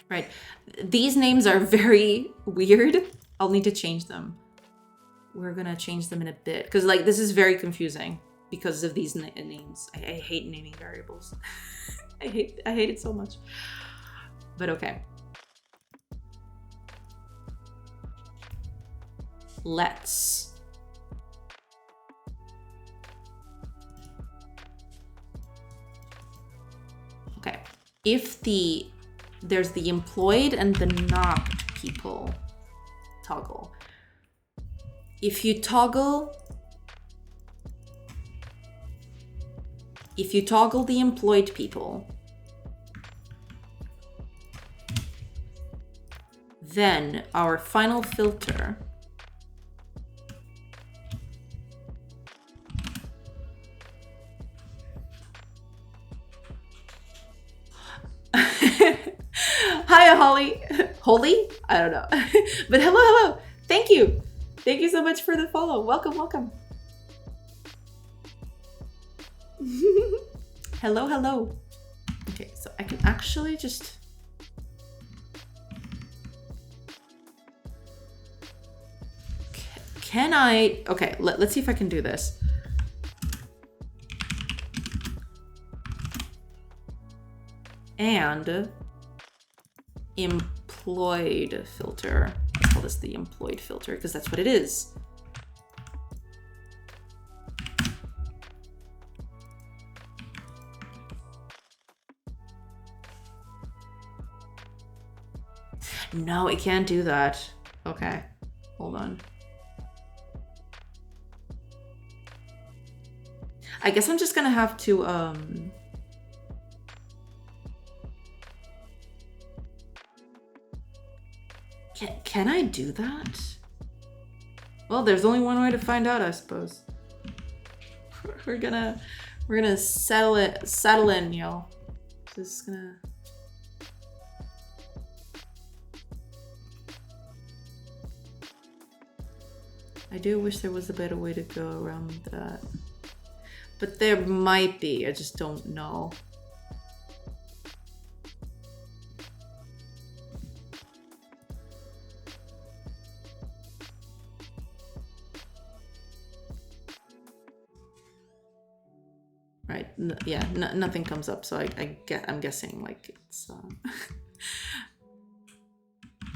Right. These names are very weird. I'll need to change them. We're gonna change them in a bit because like this is very confusing because of these names. I hate naming variables. I hate it so much. But okay. Let's. Okay. If there's the employed and the knocked people toggle. If you toggle the employed people, then our final filter Hiya, Holly. Holy? I don't know. But hello. Thank you. Thank you so much for the follow. Welcome. Hello. Okay, so I can actually just... Can I... Okay, let's see if I can do this. And employed filter. Let's call this the employed filter because that's what it is. No, it can't do that. Okay, hold on. I guess I'm just gonna have to Can I do that? Well, there's only one way to find out, I suppose. We're gonna settle in, y'all. Just gonna. I do wish there was a better way to go around that. But there might be, I just don't know. Right? Yeah, nothing comes up, so I'm guessing like it's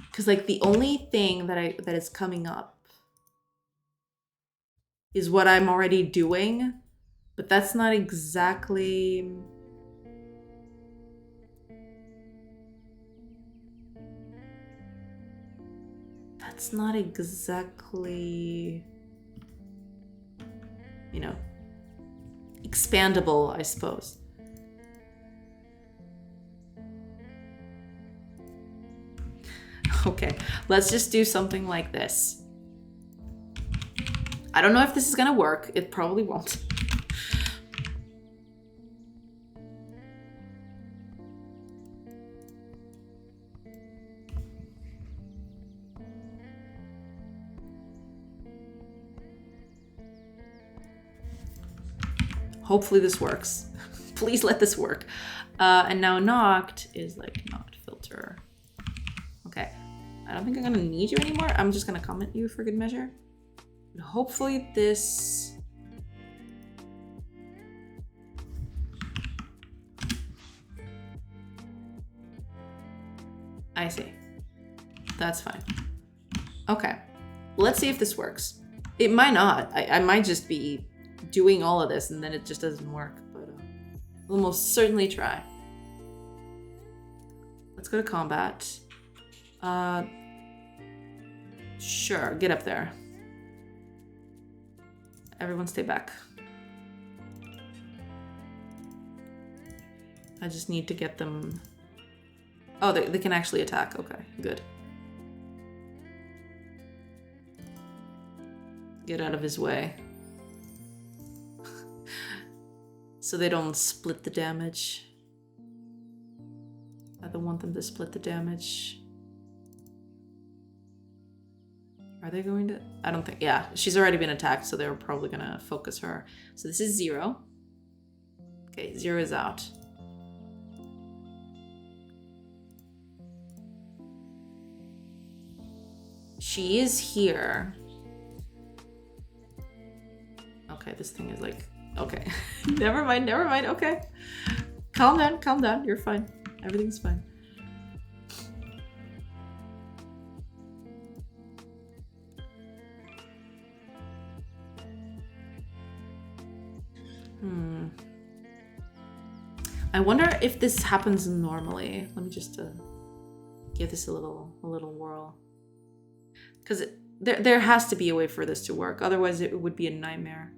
because like the only thing that is coming up is what I'm already doing, but that's not exactly. That's not exactly, you know, expandable, I suppose. Okay, let's just do something like this. I don't know if this is gonna work. It probably won't. Hopefully this works. Please let this work. And now knocked is like knocked filter. Okay. I don't think I'm gonna need you anymore. I'm just gonna comment you for good measure. And hopefully this... I see. That's fine. Okay. Let's see if this works. It might not. I might just be doing all of this and then it just doesn't work. But we'll most certainly try. Let's go to combat. Sure, get up there. Everyone stay back. I just need to get them... Oh, they can actually attack. Okay, good. Get out of his way. So they don't split the damage. I don't want them to split the damage. Are they going to? I don't think. Yeah, she's already been attacked, so they're probably going to focus her. So this is 0. Okay, 0 is out. She is here. Okay, this thing is like... Okay. Never mind, okay. Calm down, you're fine. Everything's fine. I wonder if this happens normally. Let me just give this a little whirl. Because there has to be a way for this to work. Otherwise, it would be a nightmare.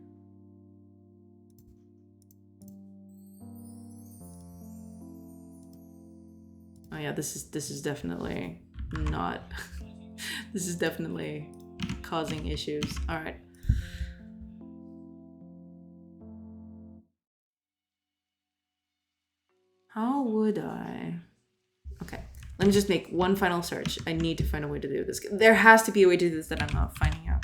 Oh yeah, this is definitely not. This is definitely causing issues. All right. How would I? Okay, let me just make one final search. I need to find a way to do this. There has to be a way to do this that I'm not finding out.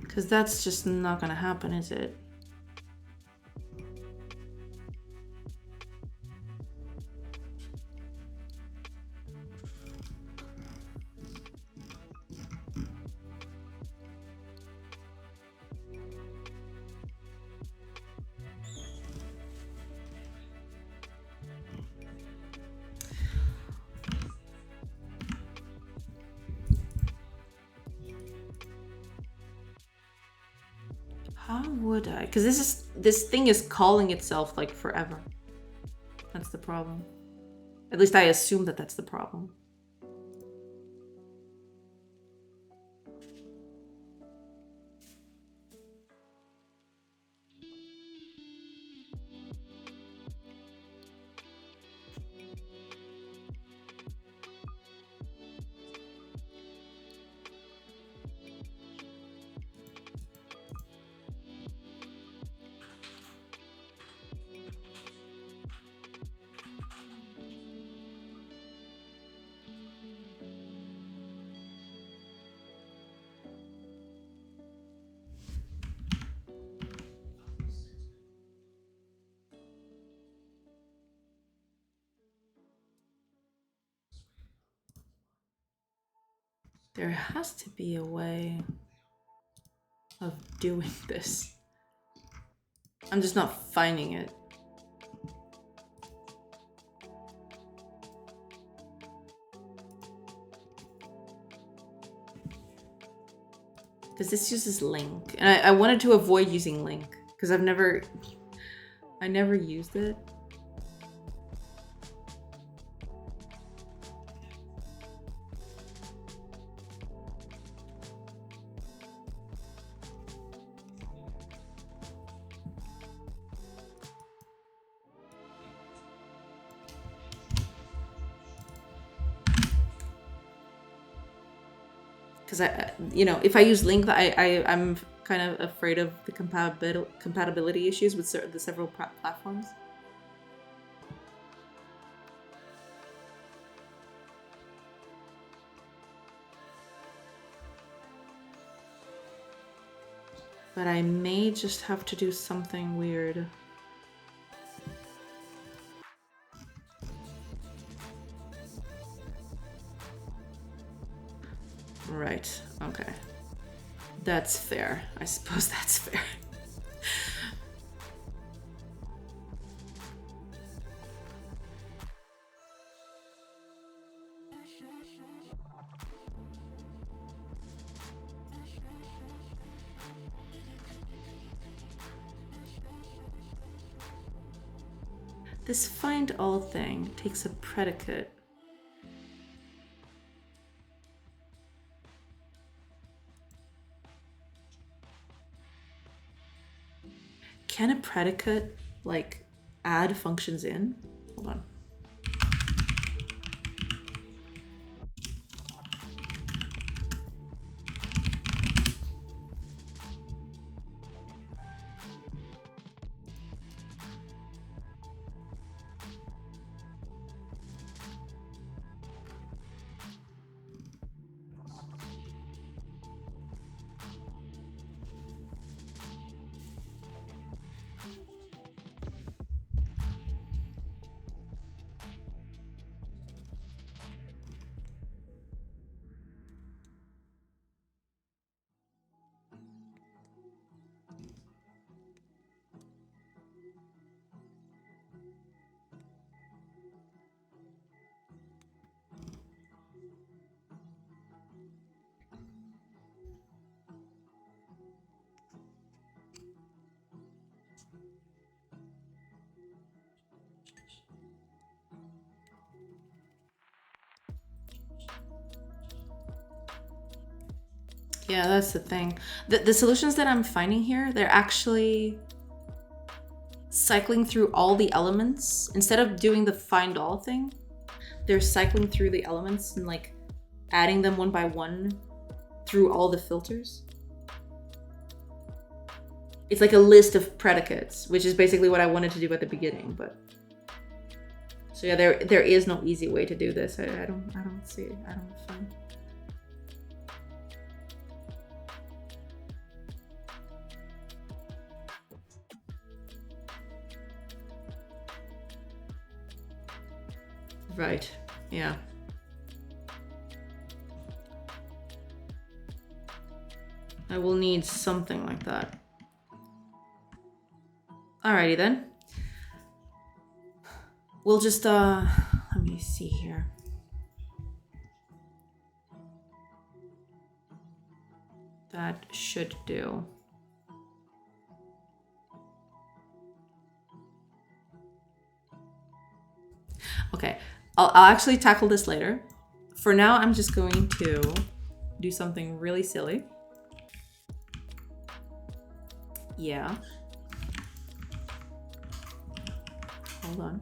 Because that's just not gonna happen, is it? How would I? Because this thing is calling itself like forever. That's the problem. At least I assume that that's the problem. There has to be a way of doing this. I'm just not finding it. Because this uses link. And I wanted to avoid using link. Because I never used it. Because if I use link, I'm kind of afraid of the compatibility issues with the several platforms. But I may just have to do something weird. Right, okay. That's fair. I suppose that's fair. This find all thing takes a predicate. Can a predicate like add functions in? Hold on. Yeah, that's the thing. The solutions that I'm finding here, they're actually cycling through all the elements. Instead of doing the find all thing, they're cycling through the elements and like adding them one by one through all the filters. It's like a list of predicates, which is basically what I wanted to do at the beginning, but so yeah, there is no easy way to do this. I don't see it. I don't find. Right. Yeah. I will need something like that. Alrighty then. We'll just let me see here. That should do. Okay, I'll actually tackle this later. For now, I'm just going to do something really silly. Yeah. Hold on.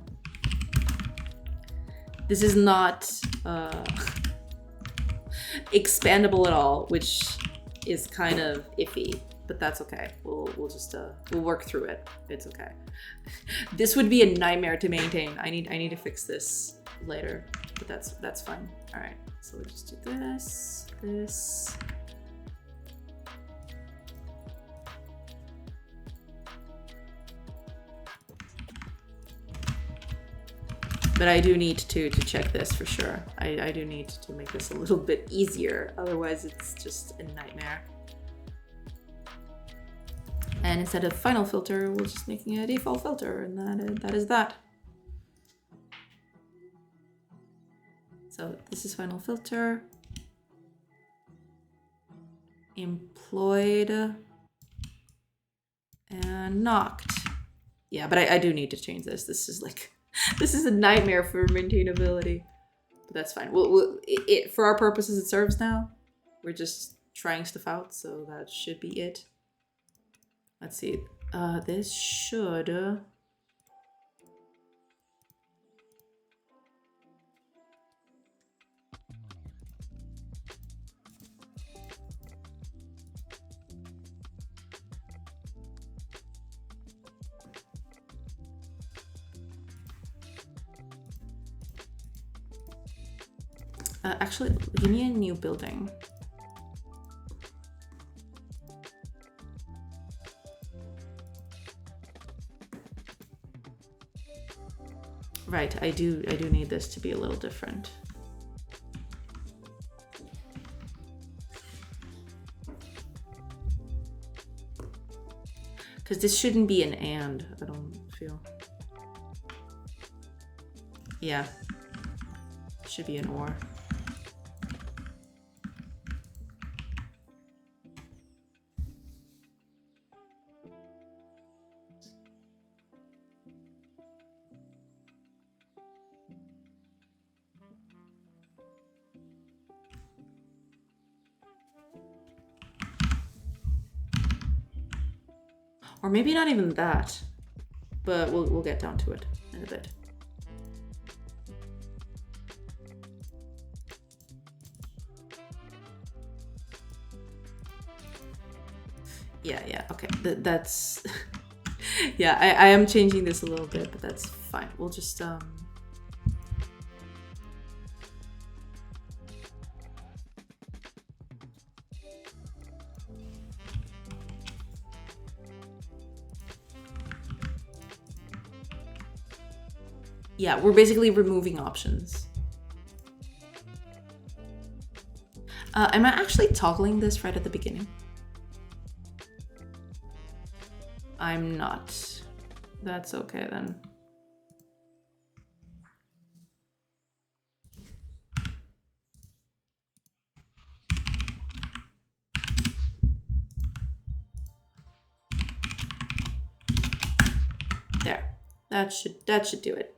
This is not expandable at all, which is kind of iffy, but that's okay. We'll just we'll work through it. It's okay. This would be a nightmare to maintain. I need to fix this later, but that's fine. All right, so we'll just do this. But I do need to check this for sure. I do need to make this a little bit easier. Otherwise, it's just a nightmare. And instead of final filter, we're just making a default filter, and that is that. So this is final filter. Employed. And knocked. Yeah, but I do need to change this. This is like, this is a nightmare for maintainability. But that's fine. For our purposes, it serves now. We're just trying stuff out, so that should be it. Let's see. This should... actually, give me a new building. Right, I do need this to be a little different. Because this shouldn't be an and, I don't feel. Yeah, should be an or. Or maybe not even that, but we'll get down to it in a bit. Yeah, okay, that's, yeah, I am changing this a little bit, but that's fine. We'll just, yeah, we're basically removing options. Am I actually toggling this right at the beginning? I'm not. That's okay then. There. That should do it.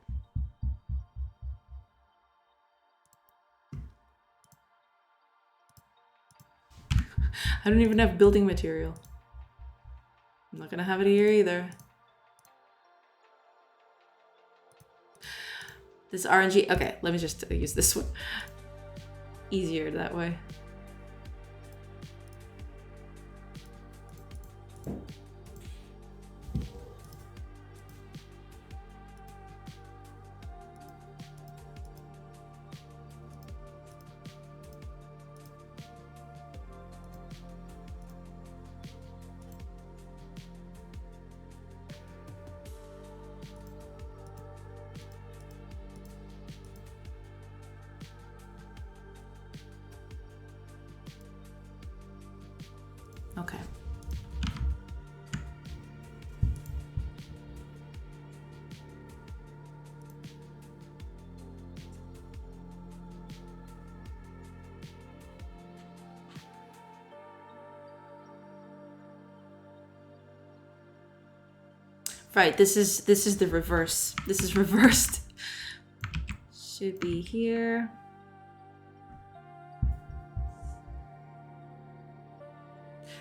I don't even have building material. I'm not gonna have it here either. This RNG, okay, let me just use this one. Easier that way. Okay. Right, this is the reverse. This is reversed. Should be here.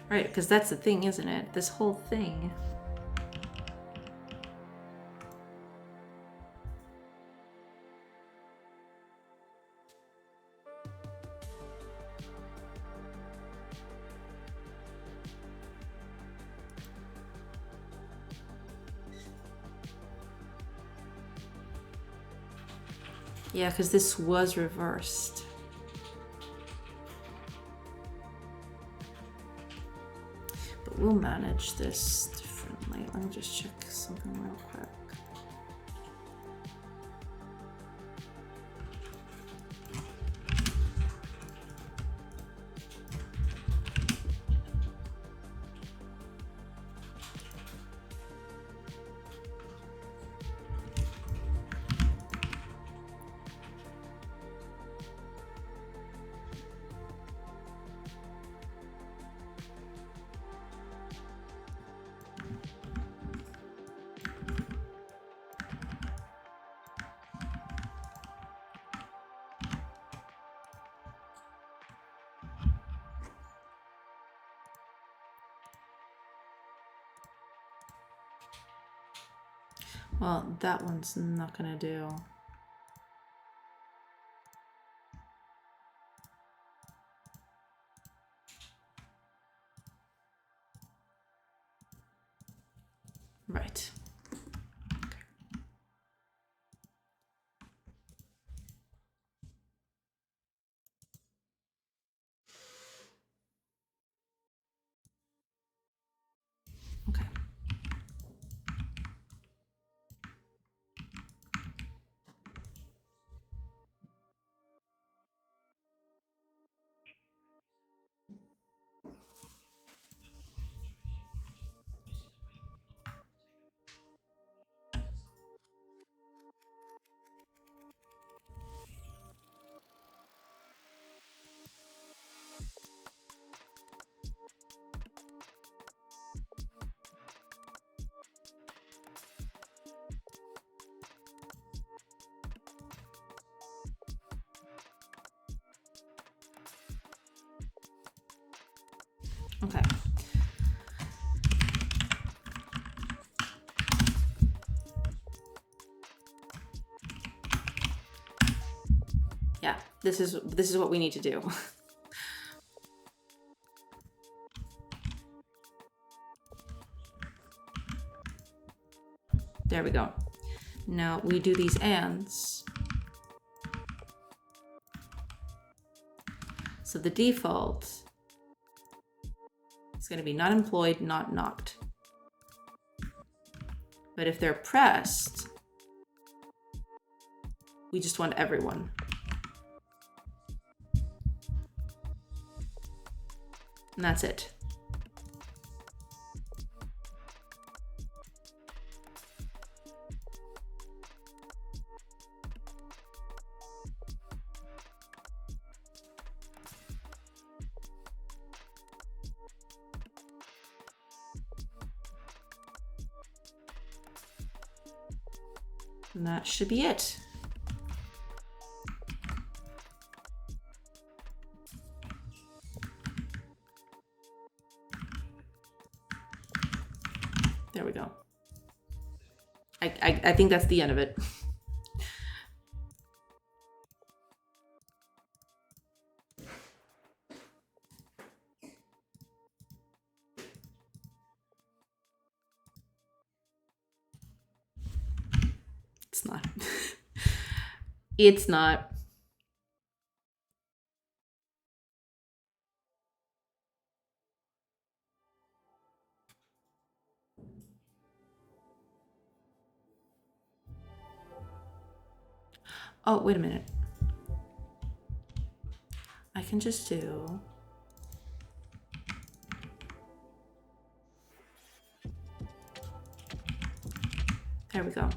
Right, because that's the thing, isn't it? This whole thing. Yeah, because this was reversed. But we'll manage this differently. Let me just check something real quick. Well, that one's not gonna do. Right. Okay. Okay. Yeah, this is what we need to do. There we go. Now we do these ands. So the default is going to be not employed, not knocked. But if they're pressed, we just want everyone. And that's it. And that should be it. There we go. I think that's the end of it. It's not. It's not. Oh, wait a minute. I can just do... There we go.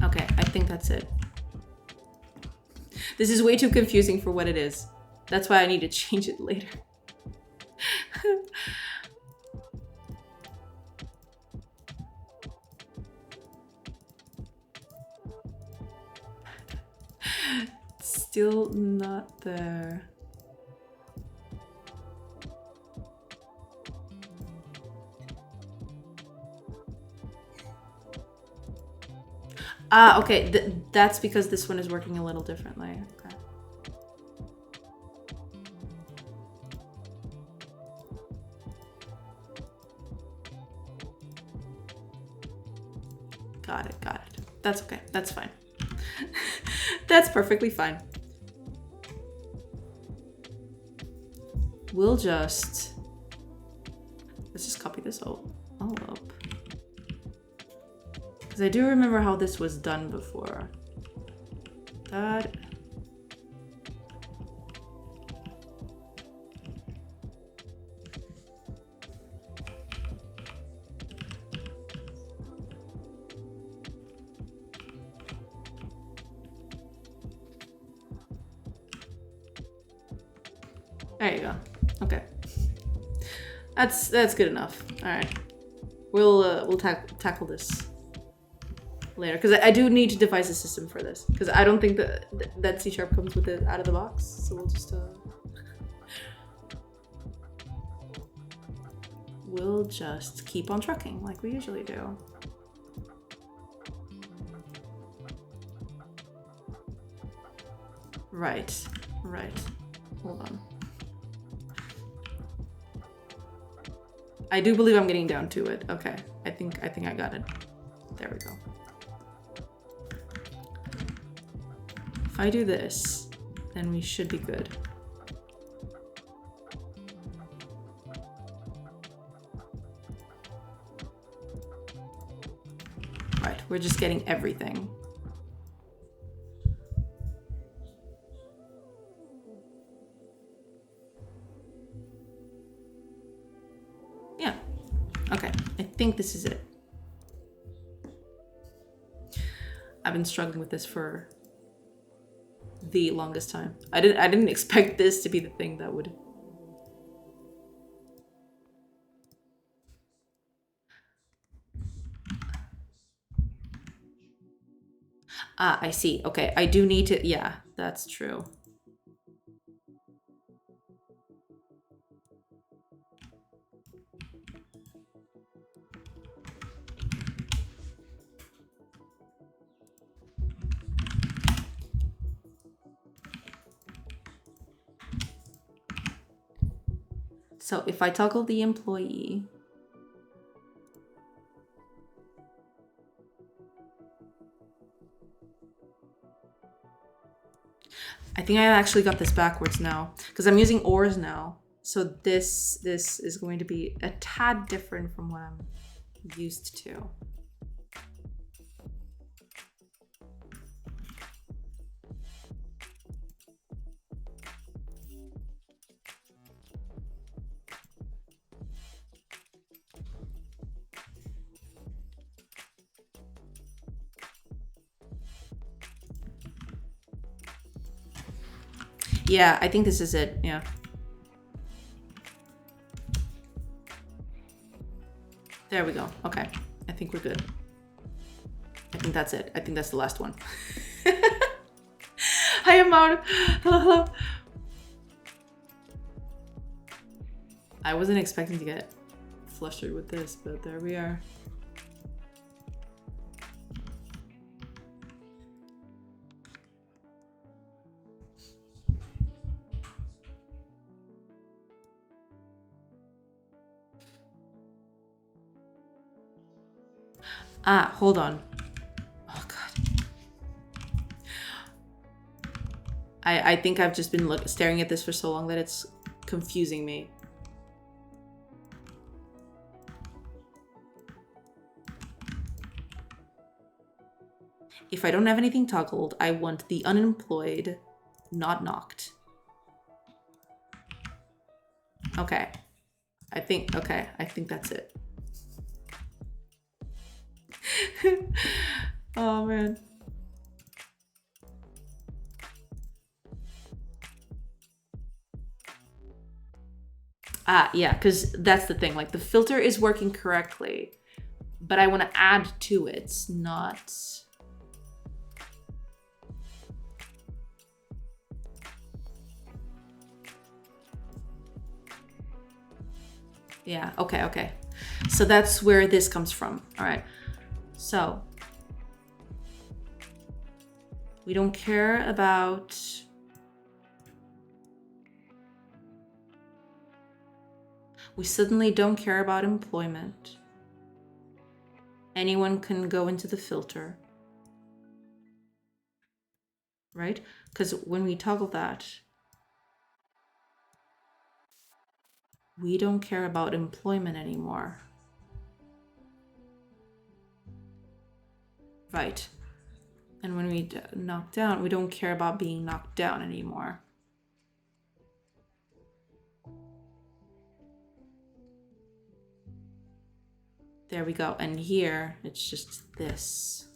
Okay, I think that's it. This is way too confusing for what it is. That's why I need to change it later. Still not there. Ah, okay. That's because this one is working a little differently. Okay. Got it, got it. That's okay. That's fine. That's perfectly fine. We'll just... Let's just copy this all up. Because I do remember how this was done before. That... There you go. Okay. That's good enough. All right. We'll tackle this. later, because I do need to devise a system for this, because I don't think that C# comes with it out of the box. So we'll just keep on trucking like we usually do. Right. Hold on. I do believe I'm getting down to it. Okay. I think I got it. There we go. If I do this, then we should be good. Right, we're just getting everything. Yeah. Okay, I think this is it. I've been struggling with this for the longest time. I didn't expect this to be the thing that would... Ah, I see. Okay, I do need to... Yeah, that's true. So if I toggle the employee, I think I actually got this backwards now because I'm using ORs now. So this is going to be a tad different from what I'm used to. Yeah, I think this is it. Yeah. There we go. Okay. I think we're good. I think that's it. I think that's the last one. Hi, Amon. Hello. I wasn't expecting to get flustered with this, but there we are. Ah, hold on. Oh, God. I think I've just been staring at this for so long that it's confusing me. If I don't have anything toggled, I want the unemployed, not knocked. Okay. I think that's it. Oh, man. Ah, yeah, because that's the thing. Like, the filter is working correctly, but I want to add to it, not... Yeah, okay. So that's where this comes from. All right. So we don't care about... We suddenly don't care about employment. Anyone can go into the filter. Right? Because when we toggle that, we don't care about employment anymore. Right. And when we knock down, we don't care about being knocked down anymore. There we go. And here, it's just this.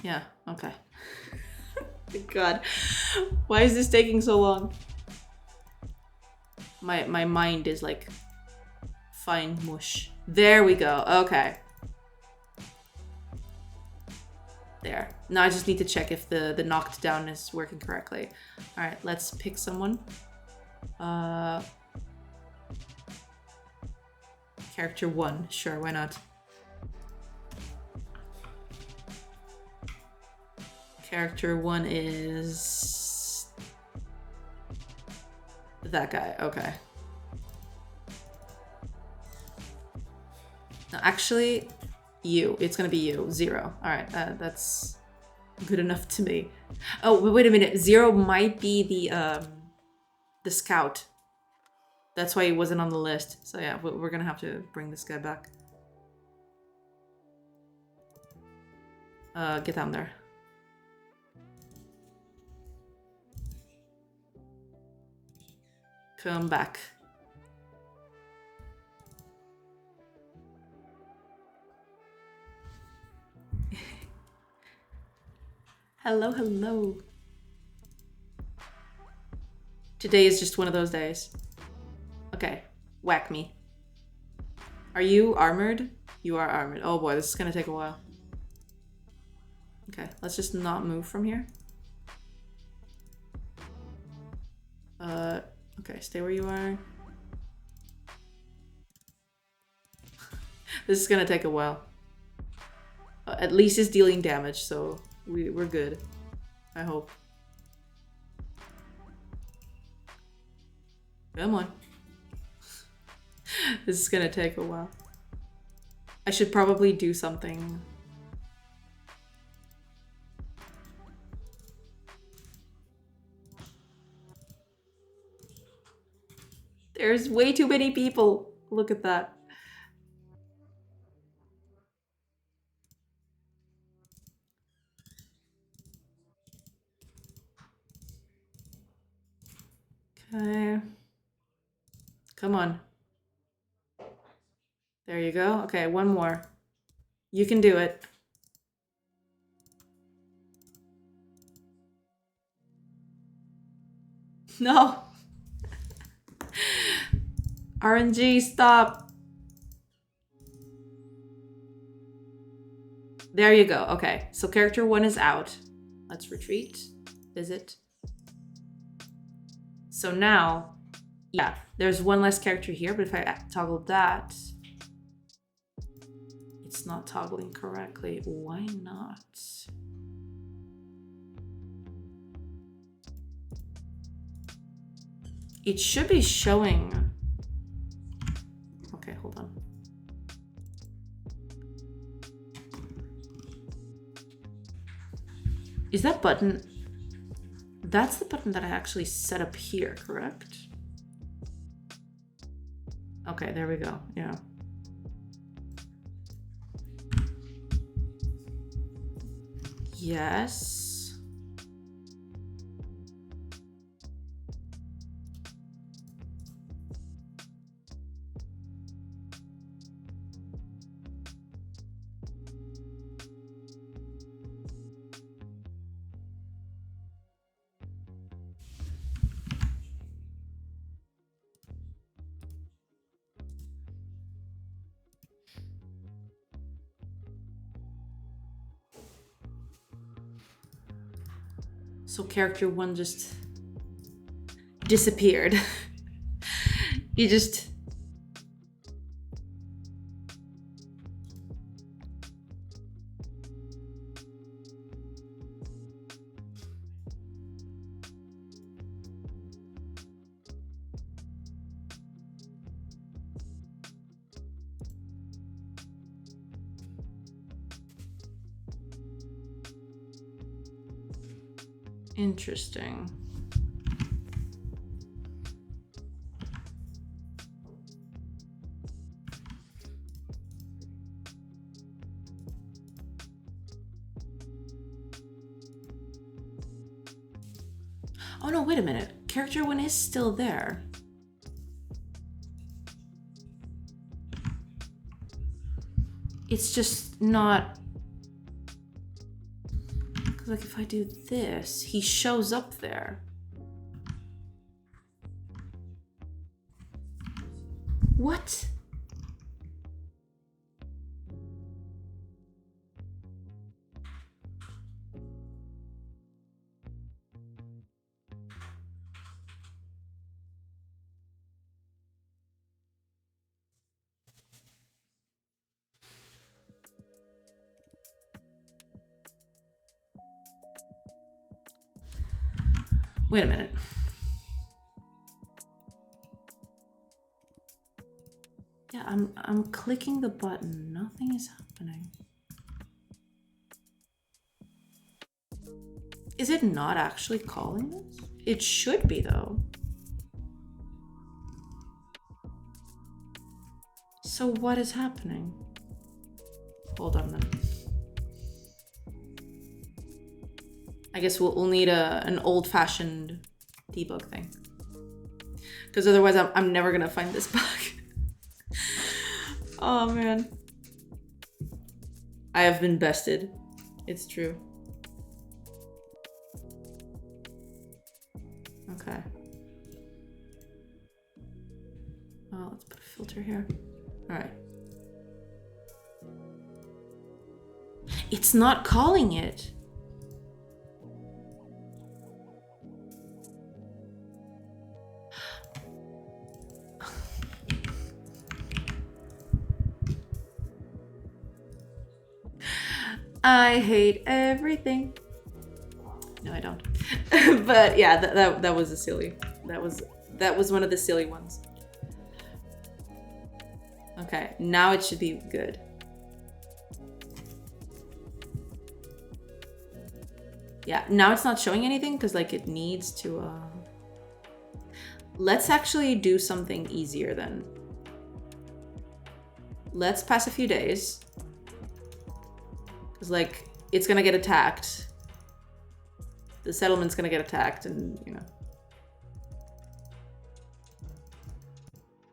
Yeah, okay. God, why is this taking so long? My mind is like fine mush. There we go. Okay. There. Now I just need to check if the knocked down is working correctly. All right, let's pick someone. Character 1. Sure, why not? Character 1 is that guy. Okay. No, actually, you. It's gonna be you. 0. All right, that's good enough to me. Oh, wait a minute. 0 might be the scout. That's why he wasn't on the list. So yeah, we're gonna have to bring this guy back. Get down there. Come back. Hello, hello. Today is just one of those days. Okay, whack me. Are you armored? You are armored. Oh boy, this is gonna take a while. Okay, let's just not move from here. Okay, stay where you are. This is gonna take a while. At least it's dealing damage, so we're good. I hope. Come on. This is gonna take a while. I should probably do something. There's way too many people. Look at that. Okay. Come on. There you go. Okay, one more. You can do it. No. RNG, stop. There you go. Okay, so character 1 is out. Let's retreat. Visit. So now, yeah, there's one less character here, but if I toggle that, it's not toggling correctly. Why not? It should be showing. Okay, hold on. Is that button? That's the button that I actually set up here, correct? Okay, there we go. Yeah. Yes. So character 1 just disappeared. You just... Interesting. Oh no, wait a minute. Character 1 is still there. It's just not... Because like if I do this, he shows up there. What? Wait a minute. Yeah, I'm clicking the button. Nothing is happening. Is it not actually calling this? It should be though. So what is happening? Hold on then. I guess we'll need an old-fashioned debug thing. Because otherwise I'm never gonna find this bug. Oh man. I have been bested. It's true. Okay. Oh, let's put a filter here. All right. It's not calling it. I hate everything. No, I don't. But yeah, that was a silly. That was one of the silly ones. Okay, now it should be good. Yeah, now it's not showing anything because like it needs to let's actually do something easier then. Let's pass a few days. Because like it's gonna get attacked. The settlement's gonna get attacked and you know.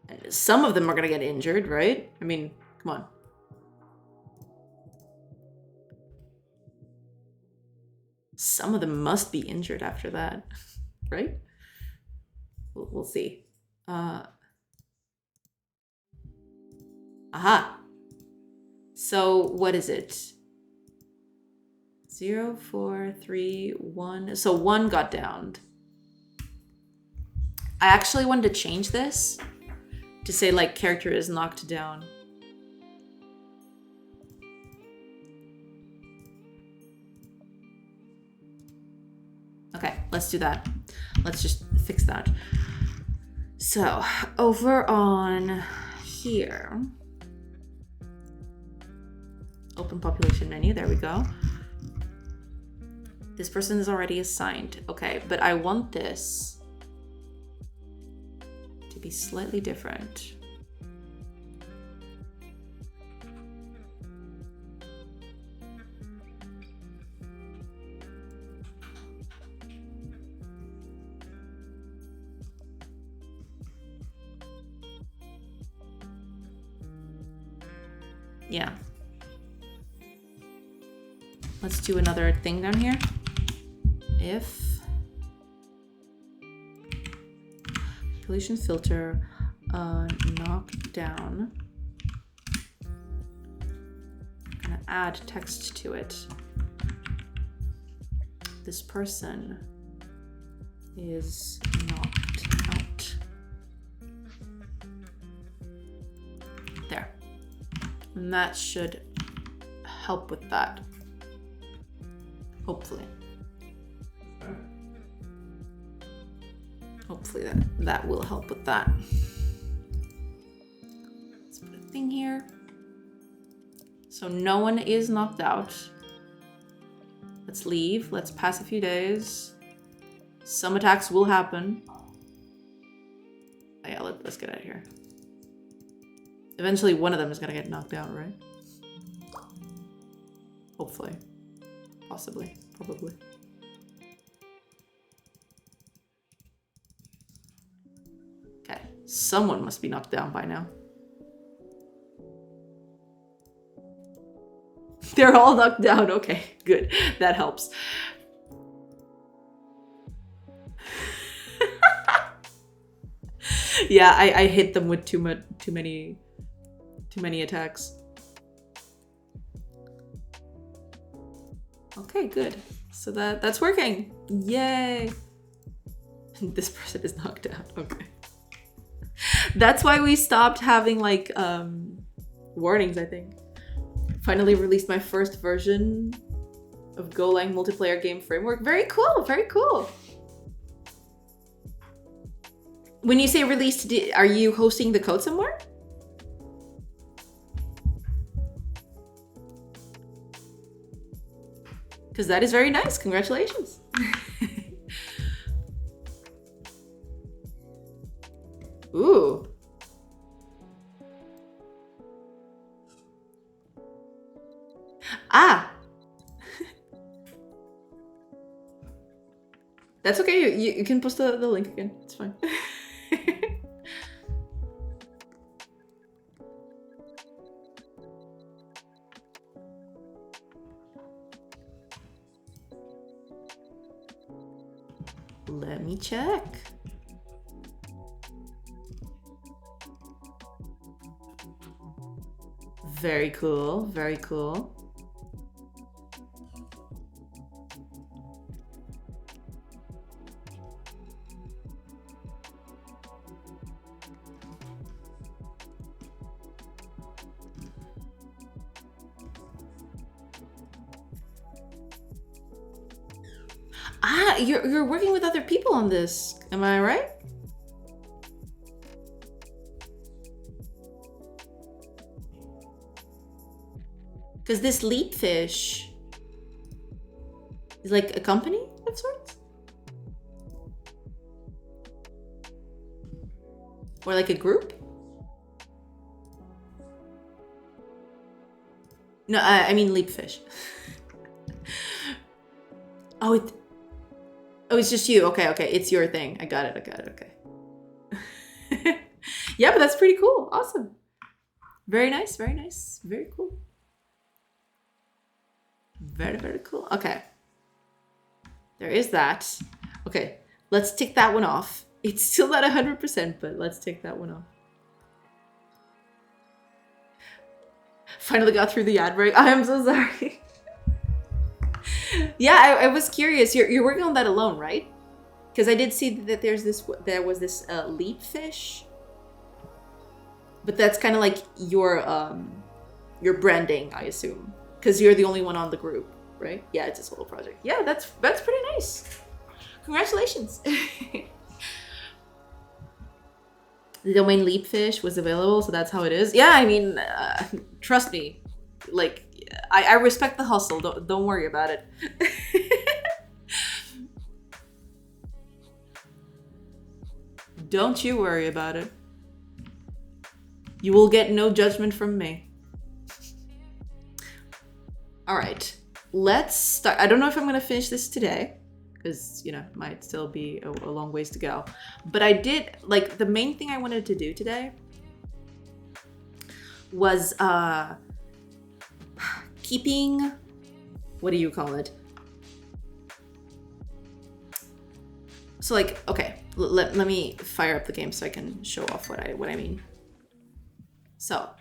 And some of them are gonna get injured, right? I mean, come on. Some of them must be injured after that, right? We'll see. Aha. So what is it? 0, 4, 3, 1. So 1 got downed. I actually wanted to change this to say like character is knocked down. Okay, let's do that. Let's just fix that. So over on here, open population menu, there we go. This person is already assigned. Okay, but I want this to be slightly different. Yeah. Let's do another thing down here. If population filter knock down, I'm gonna add text to it. This person is knocked out. There. And that should help with that. Hopefully. Hopefully that will help with that. Let's put a thing here. So no one is knocked out. Let's leave. Let's pass a few days. Some attacks will happen. Oh, yeah, let's get out of here. Eventually one of them is gonna get knocked out, right? Hopefully. Possibly. Probably. Okay. Someone must be knocked down by now. They're all knocked down. Okay, good. That helps. Yeah, I hit them with too many attacks. Okay, good. So that's working. Yay. This person is knocked out. Okay. That's why we stopped having like warnings, I think. Finally released my first version of Golang multiplayer game framework. Very cool, very cool. When you say released, are you hosting the code somewhere? Because that is very nice. Congratulations. Ooh. Ah. That's okay. You can post the link again. It's fine. Let me check. Very cool. Very cool. Ah, you're working with other people on this. Am I right? Because this leap fish is like a company of sorts? Or like a group? No, I mean leap fish. Oh, it's just you. Okay, okay. It's your thing. I got it. Okay. Yeah, but that's pretty cool. Awesome. Very nice. Very cool. Very cool. Okay. There is that. Okay. Let's tick that one off. It's still not 100%, but let's take that one off. Finally got through the ad break. I am so sorry. Yeah, I was curious. You're working on that alone, right? Because I did see that there was this leap fish, but that's kind of like your branding, I assume, because you're the only one on the group, right? Yeah, it's a solo project. Yeah, that's pretty nice. Congratulations. The domain leapfish was available, so that's how it is. Yeah, I mean, trust me, like. I respect the hustle. Don't worry about it. Don't you worry about it. You will get no judgment from me. All right, let's start. I don't know if I'm gonna finish this today, because might still be a long ways to go. But I did like the main thing I wanted to do today was keeping, what do you call it? So like, okay, let me fire up the game so I can show off what I mean. So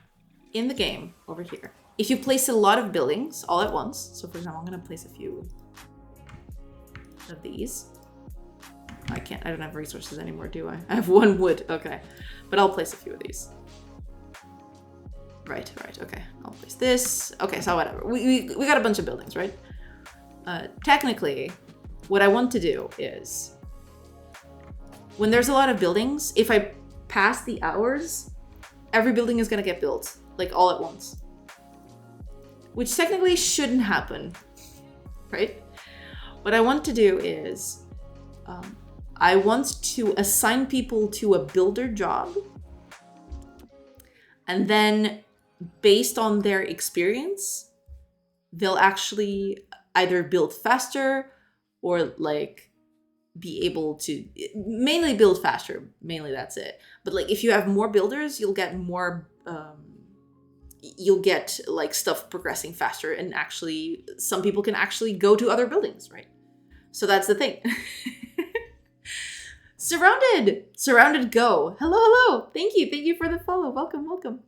in the game over here, if you place a lot of buildings all at once, so for example, I'm gonna place a few of these. I don't have resources anymore, do I? I have 1 wood, okay. But I'll place a few of these. Right, okay. I'll place this. Okay, so whatever. We got a bunch of buildings, right? Technically, what I want to do is, when there's a lot of buildings, if I pass the hours, every building is gonna get built, like all at once. Which technically shouldn't happen, right? What I want to do is, I want to assign people to a builder job, and then based on their experience, they'll actually either build faster or like be able to mainly build faster. Mainly that's it. But like if you have more builders, you'll get more, you'll get like stuff progressing faster, and actually some people can actually go to other buildings, right? So that's the thing. Surrounded go. Hello. Thank you for the follow. Welcome.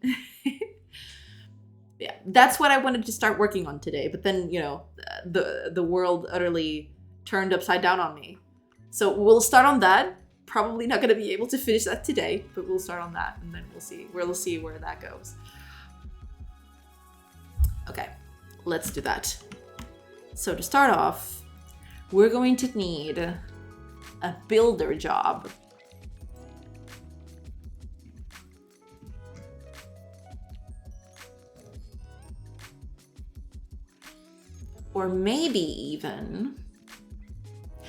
Yeah, that's what I wanted to start working on today, but then the world utterly turned upside down on me. So we'll start on that. Probably not going to be able to finish that today, but we'll start on that, and then we'll see where that goes. Okay, let's do that. So to start off, we're going to need a builder job. Or maybe even,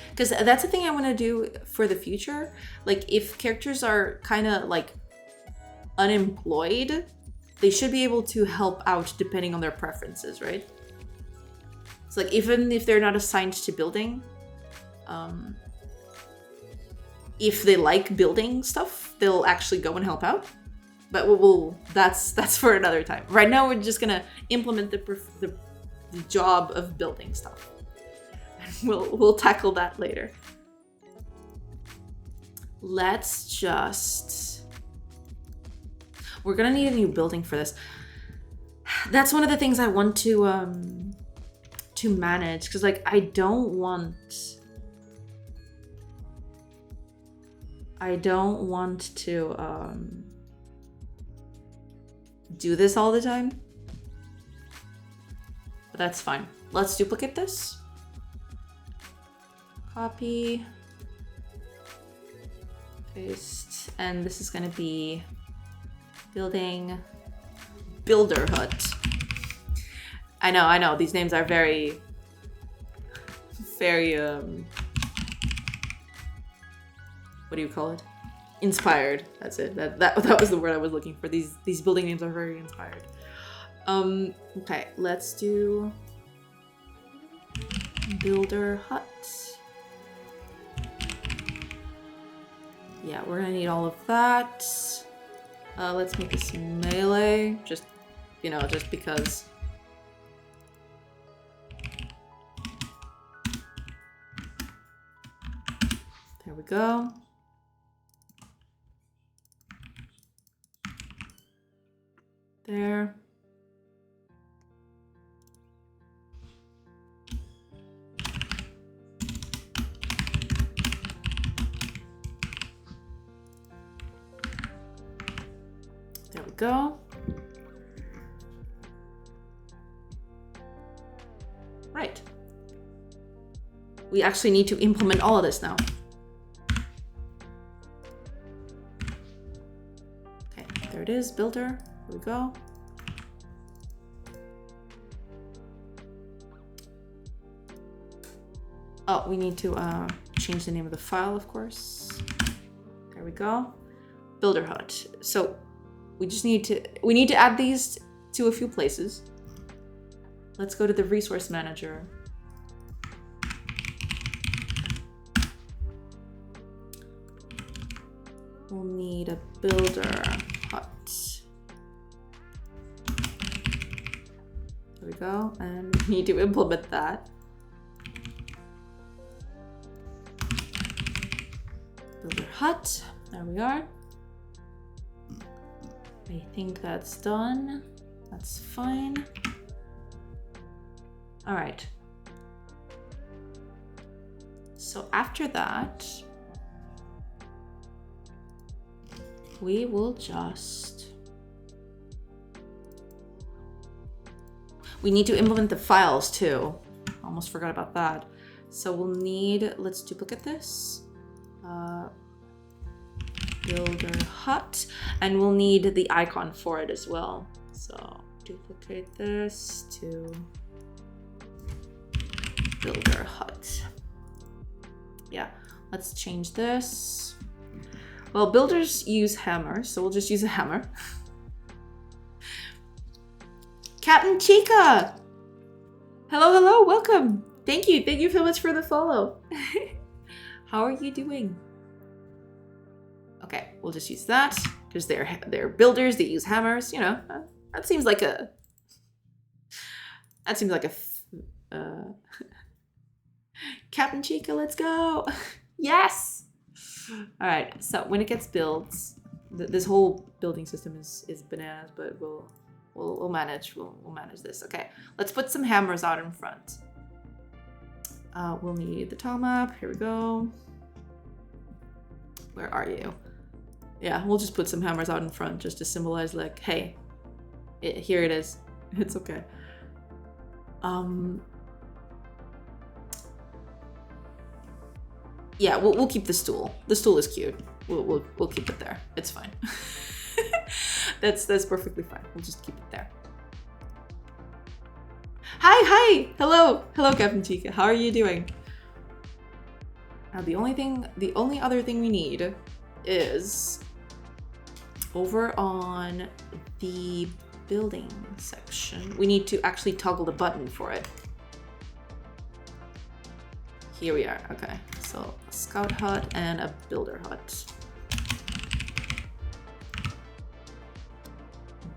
because that's the thing I want to do for the future. Like if characters are kind of like unemployed, they should be able to help out depending on their preferences, right? It's like even if they're not assigned to building, if they like building stuff, they'll actually go and help out. But that's for another time. Right now, we're just gonna implement the job of building stuff. We'll tackle that later. Let's just. We're gonna need a new building for this. That's one of the things I want to manage, because like I don't want to do this all the time. But that's fine. Let's duplicate this. Copy. Paste. And this is going to be building builder hut. I know. These names are very what do you call it? Inspired. That's it. That was the word I was looking for. These building names are very inspired. Okay, let's do builder hut. Yeah, we're gonna need all of that. Let's make this melee, just because. There we go. There. There we go. Right. We actually need to implement all of this now. Okay, there it is, builder. Here we go. Oh, we need to change the name of the file, of course. There we go. Builder hut. So we need to add these to a few places. Let's go to the resource manager. We'll need a builder hut. There we go, and we need to implement that. Builder hut, there we are. I think that's done. That's fine. All right. So after that, we will we need to implement the files too. Almost forgot about that. So we'll need, let's duplicate this. Builder hut, and we'll need the icon for it as well. So duplicate this to builder hut. Yeah, let's change this. Well, builders use hammers, so we'll just use a hammer. Captain Chica! Hello, welcome. Thank you so much for the follow. How are you doing? Okay, we'll just use that because they're builders. They use hammers. You know, that seems like a. Captain Chica, let's go! Yes. All right. So when it gets built, this whole building system is bananas, but we'll manage. We'll manage this. Okay. Let's put some hammers out in front. We'll need the tile map. Here we go. Where are you? Yeah, we'll just put some hammers out in front just to symbolize, like, hey, here it is. It's okay. Yeah, we'll keep the stool. The stool is cute. We'll keep it there. It's fine. That's perfectly fine. We'll just keep it there. Hi. Hello, Captain Chica. How are you doing? Now the only other thing we need is over on the building section. We need to actually toggle the button for it. Here we are. Okay, so a scout hut and a builder hut.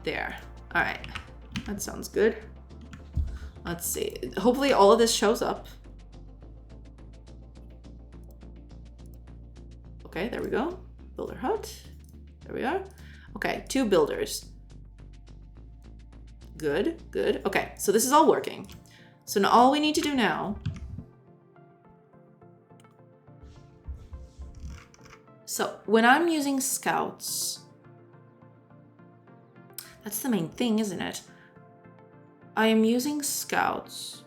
There. All right, that sounds good. Let's see. Hopefully all of this shows up. Okay, there we go. Builder hut. There we are. Okay, 2 builders. Good. Okay, so this is all working. So now all we need to do now. So when I'm using scouts, that's the main thing, isn't it? I am using scouts.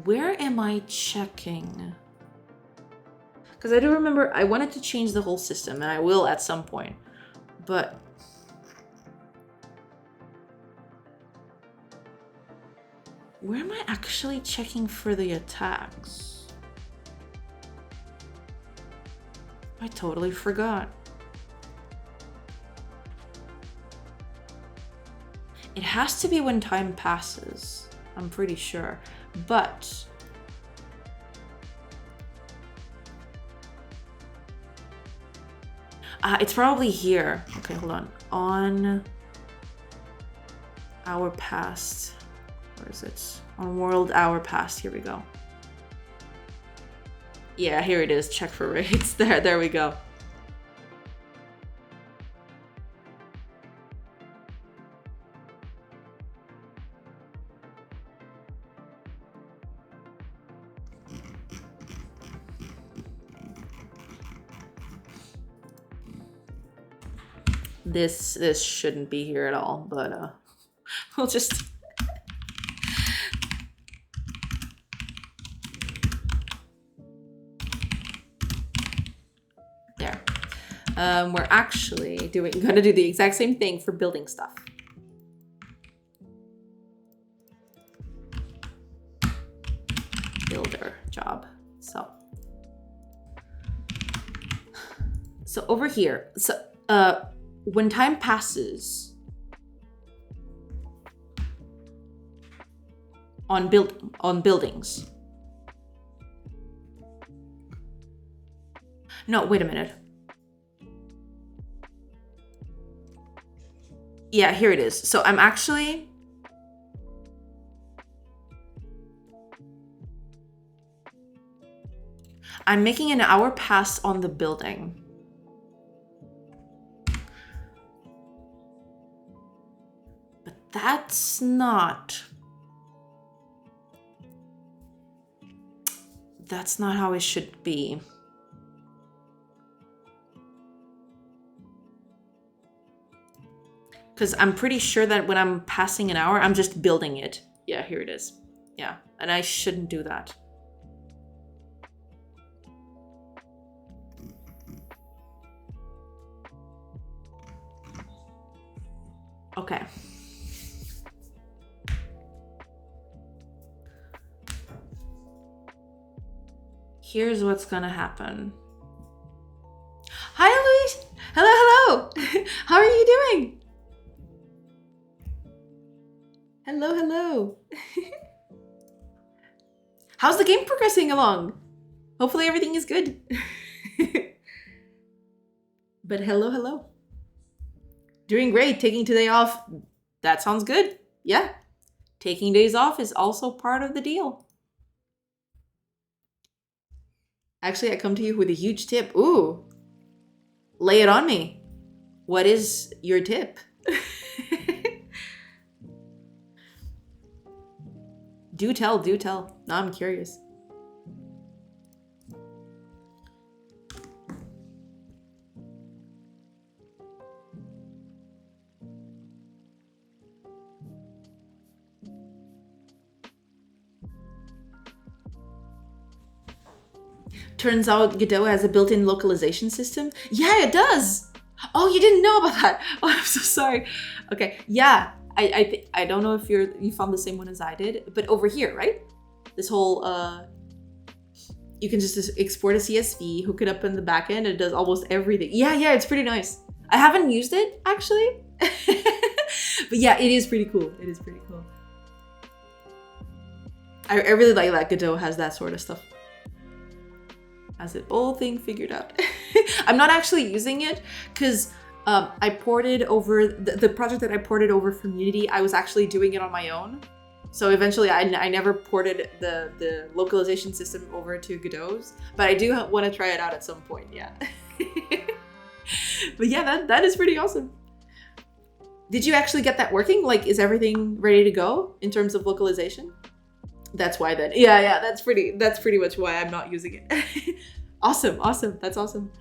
Where am I checking? Because I do remember I wanted to change the whole system, and I will at some point. But where am I actually checking for the attacks? I totally forgot. It has to be when time passes, I'm pretty sure. But it's probably here. Okay, hold on. On hour past. Where is it? On world hour past. Here we go. Yeah, here it is. Check for raids. There we go. This shouldn't be here at all, but we'll just there. We're actually gonna do the exact same thing for building stuff. Builder job. So over here. So when time passes on buildings. No, wait a minute. Yeah, here it is. So I'm making an hour pass on the building. That's not how it should be. Because I'm pretty sure that when I'm passing an hour, I'm just building it. Yeah, here it is. Yeah, and I shouldn't do that. Okay. Here's what's gonna happen. Hi, Louise. Hello. How are you doing? Hello. How's the game progressing along? Hopefully everything is good. But hello. Doing great. Taking today off. That sounds good. Yeah. Taking days off is also part of the deal. Actually, I come to you with a huge tip. Ooh. Lay it on me. What is your tip? Do tell. Now I'm curious. Turns out Godot has a built-in localization system. Yeah, it does. Oh, you didn't know about that. Oh, I'm so sorry. Okay, yeah. I don't know if you found the same one as I did, but over here, right? This whole you can just export a CSV, hook it up in the back end, it does almost everything. Yeah, it's pretty nice. I haven't used it actually. But yeah, it is pretty cool. It is pretty cool. I really like that Godot has that sort of stuff. Has it all thing figured out. I'm not actually using it because I ported over the project that I ported over from Unity. I was actually doing it on my own. So eventually I never ported the localization system over to Godot's, but I do want to try it out at some point, yeah. But yeah, that is pretty awesome. Did you actually get that working? Like, is everything ready to go in terms of localization? That's why then. Yeah, that's pretty much why I'm not using it. Awesome. That's awesome.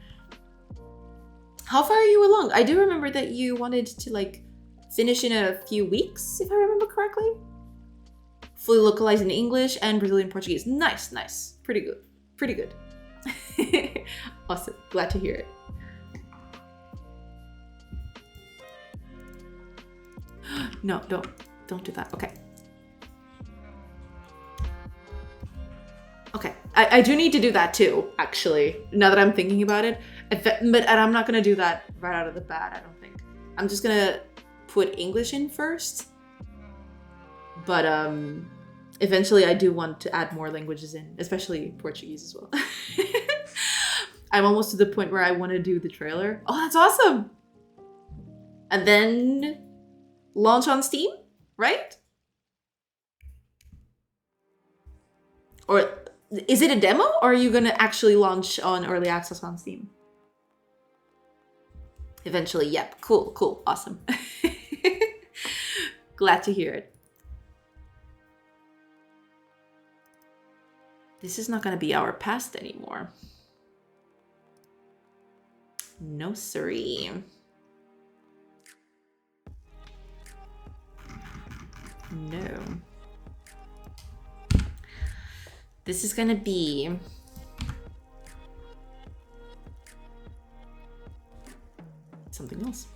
How far are you along? I do remember that you wanted to like finish in a few weeks, if I remember correctly. Fully localized in English and Brazilian Portuguese. Nice. Pretty good. Awesome. Glad to hear it. No, don't do that. Okay. Okay, I do need to do that too, actually, now that I'm thinking about it. But I'm not gonna do that right out of the bat, I don't think. I'm just gonna put English in first. But eventually I do want to add more languages in, especially Portuguese as well. I'm almost to the point where I want to do the trailer. Oh, that's awesome! And then launch on Steam, right? Or is it a demo, or are you going to actually launch on early access on Steam? Eventually, yep. Cool. Awesome. Glad to hear it. This is not going to be our past anymore. No siree. No. This is gonna be something else.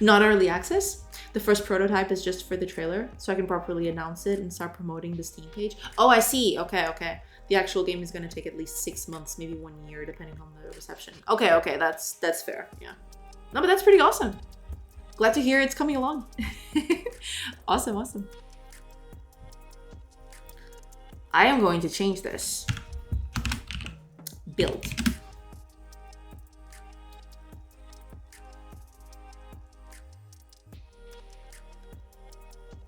Not early access. The first prototype is just for the trailer, so I can properly announce it and start promoting the Steam page. Oh, I see. Okay. The actual game is gonna take at least 6 months, maybe 1 year, depending on the reception. Okay, that's fair. Yeah. No, but that's pretty awesome. Glad to hear it's coming along. Awesome. I am going to change this. Build.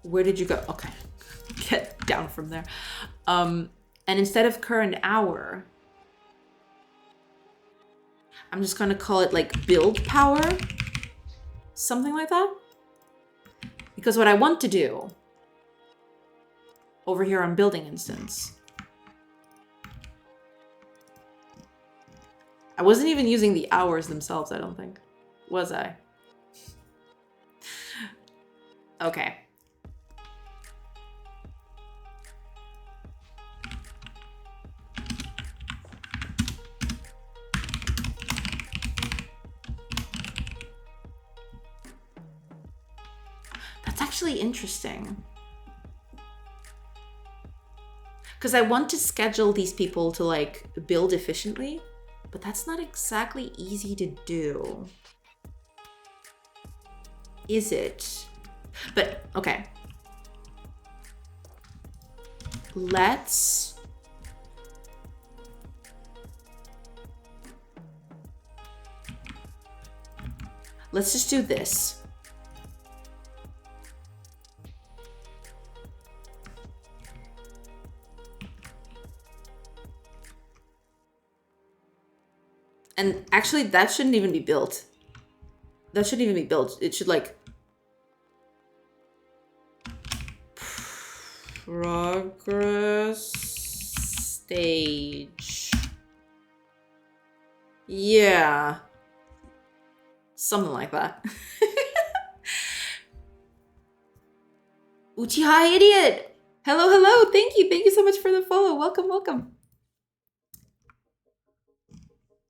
Where did you go? Okay. Get down from there. And instead of current hour, I'm just gonna call it like build power. Something like that. Because what I want to do over here on building instance, I wasn't even using the hours themselves, I don't think. Was I? Okay. That's actually interesting. Because I want to schedule these people to like build efficiently, but that's not exactly easy to do. Is it? But okay. Let's just do this. And actually, that shouldn't even be built. That shouldn't even be built. It should like progress stage. Yeah. Something like that. Uchiha idiot! Hello. Thank you so much for the follow. Welcome.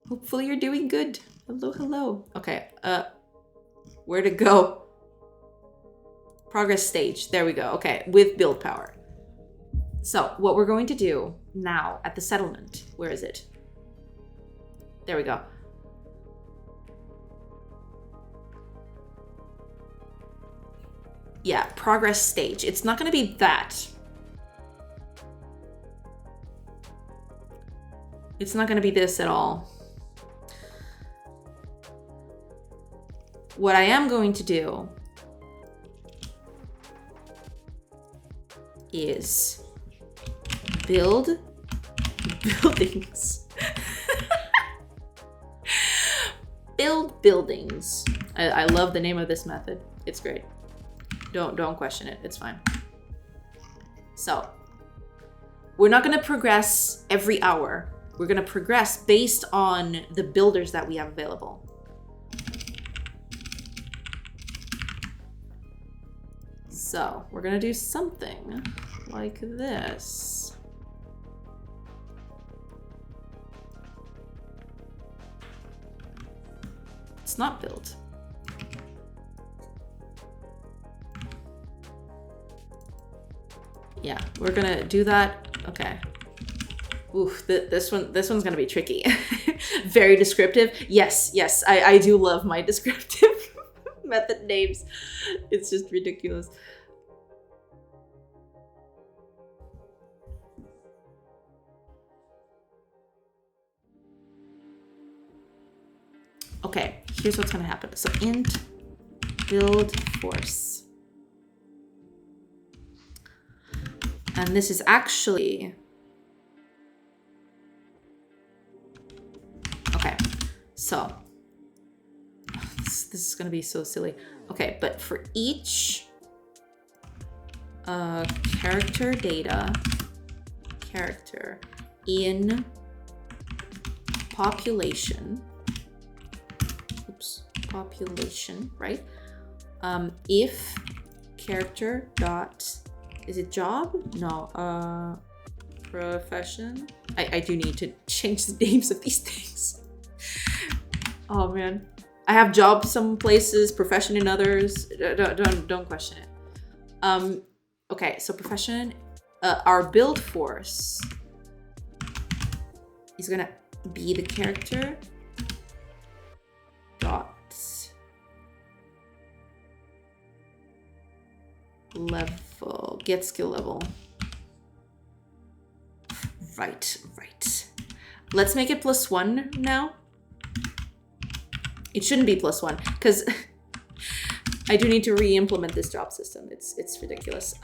Hopefully you're doing good. Hello. Okay, Where'd it go? Progress stage. There we go. Okay, with build power. So what we're going to do now at the settlement, where is it? There we go. Yeah, progress stage. It's not going to be that. It's not going to be this at all. What I am going to do is build buildings. Build buildings. I love the name of this method. It's great. Don't question it. It's fine. So we're not going to progress every hour. We're going to progress based on the builders that we have available. So we're going to do something like this. It's not built. Yeah, we're gonna do that. Okay. Oof, this one's gonna be tricky. Very descriptive. Yes, I do love my descriptive method names. It's just ridiculous. Okay, here's what's gonna happen. So int build force. And this is actually, okay, so this is gonna be so silly. Okay, but for each character data, character in population, oops, population, right? If character dot, is it job? No, profession. I do need to change the names of these things. Oh man. I have job some places, profession in others. Don't question it. Okay, so profession, our build force is gonna be the character dot level, get skill level. Right. Let's make it +1 now. It shouldn't be +1 because I do need to re-implement this job system. It's ridiculous.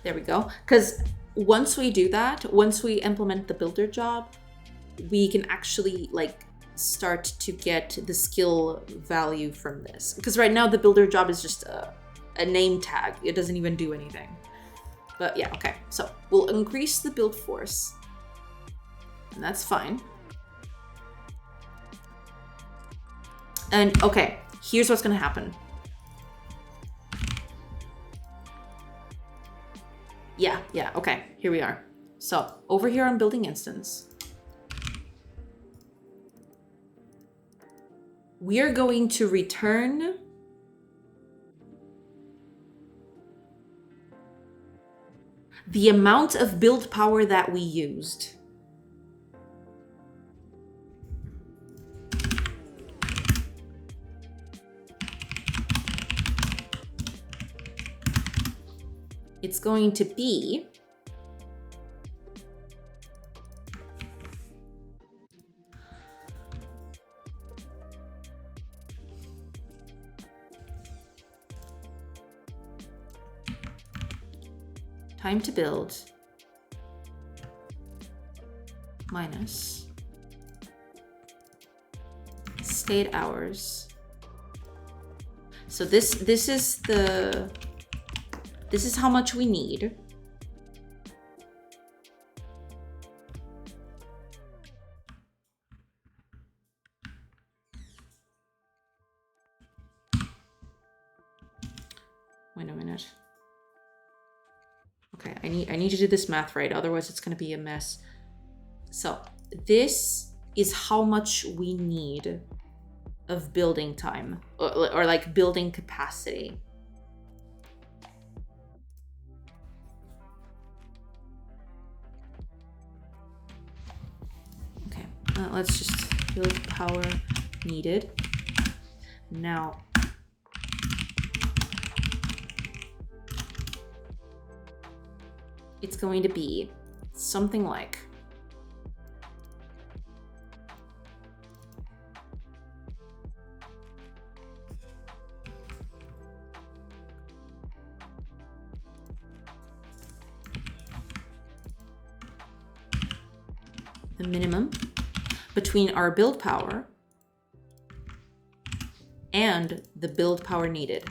There we go. Because once we do that, once we implement the builder job, we can actually like start to get the skill value from this. Because right now the builder job is just a name tag. It doesn't even do anything. But yeah, okay. So we'll increase the build force. And that's fine. And okay, here's what's gonna happen. Yeah, okay, here we are. So over here on building instance, we are going to return the amount of build power that we used. It's going to be time to build minus state hours. So this is how much we need. Wait a minute. Okay, I need to do this math right, otherwise it's gonna be a mess. So this is how much we need of building time, or like building capacity. Okay, let's just build power needed. Now, it's going to be something like the minimum between our build power and the build power needed.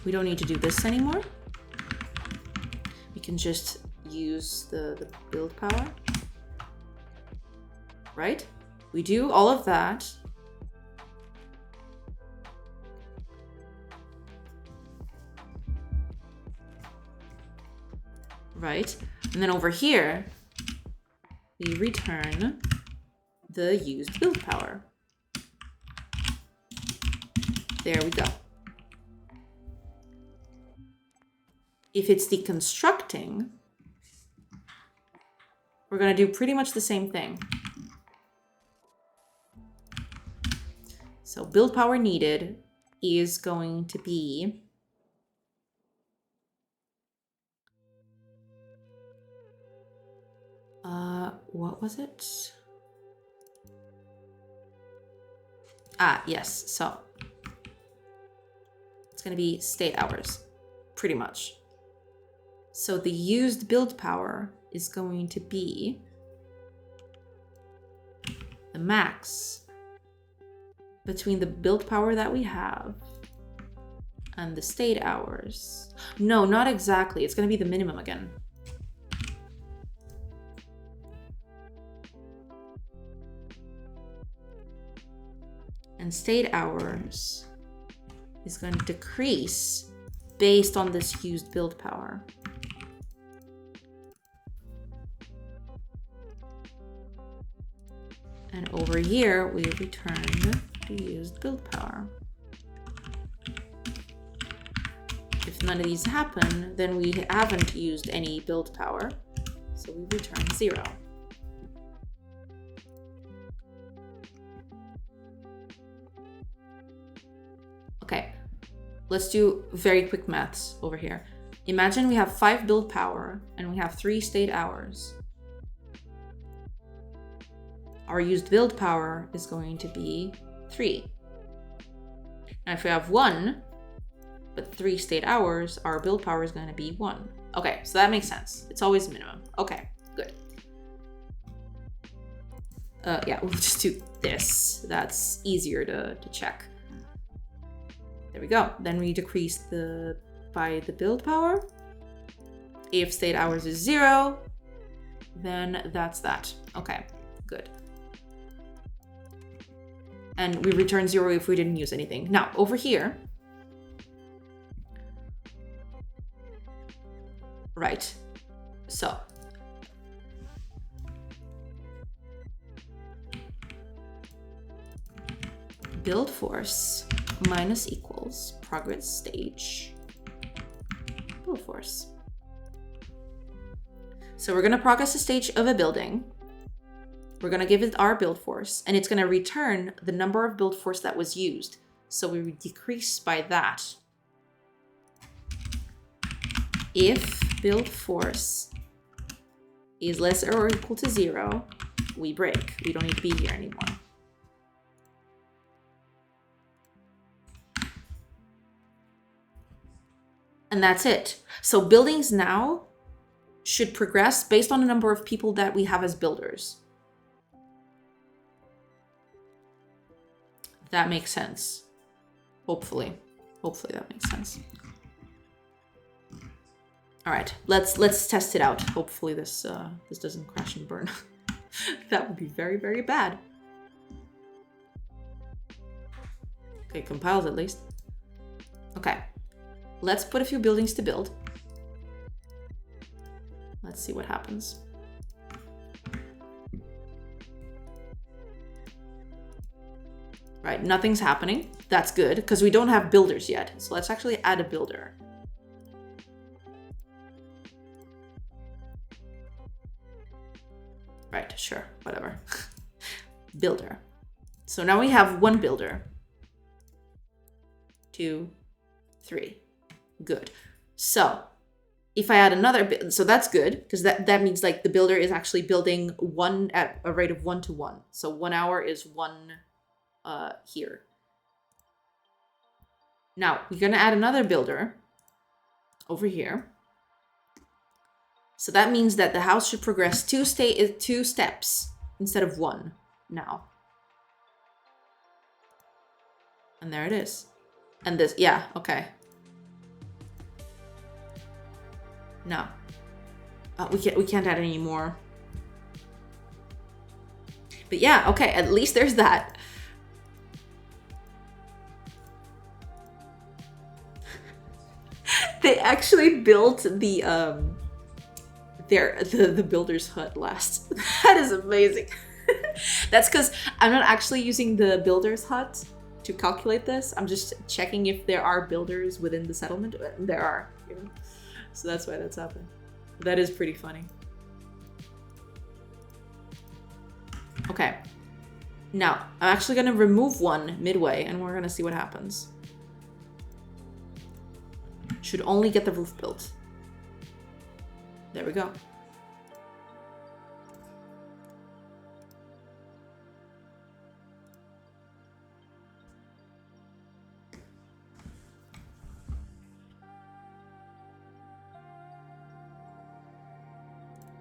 We don't need to do this anymore. We can just use the build power, right? We do all of that. Right? And then over here, we return the used build power. There we go. If it's deconstructing, we're going to do pretty much the same thing. So build power needed is going to be what was it? Yes. So it's going to be state hours, pretty much. So the used build power is going to be the max between the build power that we have and the state hours. No, not exactly. It's going to be the minimum again. And state hours is going to decrease based on this used build power. And over here, we return the used build power. If none of these happen, then we haven't used any build power, so we return 0. Okay, let's do very quick maths over here. Imagine we have 5 build power and we have 3 state hours. Our used build power is going to be 3. Now if we have 1, but 3 state hours, our build power is going to be 1. Okay, so that makes sense. It's always minimum. Okay, good. Yeah, we'll just do this. That's easier to check. There we go. Then we decrease by the build power. If state hours is 0, then that's that. Okay, good. And we return 0 if we didn't use anything. Now, over here, right, so build force minus equals progress stage build force. So we're going to progress a stage of a building. We're going to give it our build force, and it's going to return the number of build force that was used. So we decrease by that. If build force is less or equal to 0, we break. We don't need to be here anymore. And that's it. So buildings now should progress based on the number of people that we have as builders. That makes sense. Hopefully. Hopefully that makes sense. All right, let's test it out. Hopefully this this doesn't crash and burn. That would be very, very bad. Okay, compiles at least. Okay, let's put a few buildings to build. Let's see what happens. Right, nothing's happening. That's good, because we don't have builders yet. So let's actually add a builder. Right, sure, whatever. Builder. So now we have one builder. 2, 3. Good. So if I add another, so that's good, because that means like the builder is actually building one at a rate of 1 to 1. So 1 hour is 1 here. Now we're gonna add another builder over here. So that means that the house should progress 2 steps instead of 1 now. And there it is. And this, yeah, okay. No. We can't add any more. But yeah, okay, at least there's that. They actually built the the builder's hut last. That is amazing. That's because I'm not actually using the builder's hut to calculate this. I'm just checking if there are builders within the settlement. There are, you know? So that's why that's happening. That is pretty funny. Okay. Now, I'm actually gonna remove one midway and we're gonna see what happens. Should only get the roof built. There we go.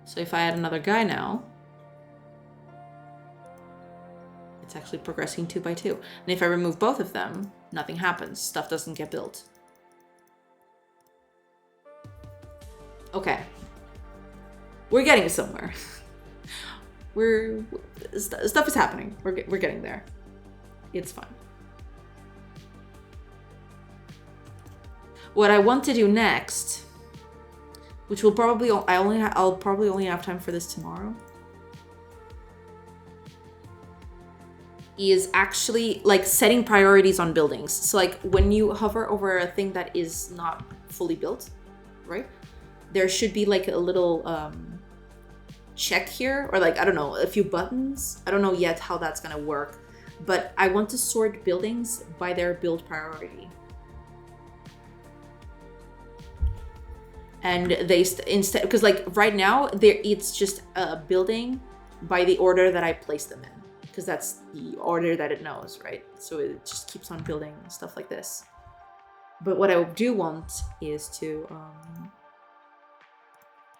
So if I add another guy now, it's actually progressing 2 by 2. And if I remove both of them, nothing happens. Stuff doesn't get built. Okay. We're getting somewhere. Stuff is happening. We're getting there. It's fine. What I want to do next, which will probably I'll probably only have time for this tomorrow, is actually like setting priorities on buildings. So like when you hover over a thing that is not fully built, right? There should be like a little check here, or like, I don't know, a few buttons. I don't know yet how that's gonna work, but I want to sort buildings by their build priority. And they instead, because like right now it's just a building by the order that I place them in, because that's the order that it knows, right? So it just keeps on building stuff like this. But what I do want is to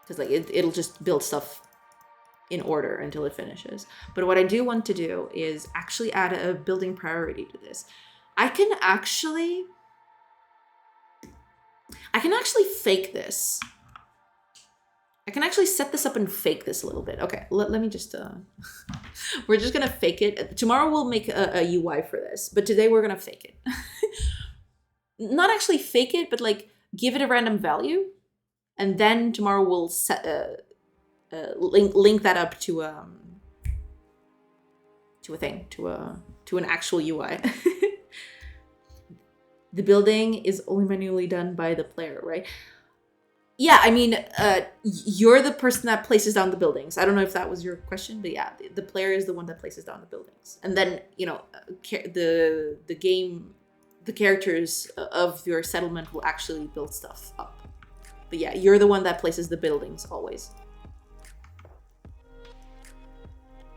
because like it'll just build stuff in order until it finishes. But what I do want to do is actually add a building priority to this. I can actually fake this. I can actually set this up and fake this a little bit. Okay, let me just, we're just gonna fake it. Tomorrow we'll make a UI for this, but today we're gonna fake it. Not actually fake it, but like give it a random value. And then tomorrow we'll set, link that up to a thing, to an actual UI. The building is only manually done by the player, right? Yeah, I mean, you're the person that places down the buildings. I don't know if that was your question, but yeah, the player is the one that places down the buildings. And then, you know, the characters of your settlement will actually build stuff up. But yeah, you're the one that places the buildings always.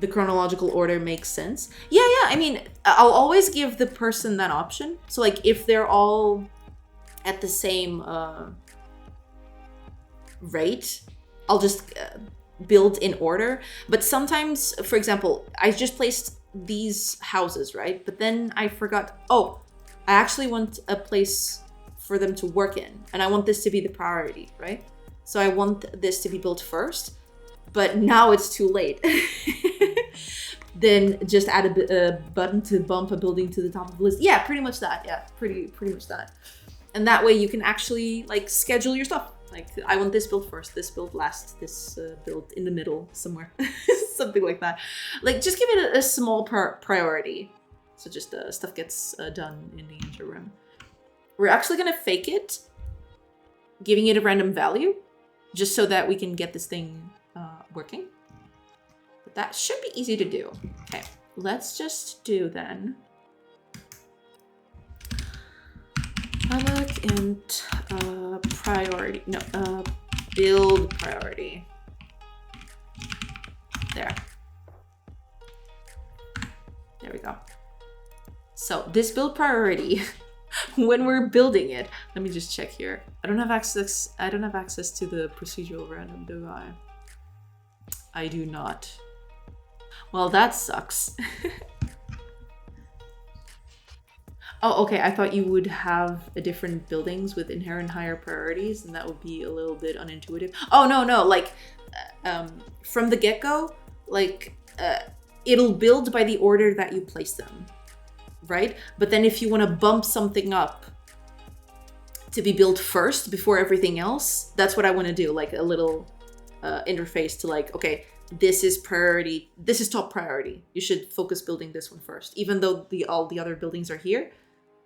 The chronological order makes sense. Yeah, I mean, I'll always give the person that option. So like if they're all at the same rate, I'll just build in order. But sometimes, for example, I just placed these houses, right? But then I forgot, oh, I actually want a place for them to work in, and I want this to be the priority, right? So I want this to be built first, but now it's too late. Then just add a button to bump a building to the top of the list. Yeah, pretty much that. Yeah, pretty much that. And that way you can actually like schedule your stuff. Like, I want this build first, this build last, this build in the middle somewhere, something like that. Like, just give it a small priority. So just stuff gets done in the interim. We're actually gonna fake it, giving it a random value, just so that we can get this thing working. But that should be easy to do. Okay, let's just do then. Public int priority, no, build priority. There we go. So this build priority, when we're building it, let me just check here. I don't have access to the procedural random, do I? I do not. Well, that sucks. Oh, okay. I thought you would have different buildings with inherent higher priorities, and that would be a little bit unintuitive. Oh, no. Like, from the get-go, like, it'll build by the order that you place them, right? But then if you want to bump something up to be built first before everything else, that's what I want to do. Like a little interface to like, okay, this is priority. This is top priority. You should focus building this one first, even though all the other buildings are here.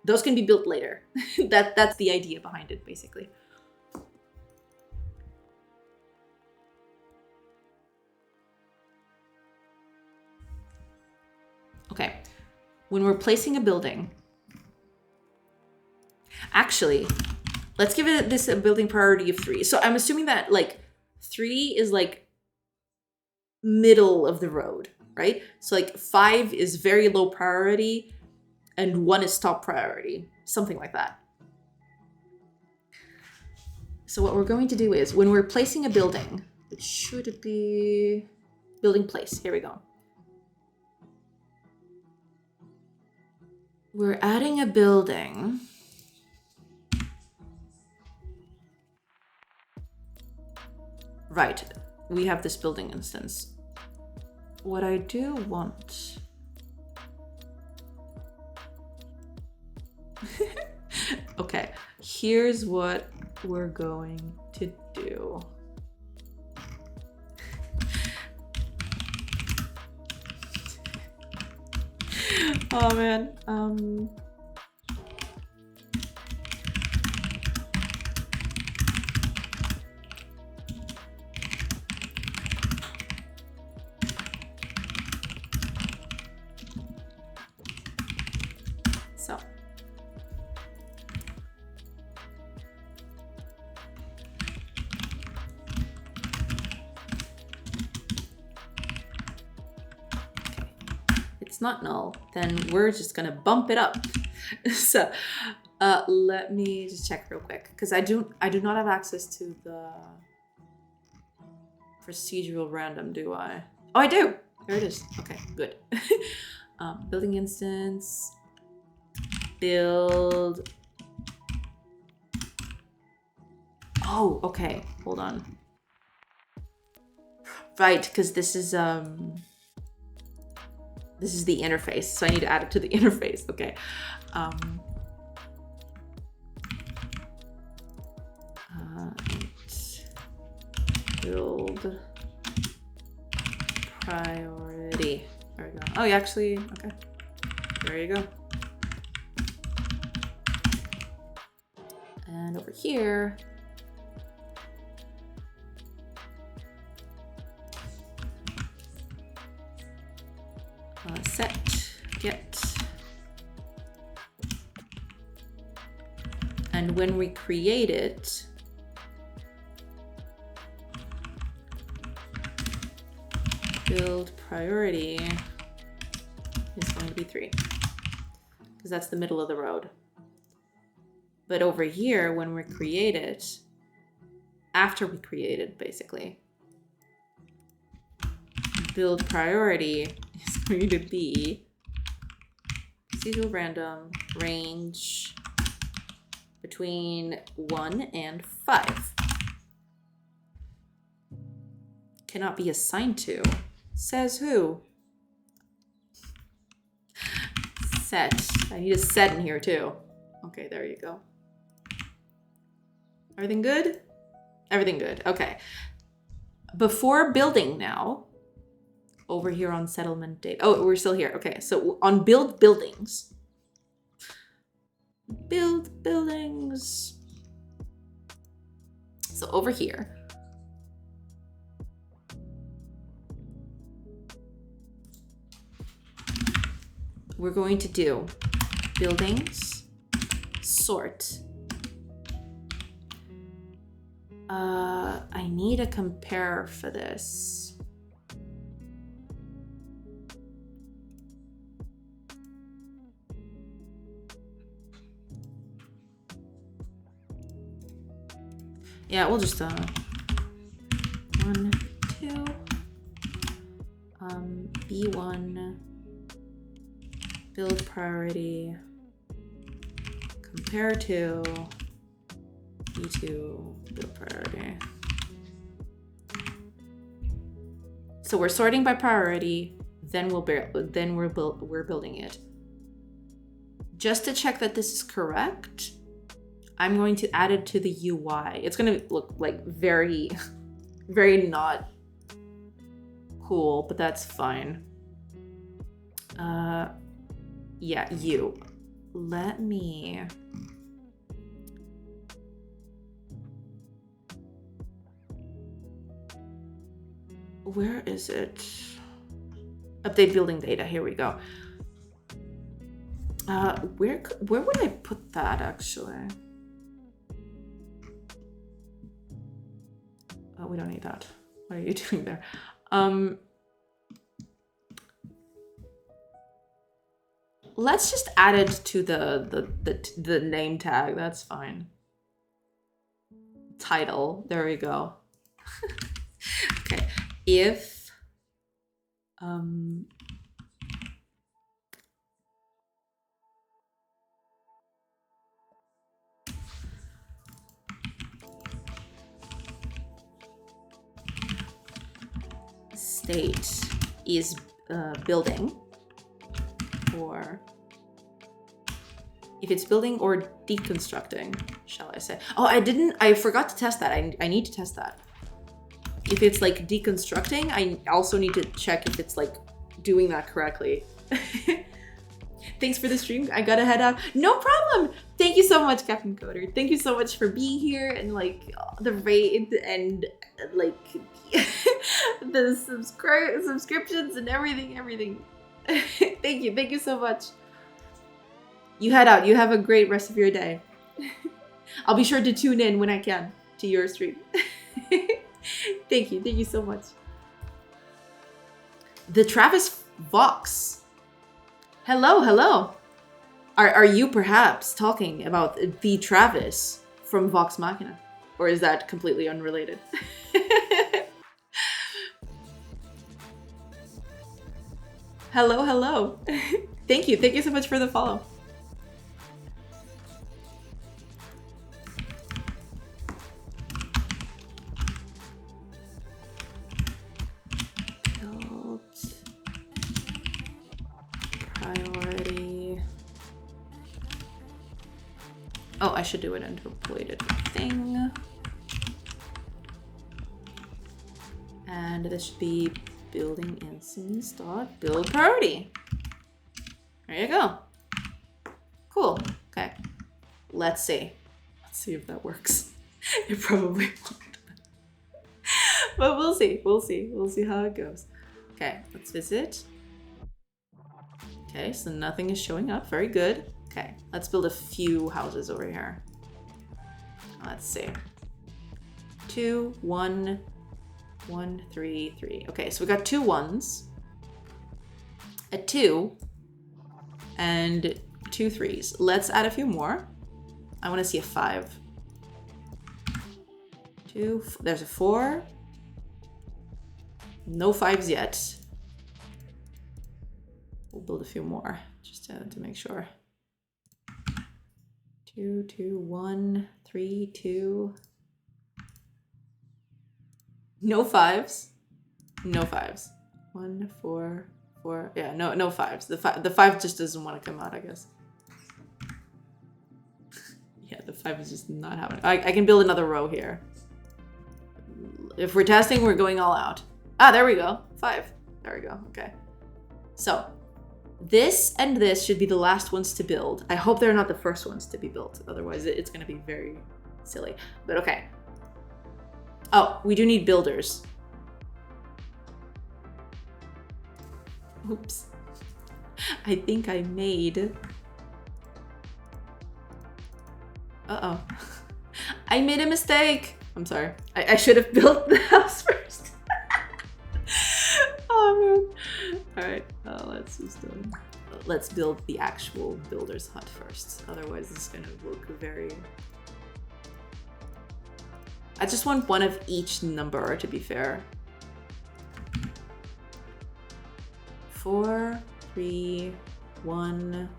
Those can be built later. That's the idea behind it, basically. Okay, when we're placing a building, actually, let's give it this a building priority of 3. So I'm assuming that like 3 is like middle of the road, right? So like 5 is very low priority and 1 is top priority, something like that. So what we're going to do is when we're placing a building, it should be building place. Here we go. We're adding a building. Right, we have this building instance. What I do want... Okay, here's what we're going to do. Oh man, so it's not null, then we're just gonna bump it up. So let me just check real quick, because I do not have access to the procedural random, do I? Oh, I do. There it is. Okay, good. Building instance, build. Oh, okay. Hold on. Right, because this is the interface, so I need to add it to the interface. Okay. Build priority. There we go. Oh, yeah, actually, okay. There you go. And over here, set get, and when we create it, build priority is going to be 3 because that's the middle of the road. But over here, when we create it, after we create it, basically, build priority is going to be procedural random range between 1 and 5. cannot be assigned to. Says who? Set. I need a set in here too. Okay, there you go. Everything good? Everything good. Okay. Before building now, over here on settlement date. Oh, we're still here. Okay, so on build buildings. Build buildings. So over here. We're going to do buildings, sort. I need a compare for this. Yeah, we'll just 1, 2. B1 build priority compare to B2 build priority. So we're sorting by priority, then we're building it. Just to check that this is correct, I'm going to add it to the UI. It's going to look like very, very not cool, but that's fine. Yeah, you. Let me... Where is it? Update building data. Here we go. Where would I put that actually? Oh, we don't need that. What are you doing there? Let's just add it to the name tag. That's fine. Title. There we go. Okay. If state is building, or if it's building or deconstructing, shall I say? Oh, I forgot to test that. I need to test that. If it's like deconstructing, I also need to check if it's like doing that correctly. Thanks for the stream. I gotta head out. No problem. Thank you so much, Captain Coder. Thank you so much for being here and like the raid and like the subscriptions and everything. Thank you so much. You head out. You have a great rest of your day. I'll be sure to tune in when I can to your stream. Thank you so much. The Travis Vox. Hello. Are you perhaps talking about the Travis from Vox Machina? Or is that completely unrelated? Hello. Thank you so much for the follow. Priority. Oh, I should do it interpolated thing. And this should be building instance dot build priority. There you go. Cool. Okay. Let's see if that works. It probably won't. But we'll see. We'll see how it goes. Okay, let's visit. Okay, so nothing is showing up. Very good. Okay, let's build a few houses over here. Let's see. 2, 1, 1, 3, 3. Okay, so we got 2 1s, a 2, and 2 3s. Let's add a few more. I want to see a 5. 2, there's a 4. No 5s yet. We'll build a few more just to make sure. 2, 2, 1, 3, 2. No 5s. No fives. 1, 4, 4. Yeah, no fives. The five just doesn't want to come out, I guess. Yeah, the 5 is just not happening. I can build another row here. If we're testing, we're going all out. Ah, there we go. 5. There we go. Okay. So this and this should be the last ones to build. I hope they're not the first ones to be built. Otherwise, it's going to be very silly. But okay. Oh, we do need builders. Oops. I think I made... Uh-oh. I made a mistake. I'm sorry. I should have built the house first. Oh, man. All right. Let's build the actual builder's hut first. Otherwise, it's going to look very... I just want one of each number, to be fair. 4, 3, 1,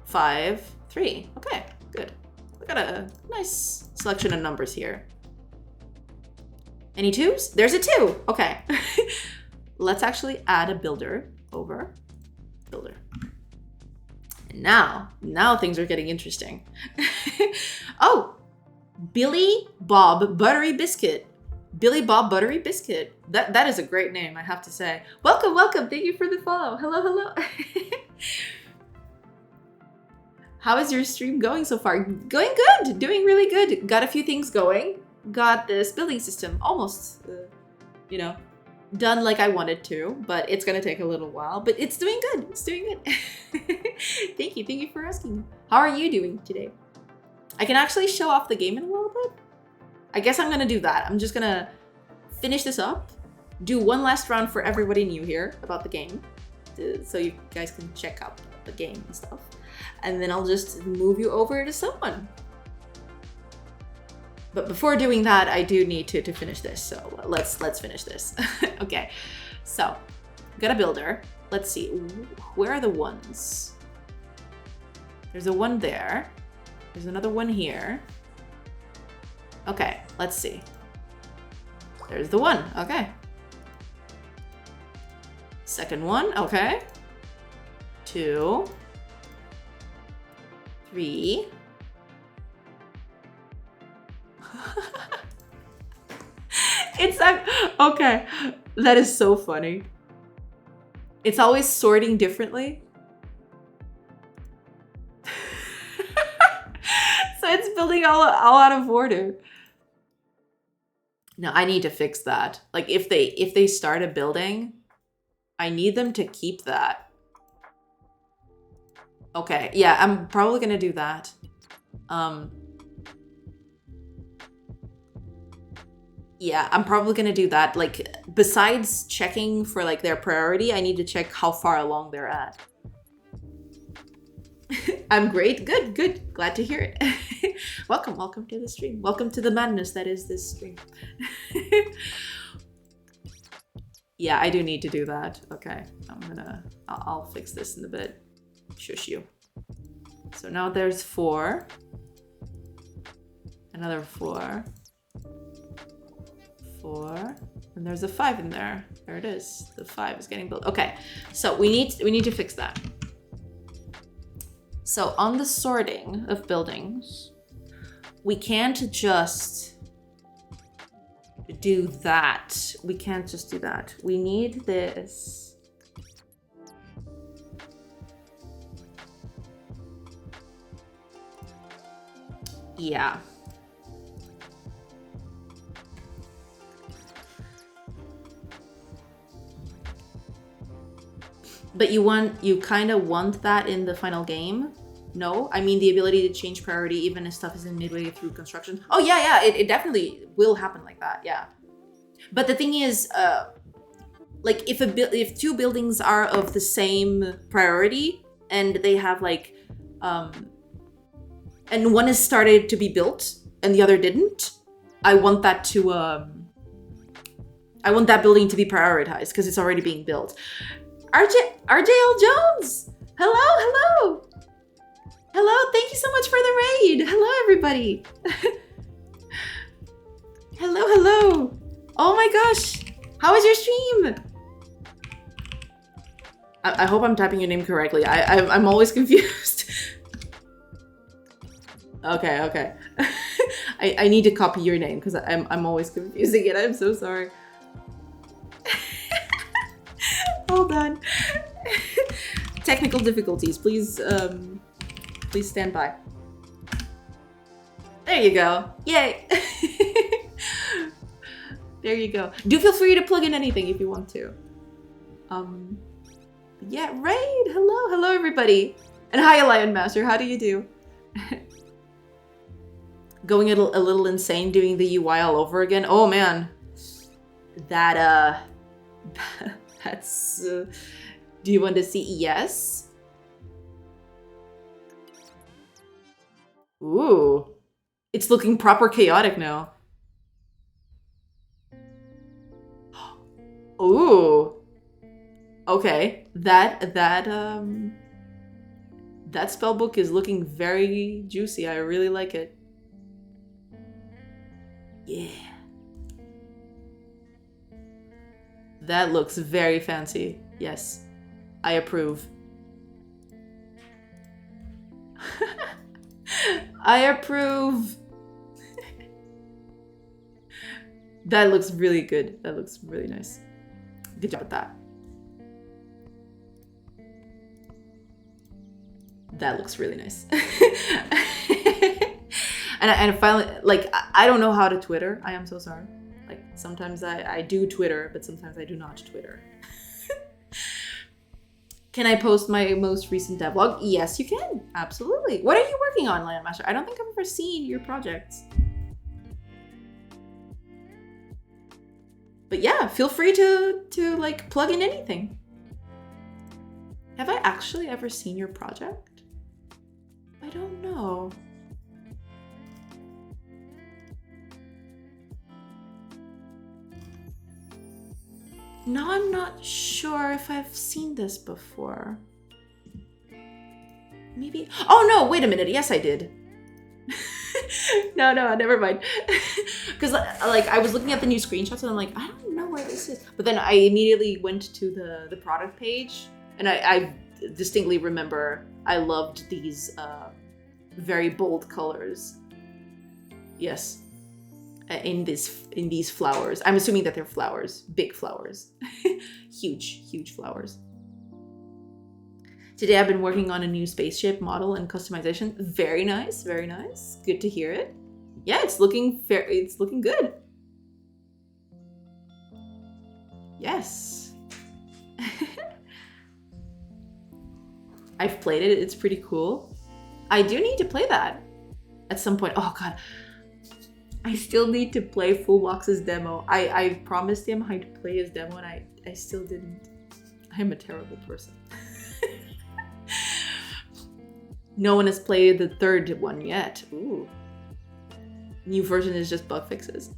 5, 3. Okay, good. We got a nice selection of numbers here. Any 2s? There's a 2. Okay. Let's actually add a builder over builder. And now things are getting interesting. Oh, Billy Bob Buttery Biscuit. Billy Bob Buttery Biscuit. That is a great name, I have to say. Welcome, welcome. Thank you for the follow. Hello, hello. How is your stream going so far? Going good. Doing really good. Got a few things going. Got this building system almost, you know, done like I wanted to, but it's gonna take a little while. But it's doing good. It's doing good. Thank you for asking. How are you doing today? I can actually show off the game in a little bit. I guess I'm gonna do that. I'm just gonna finish this up, do one last round for everybody new here about the game, so you guys can check out the game and stuff. And then I'll just move you over to someone. But before doing that, I do need to finish this. So let's finish this. Okay, so got a builder. Let's see, where are the ones? There's a one there. There's another one here. Okay, let's see. There's the one, okay. Second one, okay. 2, 3. It's like, okay, that is so funny. It's always sorting differently. So it's building all out of order. No, I need to fix that. Like if they start a building, I need them to keep that. Okay, yeah, I'm probably gonna do that. Yeah, I'm probably gonna do that. Like, besides checking for like their priority, I need to check how far along they're at. I'm great. Good. Glad to hear it. Welcome to the stream. Welcome to the madness that is this stream. Yeah, I do need to do that. Okay, I'll fix this in a bit. Shush you. So now there's 4. Another 4. 4. And there's a 5 in there. There it is. The 5 is getting built. Okay, so we need to fix that. So on the sorting of buildings, we can't just do that. We can't just do that. We need this. Yeah. But you kind of want that in the final game? No? I mean the ability to change priority even if stuff isn't midway through construction? Oh yeah, it definitely will happen like that, yeah. But the thing is, like if 2 buildings are of the same priority and they have like, and one has started to be built and the other didn't, I want that to, I want that building to be prioritized because it's already being built. RJL Jones! Hello! Hello, thank you so much for the raid! Hello, everybody! Hello! Oh my gosh! How is your stream? I hope I'm typing your name correctly. I'm always confused. Okay. I need to copy your name because I'm always confusing it. I'm so sorry. Hold on. Technical difficulties. Please stand by. There you go. Yay. There you go. Do feel free to plug in anything if you want to. Yeah, right. Hello everybody. And hi, Lion Master. How do you do? Going a little insane doing the UI all over again. Oh man. That's do you want to see? Yes. Ooh. It's looking proper chaotic now. Ooh. Okay. That spellbook is looking very juicy. I really like it. Yeah. That looks very fancy. Yes. I approve. I approve. That looks really good. That looks really nice. Good job with that. That looks really nice. and finally, like, I don't know how to Twitter. I am so sorry. Like, sometimes I do Twitter, but sometimes I do not Twitter. Can I post my most recent devlog? Yes, you can. Absolutely. What are you working on, Landmaster? I don't think I've ever seen your projects. But yeah, feel free to like plug in anything. Have I actually ever seen your project? I don't know. No, I'm not sure if I've seen this before. Maybe. Oh no, wait a minute. Yes, I did. No, never mind. Because like I was looking at the new screenshots and I'm like, I don't know where this is. But then I immediately went to the product page and I distinctly remember I loved these very bold colors. Yes. In these flowers. I'm assuming that they're flowers. Big flowers. Huge flowers. Today I've been working on a new spaceship model and customization. Very nice, very nice. Good to hear it. Yeah, it's looking good. Yes. I've played it. It's pretty cool. I do need to play that at some point. Oh god. I still need to play Fullbox's demo. I promised him I'd play his demo and I still didn't. I'm a terrible person. No one has played the third one yet. Ooh. New version is just bug fixes.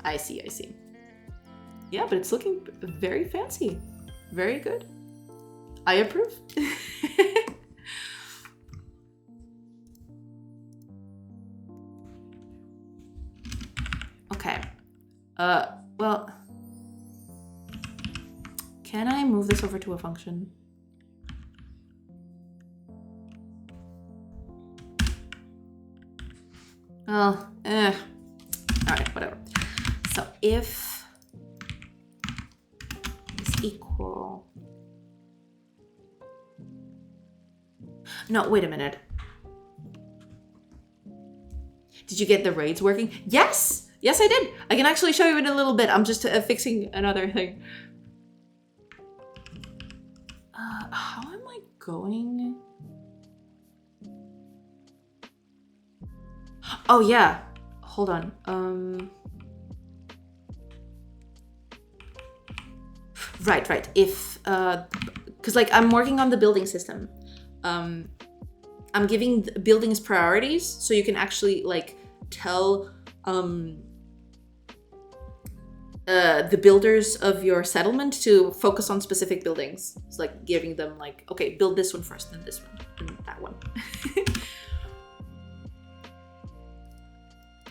I see. Yeah, but it's looking very fancy. Very good. I approve. Okay. Well, can I move this over to a function? Well, alright, whatever. So if is equal. No, wait a minute. Did you get the raids working? Yes! Yes, I did. I can actually show you in a little bit. I'm just fixing another thing. How am I going? Oh yeah, hold on. Right. If because like I'm working on the building system. I'm giving buildings priorities, so you can actually like tell the builders of your settlement to focus on specific buildings. It's like giving them like, okay, build this one first, then this one, and that one.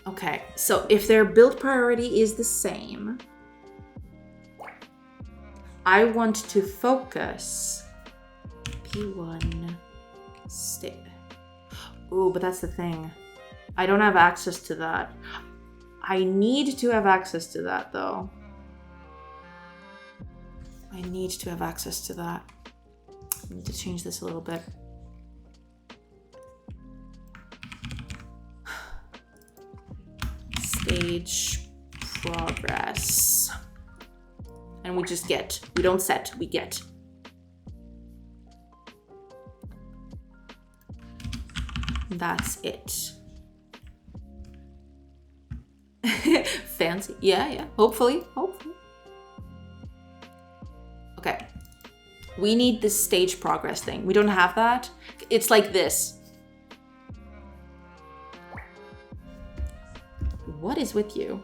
Okay, so if their build priority is the same, I want to focus P1 state. Ooh, but that's the thing. I don't have access to that. I need to have access to that though. I need to have access to that. I need to change this a little bit. Stage progress. And we just get. We don't set, we get. That's it. Fancy. Yeah. Hopefully. Okay. We need this stage progress thing. We don't have that. It's like this. What is with you?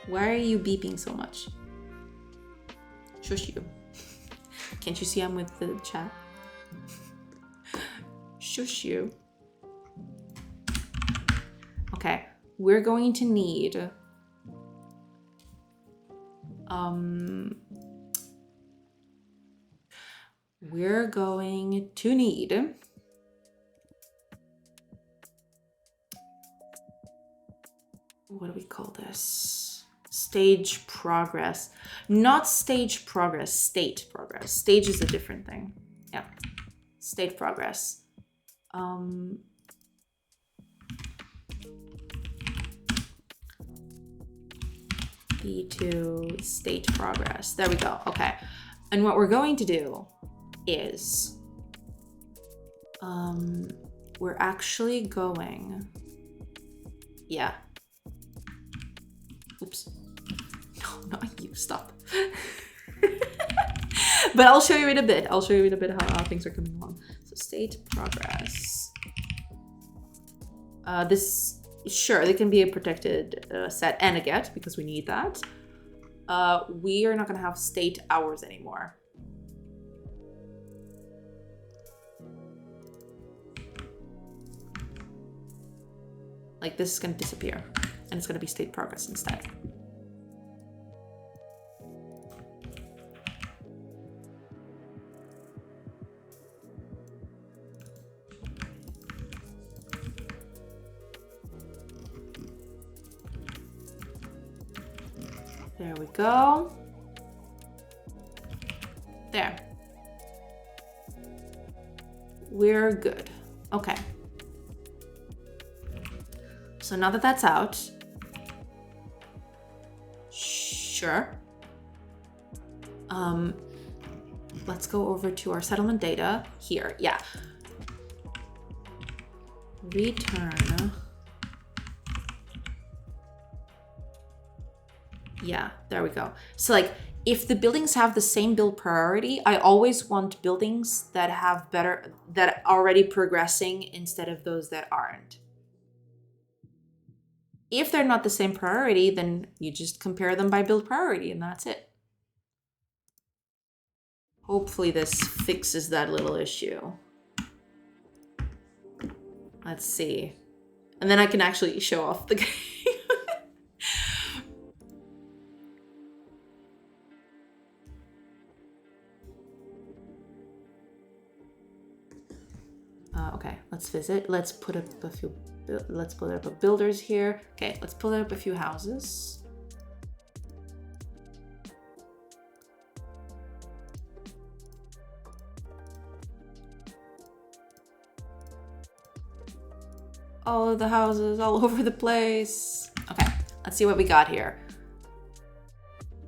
Why are you beeping so much? Shush you. Can't you see I'm with the chat? Shush you. Okay, we're going to need what do we call this? Stage progress. Not stage progress, state progress. Stage is a different thing. Yeah. State progress. P2 state progress. There we go. Okay. And what we're going to do is we're actually going, yeah. Oops. No, not you. Stop. But I'll show you in a bit. I'll show you in a bit how things are coming along. So state progress. This, sure, they can be a protected set and a get because we need that. We are not going to have state hours anymore. Like this is going to disappear and it's going to be state progress instead. There we go. There. We're good. Okay. So now that that's out, sure. Let's go over to our settlement data here. Yeah. Return. Yeah, there we go. So like if the buildings have the same build priority, I always want buildings that have better, that are already progressing instead of those that aren't. If they're not the same priority, then you just compare them by build priority and that's it. Hopefully this fixes that little issue. Let's see. And then I can actually show off the game. Okay, let's visit. Let's put up a few. Let's put up a builders here. Okay, let's pull up a few houses. All of the houses all over the place. Okay, let's see what we got here.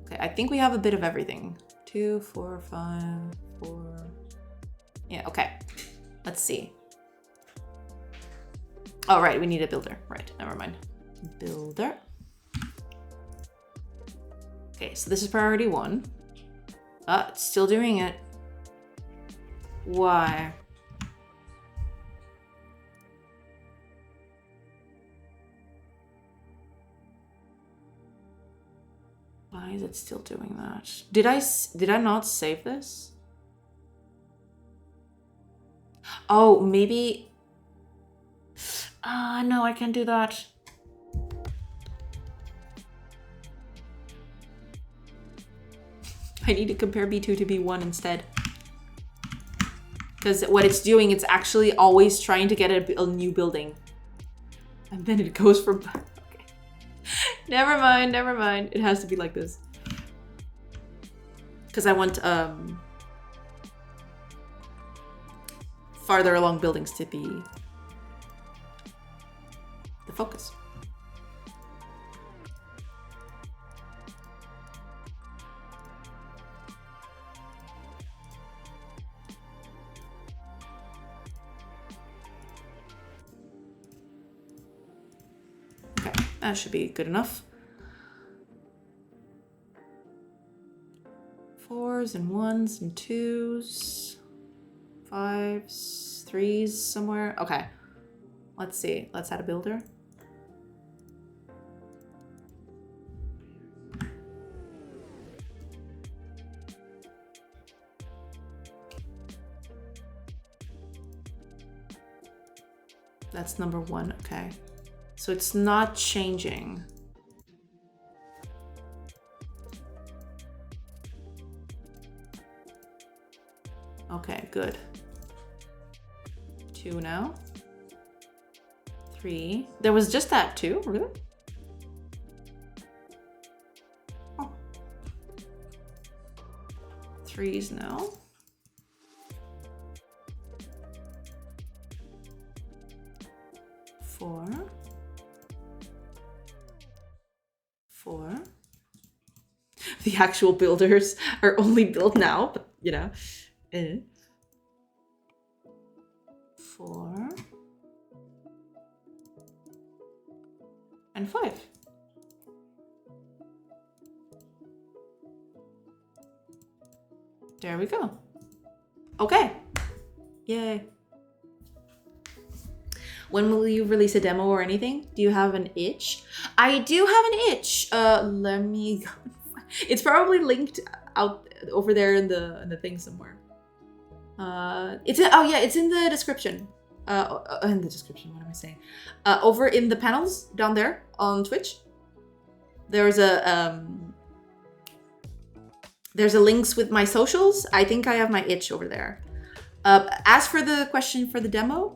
Okay, I think we have a bit of everything. 2, 4, 5, 4. Yeah, okay. Let's see. Oh, right, we need a builder. Right, never mind. Builder. Okay, so this is priority 1. It's still doing it. Why? Why is it still doing that? Did I not save this? Oh, maybe. No, I can't do that. I need to compare B2 to B1 instead. Because what it's doing, it's actually always trying to get a new building. And then it goes from... Okay. Never mind, never mind. It has to be like this. Because I want farther along buildings to be the focus. Okay, that should be good enough. 4s and 1s and 2s. 5s, 3s somewhere. Okay. Let's see. Let's add a builder. That's number 1. Okay. So it's not changing. Okay, good. 2 now. 3. There was just that 2, really? Oh. 3s now. 4. 4. The actual builders are only built now, but you know. 4 and 5. There we go. Okay. Yay. When will you release a demo or anything? Do you have an itch? I do have an itch. Let me go. It's probably linked out over there in the thing somewhere. It's in the description. In the description, what am I saying? Over in the panels down there on Twitch. There's a links with my socials. I think I have my itch over there. As for the question for the demo,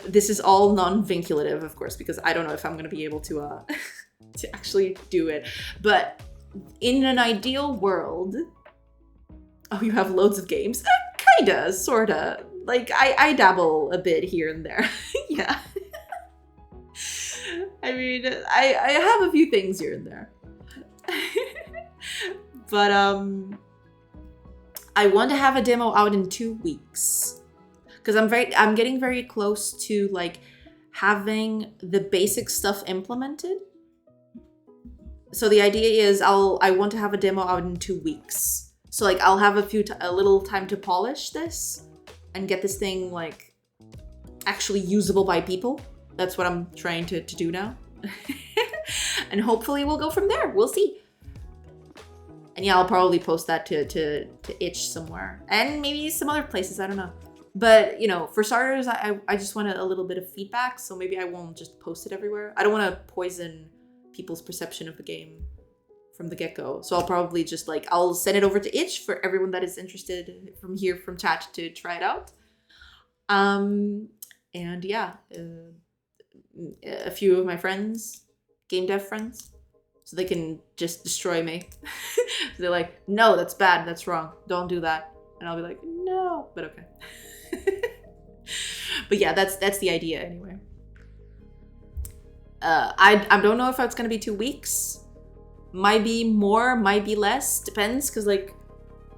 this is all non-vinculative, of course, because I don't know if I'm gonna be able to to actually do it. But in an ideal world, oh, you have loads of games? Kinda, sorta. Like I dabble a bit here and there. Yeah. I mean, I have a few things here and there. But I want to have a demo out in 2 weeks. Because I'm getting very close to like having the basic stuff implemented. So the idea is I want to have a demo out in 2 weeks. So like I'll have a little time to polish this and get this thing like actually usable by people. That's what I'm trying to do now. And hopefully we'll go from there. We'll see. And yeah, I'll probably post that to itch somewhere. And maybe some other places, I don't know. But, you know, for starters, I just want a little bit of feedback. So maybe I won't just post it everywhere. I don't want to poison people's perception of the game from the get-go. So I'll probably just like, I'll send it over to itch for everyone that is interested from chat to try it out. And yeah, a few of my friends, GameDev friends, so they can just destroy me. They're like, no, that's bad, that's wrong, don't do that. And I'll be like, no, but okay. But yeah, that's the idea anyway. I don't know if it's gonna be 2 weeks. Might be more, might be less, depends, because like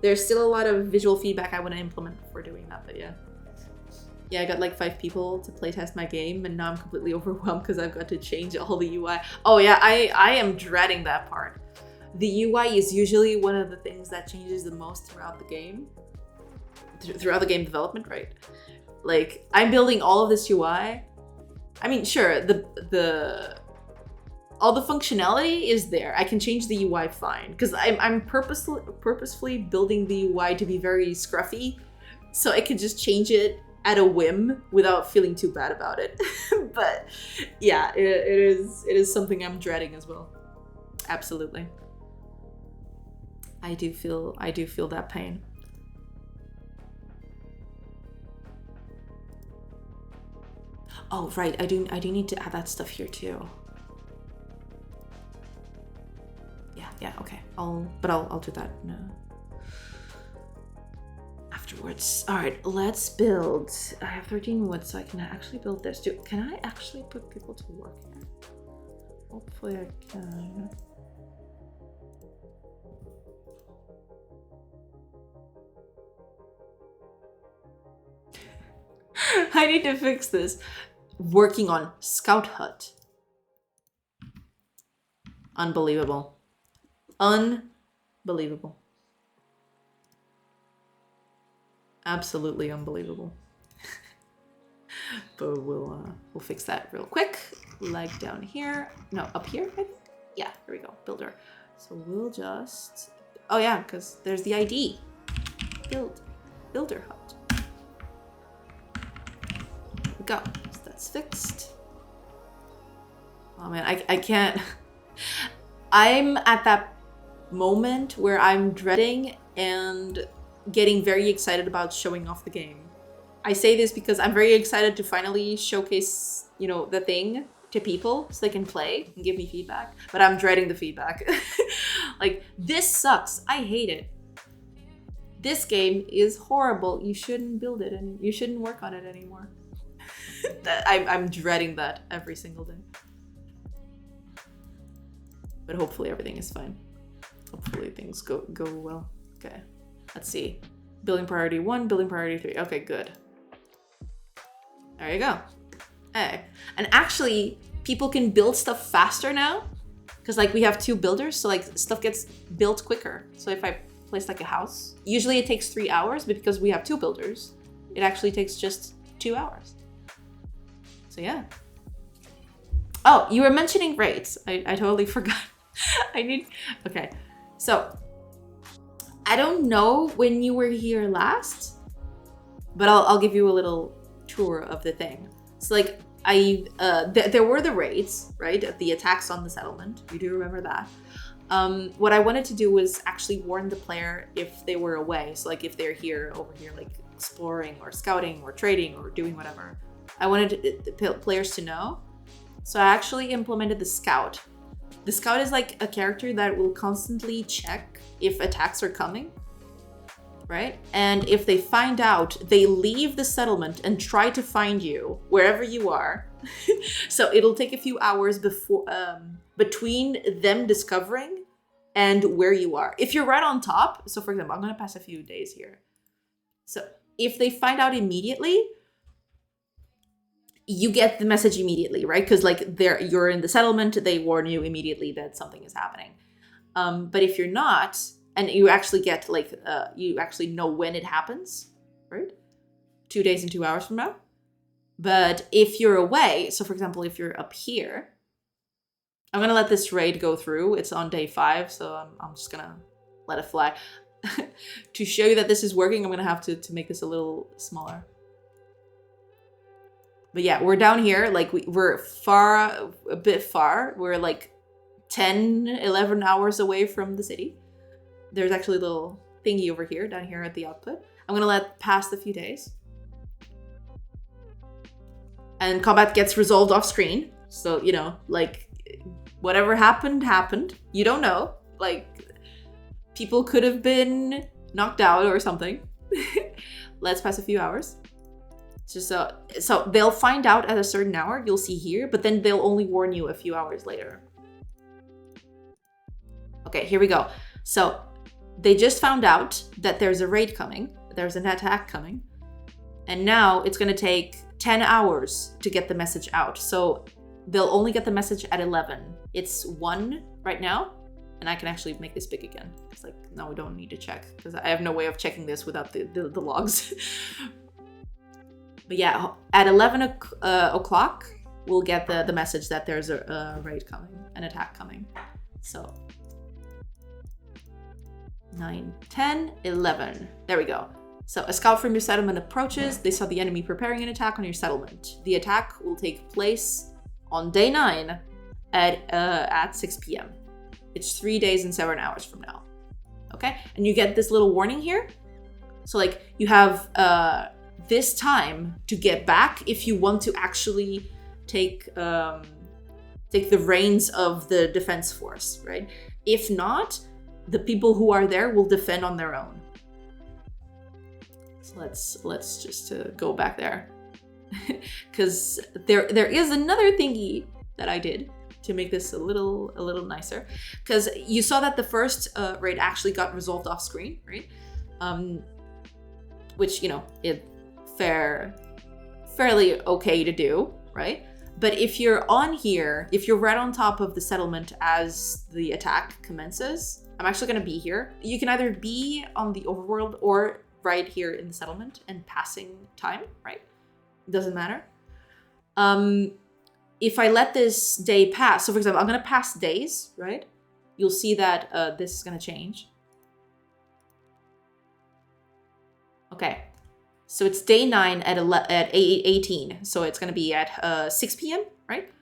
there's still a lot of visual feedback I want to implement before doing that. But yeah. Yeah, I got like 5 people to playtest my game, and now I'm completely overwhelmed because I've got to change all the UI. Oh yeah, I am dreading that part. The UI is usually one of the things that changes the most throughout the game. Throughout the game development, right? Like, I'm building all of this UI. I mean, sure, all the functionality is there. I can change the UI fine, because I'm purposefully building the UI to be very scruffy, so I can just change it at a whim without feeling too bad about it. But yeah, it is something I'm dreading as well. Absolutely. I do feel that pain. Oh right, I do need to add that stuff here too. Yeah, okay. I'll do that afterwards. All right, let's build. I have 13 wood, so I can actually build this too. Can I actually put people to work here? Hopefully I can. I need to fix this. Working on Scout Hut. Unbelievable. Unbelievable. Absolutely unbelievable. But we'll fix that real quick. Like down here. No, up here, I think? Yeah, here we go. Builder. So we'll just... Oh yeah, because there's the ID. Builder hut. There we go. So that's fixed. Oh man, I can't... I'm at that moment where I'm dreading and getting very excited about showing off the game. I say this because I'm very excited to finally showcase, you know, the thing to people so they can play and give me feedback, but I'm dreading the feedback. Like, this sucks. I hate it. This game is horrible. You shouldn't build it and you shouldn't work on it anymore. I'm dreading that every single day. But hopefully everything is fine. Hopefully things go well. Okay, let's see. Building priority 1, building priority 3. Okay, good. There you go. Hey. And actually, people can build stuff faster now. Because like we have 2 builders, so like stuff gets built quicker. So if I place like a house, usually it takes 3 hours, but because we have 2 builders, it actually takes just 2 hours. So yeah. Oh, you were mentioning rates. I totally forgot. Okay. So I don't know when you were here last, but I'll give you a little tour of the thing. So like there were the raids, right? The attacks on the settlement. You do remember that. What I wanted to do was actually warn the player if they were away. So like if they're over here, like exploring or scouting or trading or doing whatever. I wanted the players to know. So I actually implemented the scout. The scout is like a character that will constantly check if attacks are coming, right? And if they find out, they leave the settlement and try to find you wherever you are. So it'll take a few hours before between them discovering and where you are. If you're right on top, so for example, I'm gonna pass a few days here. So if they find out immediately, you get the message immediately, right? Because like you're in the settlement, they warn you immediately that something is happening. But if you're not, and you actually get like, you actually know when it happens, right? 2 days and 2 hours from now. But if you're away, so for example, if you're up here, I'm gonna let this raid go through. It's on day 5, so I'm just gonna let it fly. To show you that this is working, I'm gonna have to make this a little smaller. But yeah, we're down here, like we're a bit far. We're like 10, 11 hours away from the city. There's actually a little thingy over here, down here at the output. I'm gonna let pass the few days. And combat gets resolved off screen. So, you know, like whatever happened. You don't know. Like people could have been knocked out or something. Let's pass a few hours. So they'll find out at a certain hour, you'll see here, but then they'll only warn you a few hours later. Okay, here we go. So they just found out that there's a raid coming, there's an attack coming, and now it's gonna take 10 hours to get the message out. So they'll only get the message at 11. It's 1 right now, and I can actually make this big again. It's like, no, we don't need to check, because I have no way of checking this without the logs. But yeah, at 11 o'clock, we'll get the message that there's a raid coming, an attack coming. So 9, 10, 11. There we go. So a scout from your settlement approaches. They saw the enemy preparing an attack on your settlement. The attack will take place on day 9 at 6 p.m. It's 3 days and 7 hours from now. Okay? And you get this little warning here. So like you have this time to get back if you want to actually take the reins of the defense force, right? If not, the people who are there will defend on their own. So let's just go back there, because there is another thingy that I did to make this a little nicer. Because you saw that the first raid actually got resolved off screen, right? Which, you know, it fairly okay to do, right? But if you're on here, if you're right on top of the settlement as the attack commences, I'm actually going to be here. You can either be on the overworld or right here in the settlement and passing time, right? It doesn't matter. If I let this day pass, so for example, I'm going to pass days, right? You'll see that this is going to change. Okay. So it's day 9 at 18. So it's going to be at 6 p.m., right?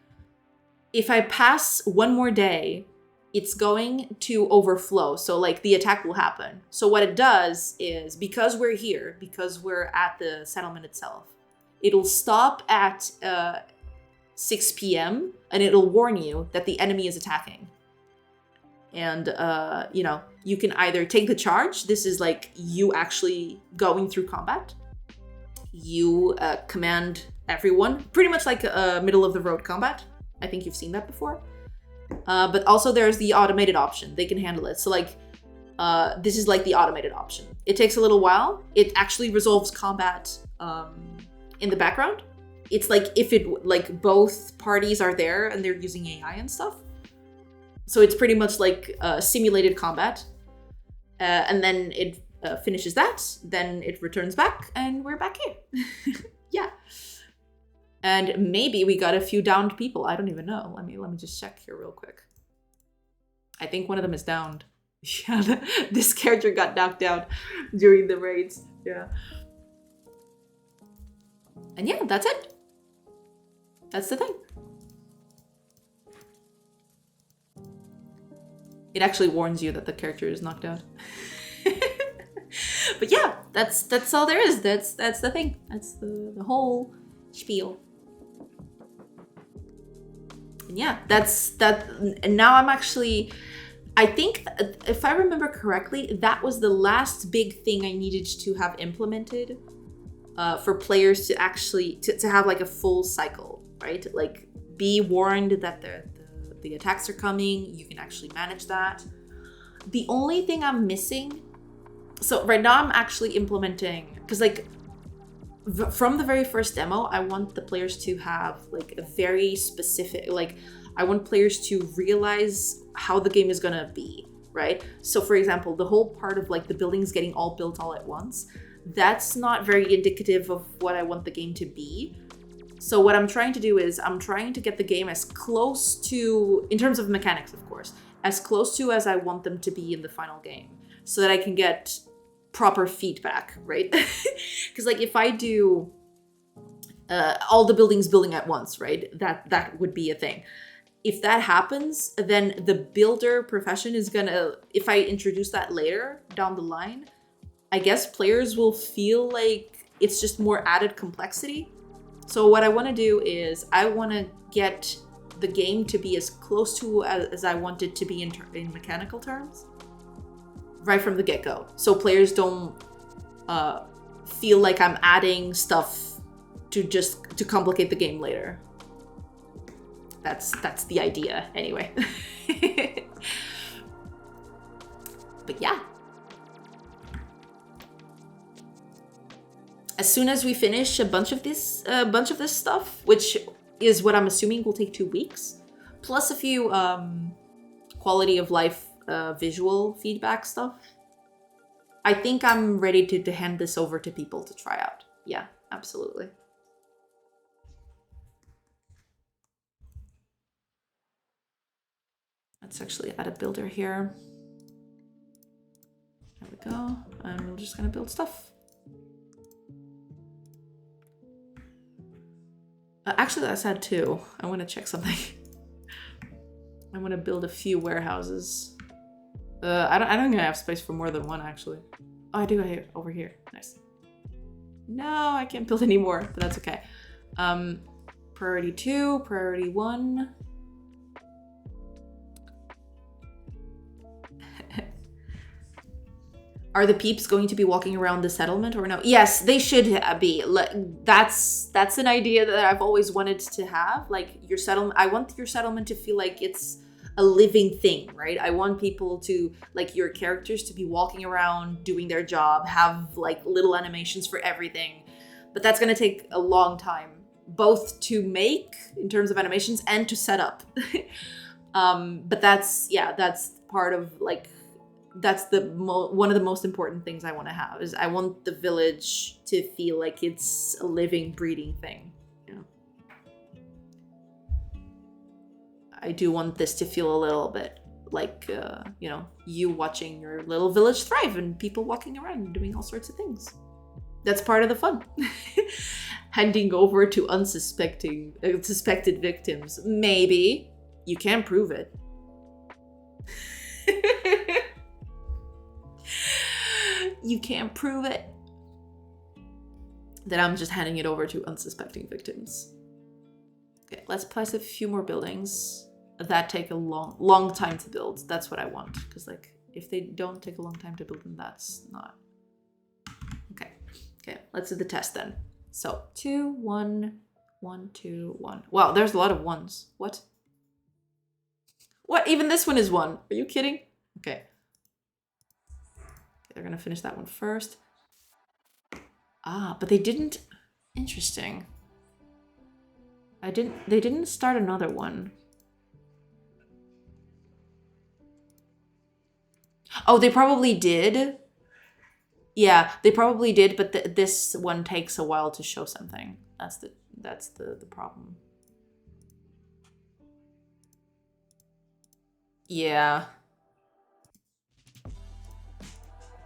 If I pass one more day, it's going to overflow. So like the attack will happen. So what it does is, because we're here, because we're at the settlement itself, it'll stop at 6 p.m. and it'll warn you that the enemy is attacking. And, you know, you can either take the charge. This is like you actually going through combat. You command everyone, pretty much like a middle of the road combat. I think you've seen that before. But also there's the automated option. They can handle it. So like, this is like the automated option. It takes a little while. It actually resolves combat in the background. It's like if it like both parties are there and they're using AI and stuff. So it's pretty much like simulated combat. And then it finishes that, then it returns back, and we're back here. Yeah. And maybe we got a few downed people. I don't even know. Let me just check here real quick. I think one of them is downed. Yeah, this character got knocked out during the raids. Yeah. And yeah, that's it. That's the thing. It actually warns you that the character is knocked out. But yeah, that's all there is. That's the thing. That's the whole spiel. And yeah, that's that. And now I'm actually, I think if I remember correctly, that was the last big thing I needed to have implemented for players to actually to have like a full cycle, right? Like be warned that the attacks are coming. You can actually manage that. The only thing I'm missing, so right now I'm actually implementing, because like from the very first demo, I want the players to have like a very specific, like I want players to realize how the game is gonna be, right? So for example, the whole part of like the buildings getting all built all at once, that's not very indicative of what I want the game to be. So what I'm trying to do is I'm trying to get the game as close to, in terms of mechanics, of course, as close to as I want them to be in the final game, so that I can get proper feedback, right? Because like if I do all the buildings building at once, right, that would be a thing. If that happens, then the builder profession is gonna, if I introduce that later down the line, I guess players will feel like it's just more added complexity. So what I want to do is I want to get the game to be as close to as I want it to be in mechanical terms right from the get-go, so players don't feel like I'm adding stuff to complicate the game later. That's the idea anyway. But yeah, as soon as we finish a bunch of this stuff, which is what I'm assuming will take 2 weeks, plus a few quality of life visual feedback stuff, I think I'm ready to hand this over to people to try out. Yeah, absolutely. Let's actually add a builder here. There we go. And we're just gonna build stuff. Actually, that's sad too. I want to check something. I want to build a few warehouses. I don't think I have space for more than one, actually. Oh, I do over here. Nice. No, I can't build any more, but that's okay. Priority 2, priority 1. Are the peeps going to be walking around the settlement or no? Yes, they should be. That's an idea that I've always wanted to have. Like your settlement, I want your settlement to feel like it's a living thing, right? I want people to, like your characters to be walking around, doing their job, have like little animations for everything. But that's gonna take a long time, both to make in terms of animations and to set up. But that's part of like, that's the one of the most important things I want to have is I want the village to feel like it's a living, breathing thing. You know? I do want this to feel a little bit like, you know, you watching your little village thrive and people walking around and doing all sorts of things. That's part of the fun. Handing over to suspected victims. Maybe. You can't prove it. You can't prove it. Then I'm just handing it over to unsuspecting victims. Okay, let's place a few more buildings that take a long time to build. That's what I want. Because like, if they don't take a long time to build, then that's not. Okay, let's do the test then. So 2, 1, 1, 2, 1. Wow, there's a lot of ones. What? What? Even this one is 1. Are you kidding? Okay. They're gonna finish that one first. Ah, but they didn't. Interesting. They didn't start another one. Oh, they probably did. Yeah, they probably did, but this one takes a while to show something. That's the problem. Yeah.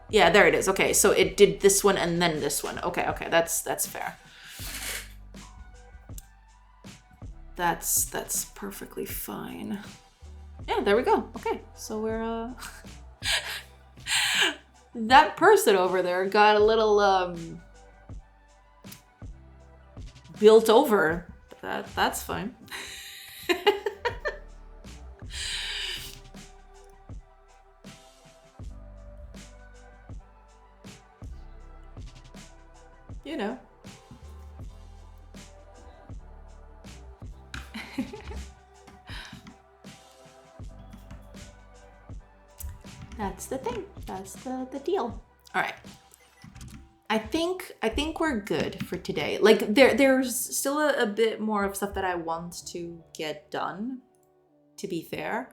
Yeah, there it is. Okay, so it did this one and then this one. Okay, that's fair. That's perfectly fine. Yeah, there we go. Okay, so we're that person over there got a little built over. That's fine. You know. That's the thing. That's the deal. All right. I think we're good for today. Like there's still a bit more of stuff that I want to get done, to be fair.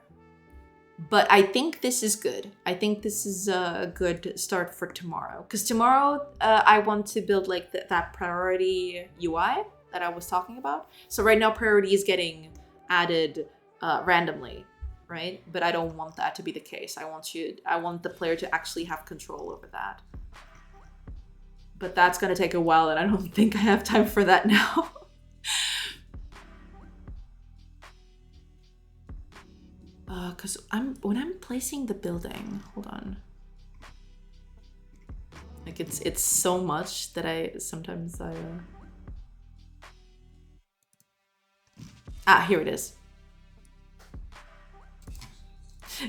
But I think this is good. I think this is a good start for tomorrow. Because tomorrow I want to build like that priority UI that I was talking about. So right now priority is getting added randomly, right? But I don't want that to be the case. I want the player to actually have control over that. But that's gonna take a while and I don't think I have time for that now. Because when I'm placing the building, hold on. Like it's so much that I sometimes here it is.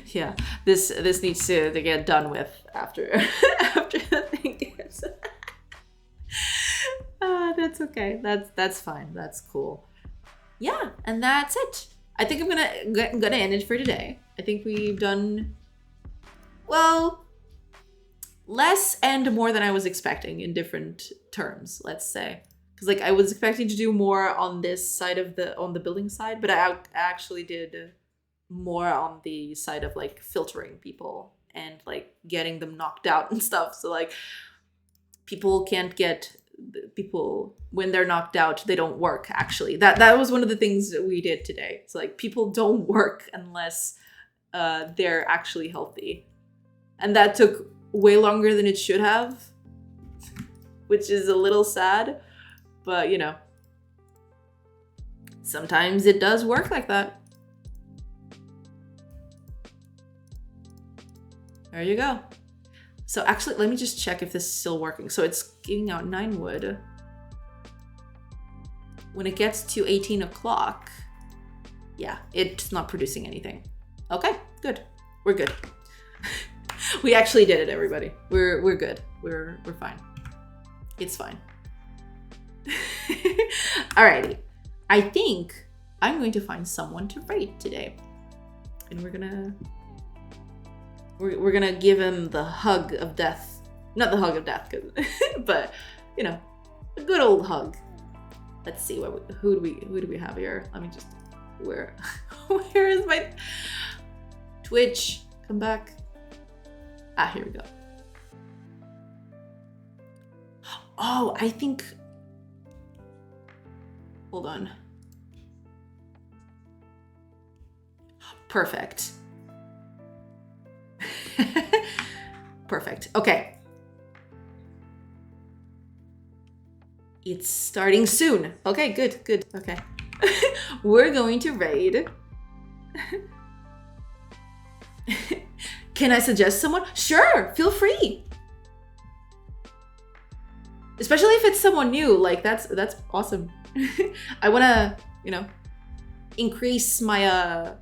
Yeah, this needs to get done with after after the thing gets. That's okay. That's fine. That's cool. Yeah, and that's it. I think I'm gonna end it for today. I think we've done, well, less and more than I was expecting in different terms, let's say. Because like I was expecting to do more on this side of on the building side, but I actually did more on the side of like filtering people and like getting them knocked out and stuff. So like people when they're knocked out, they don't work. Actually, that was one of the things that we did today. It's like people don't work unless they're actually healthy, and that took way longer than it should have, which is a little sad, but you know. Sometimes it does work like that. There you go. So actually, let me just check if this is still working. So it's giving out 9 wood. When it gets to 18 o'clock, yeah, it's not producing anything. Okay, good. We're good. We actually did it, everybody. We're good. We're fine. It's fine. Alrighty. I think I'm going to find someone to raid today. And we're gonna give him the hug of death. Not the hug of death, but you know, a good old hug. Let's see who do we have here? Let me just where is my Twitch? Come back. Ah, here we go. Oh, I think. Hold on. Perfect. Perfect. Okay. It's starting soon. Okay, good, good. Okay. We're going to raid. Can I suggest someone? Sure, feel free. Especially if it's someone new, like that's awesome. I wanna, you know, increase my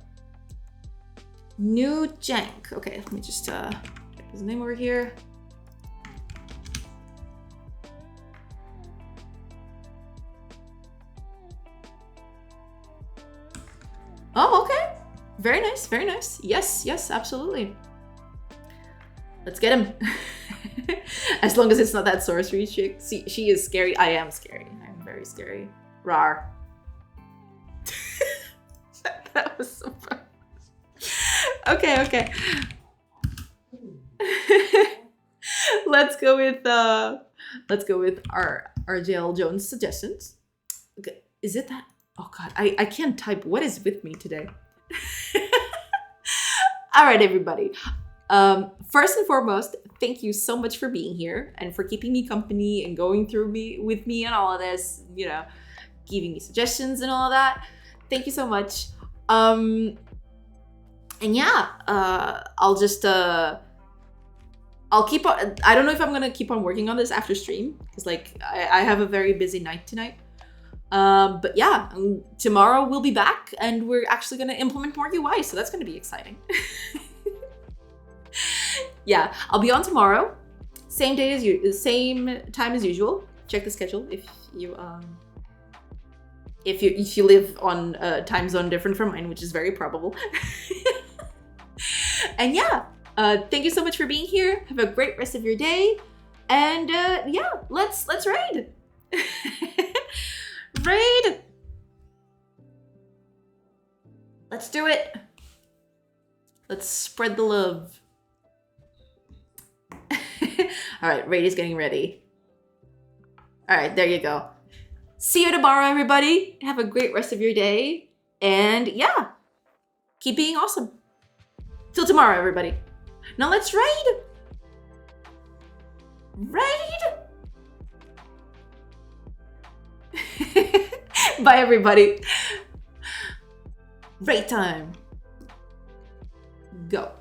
new jank. Okay, let me just get his name over here. Oh, okay. Very nice, very nice. Yes, yes, absolutely. Let's get him. As long as it's not that sorcery chick. See, she is scary. I am scary. I'm very scary. Rar. That was so fun. Okay, okay. Let's go with our JL Jones suggestions. Okay. Is it that? Oh god, I can't type. What is with me today? All right, everybody. First and foremost, thank you so much for being here and for keeping me company and going through with me and all of this, you know, giving me suggestions and all of that. Thank you so much. And yeah, I'll just I'll keep on. I don't know if I'm gonna keep on working on this after stream because like I have a very busy night tonight. But yeah, tomorrow we'll be back and we're actually gonna implement more UI, so that's gonna be exciting. Yeah, I'll be on tomorrow, same day as you, same time as usual. Check the schedule if you live on a time zone different from mine, which is very probable. And yeah, thank you so much for being here. Have a great rest of your day, and yeah, let's raid. Raid. Let's do it. Let's spread the love. All right, raid is getting ready. All right, there you go. See you tomorrow, everybody. Have a great rest of your day. And yeah, keep being awesome. Till tomorrow, everybody. Now let's raid. Raid. Bye, everybody. Raid time. Go.